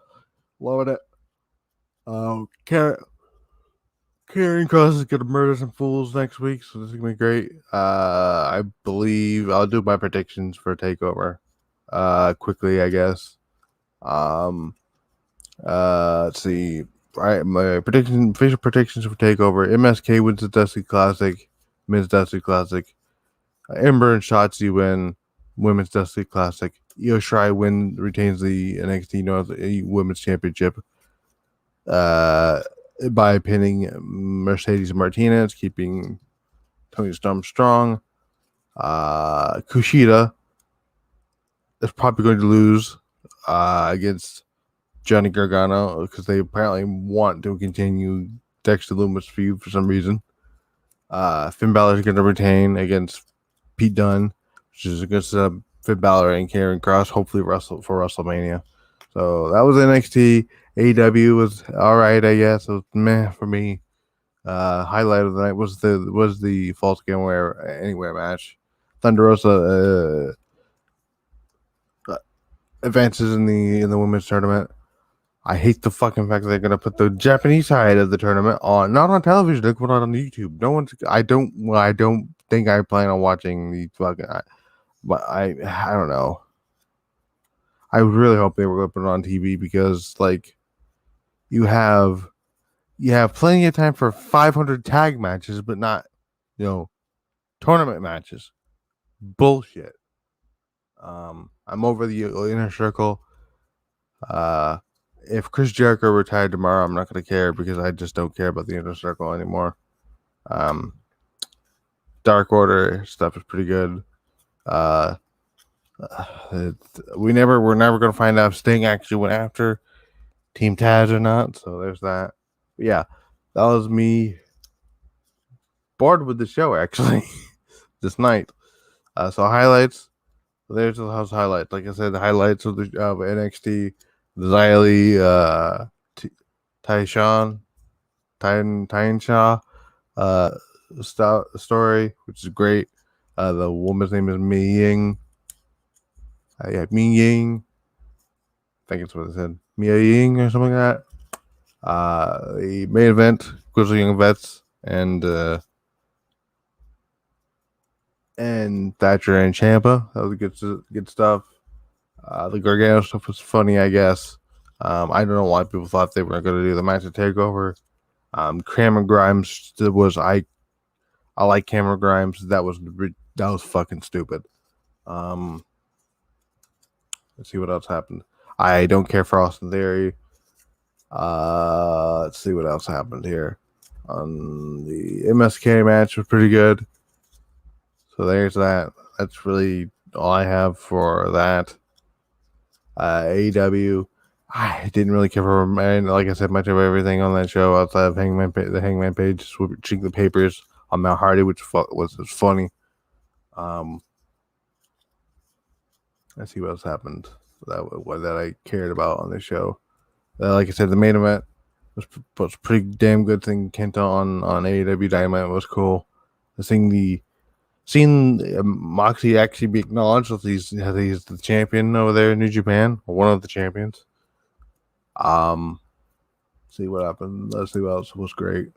loving it. Karrion Kross is going to murder some fools next week, so this is going to be great. I believe I'll do my predictions for TakeOver quickly, I guess. Let's see. All right, my official predictions for TakeOver. MSK wins the Dusty Classic, Men's Dusty Classic. Ember and Shotzi win Women's Dusty Classic. Io Shirai retains the NXT North Women's Championship. By pinning Mercedes Martinez, keeping Toni Storm strong. Kushida is probably going to lose against Johnny Gargano because they apparently want to continue Dexter Lumis' feud for some reason. Finn Balor is going to retain against Pete Dunne, which is against Finn Balor and Karrion Kross, hopefully for WrestleMania. So that was NXT. AEW was all right, I guess. It was meh for me. Highlight of the night was the Falls Anywhere match. Thunder Rosa advances in the women's tournament. I hate the fucking fact that they're gonna put the Japanese side of the tournament not on television. They put it on YouTube. No one's. I don't think I plan on watching the fucking. But I don't know. I really hope they were going to put it on TV because like you have plenty of time for 500 tag matches, but not tournament matches. Bullshit. I'm over the Inner Circle. If Chris Jericho retired tomorrow, I'm not going to care because I just don't care about the Inner Circle anymore. Dark Order stuff is pretty good. We're never going to find out if Sting actually went after Team Taz or not. So there's that. But yeah, that was me bored with the show actually this night. So highlights. There's the house highlights. Like I said, the highlights of NXT. The Xia Li, Tyneshaw story, which is great. The woman's name is Mi Ying. Mi Ying. I think it's what it said. Mia Ying or something like that. The main event, Grizzled Young Vets and Thatcher and Ciampa. That was good stuff. The Gargano stuff was funny, I guess. I don't know why people thought they were going to do the match at TakeOver. Cameron Grimes was I like Cameron Grimes. That was fucking stupid. Let's see what else happened. I don't care for Austin Theory. Let's see what else happened here. The MSK match was pretty good. So there's that. That's really all I have for that. AEW I didn't really care for, and like I said, much of everything on that show outside of the Hangman page, switching the papers on Mount Hardy, which was funny. Let's see what else happened that I cared about on the show. Like I said, the main event was a pretty damn good thing. KENTA on AEW Dynamite was cool. Seeing Moxley actually be acknowledged that he's the champion over there in New Japan, or one of the champions. See what happened. Let's see what else was great.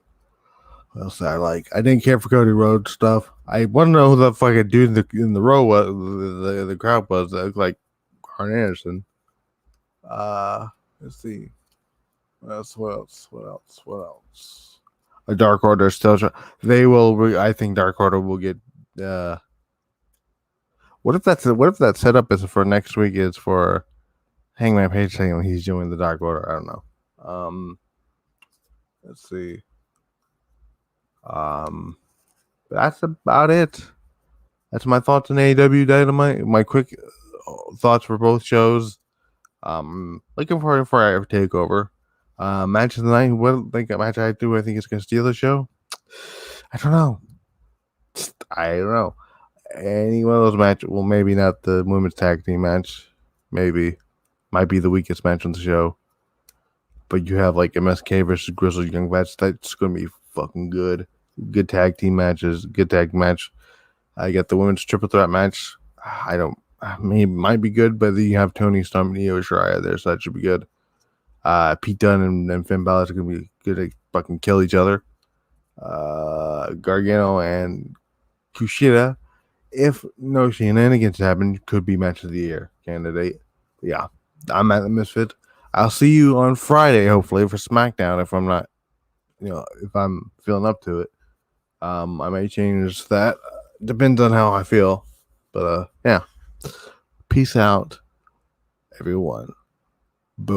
What else did I like? I didn't care for Cody Rhodes stuff. I want to know who the fucking dude in the row was. The crowd was that looked like Arn Anderson. Let's see. What else? A Dark Order still. They will. I think Dark Order will get. What if that setup is for next week? Is for Hangman Page saying he's doing the Dark Order. I don't know. Let's see. That's about it. That's my thoughts on AEW Dynamite. My quick thoughts for both shows. Looking for TakeOver. Match of the night. What match I do? I think it's gonna steal the show. I don't know. Any one of those matches. Well, maybe not the women's tag team match. Maybe might be the weakest match on the show. But you have like MSK versus Grizzled Young Vets. That's gonna be fucking good. Good tag team matches. Good tag match. I got the women's triple threat match. Might be good, but then you have Tony Storm and Io Shirai there, so that should be good. Pete Dunne and Finn Balor are gonna be good to fucking kill each other. Gargano and KUSHIDA, if no shenanigans happen, could be match of the year candidate. But yeah, I'm at the Misfit. I'll see you on Friday, hopefully, for SmackDown. If I'm not, if I'm feeling up to it, I may change that. Depends on how I feel. But yeah, peace out, everyone. Boom.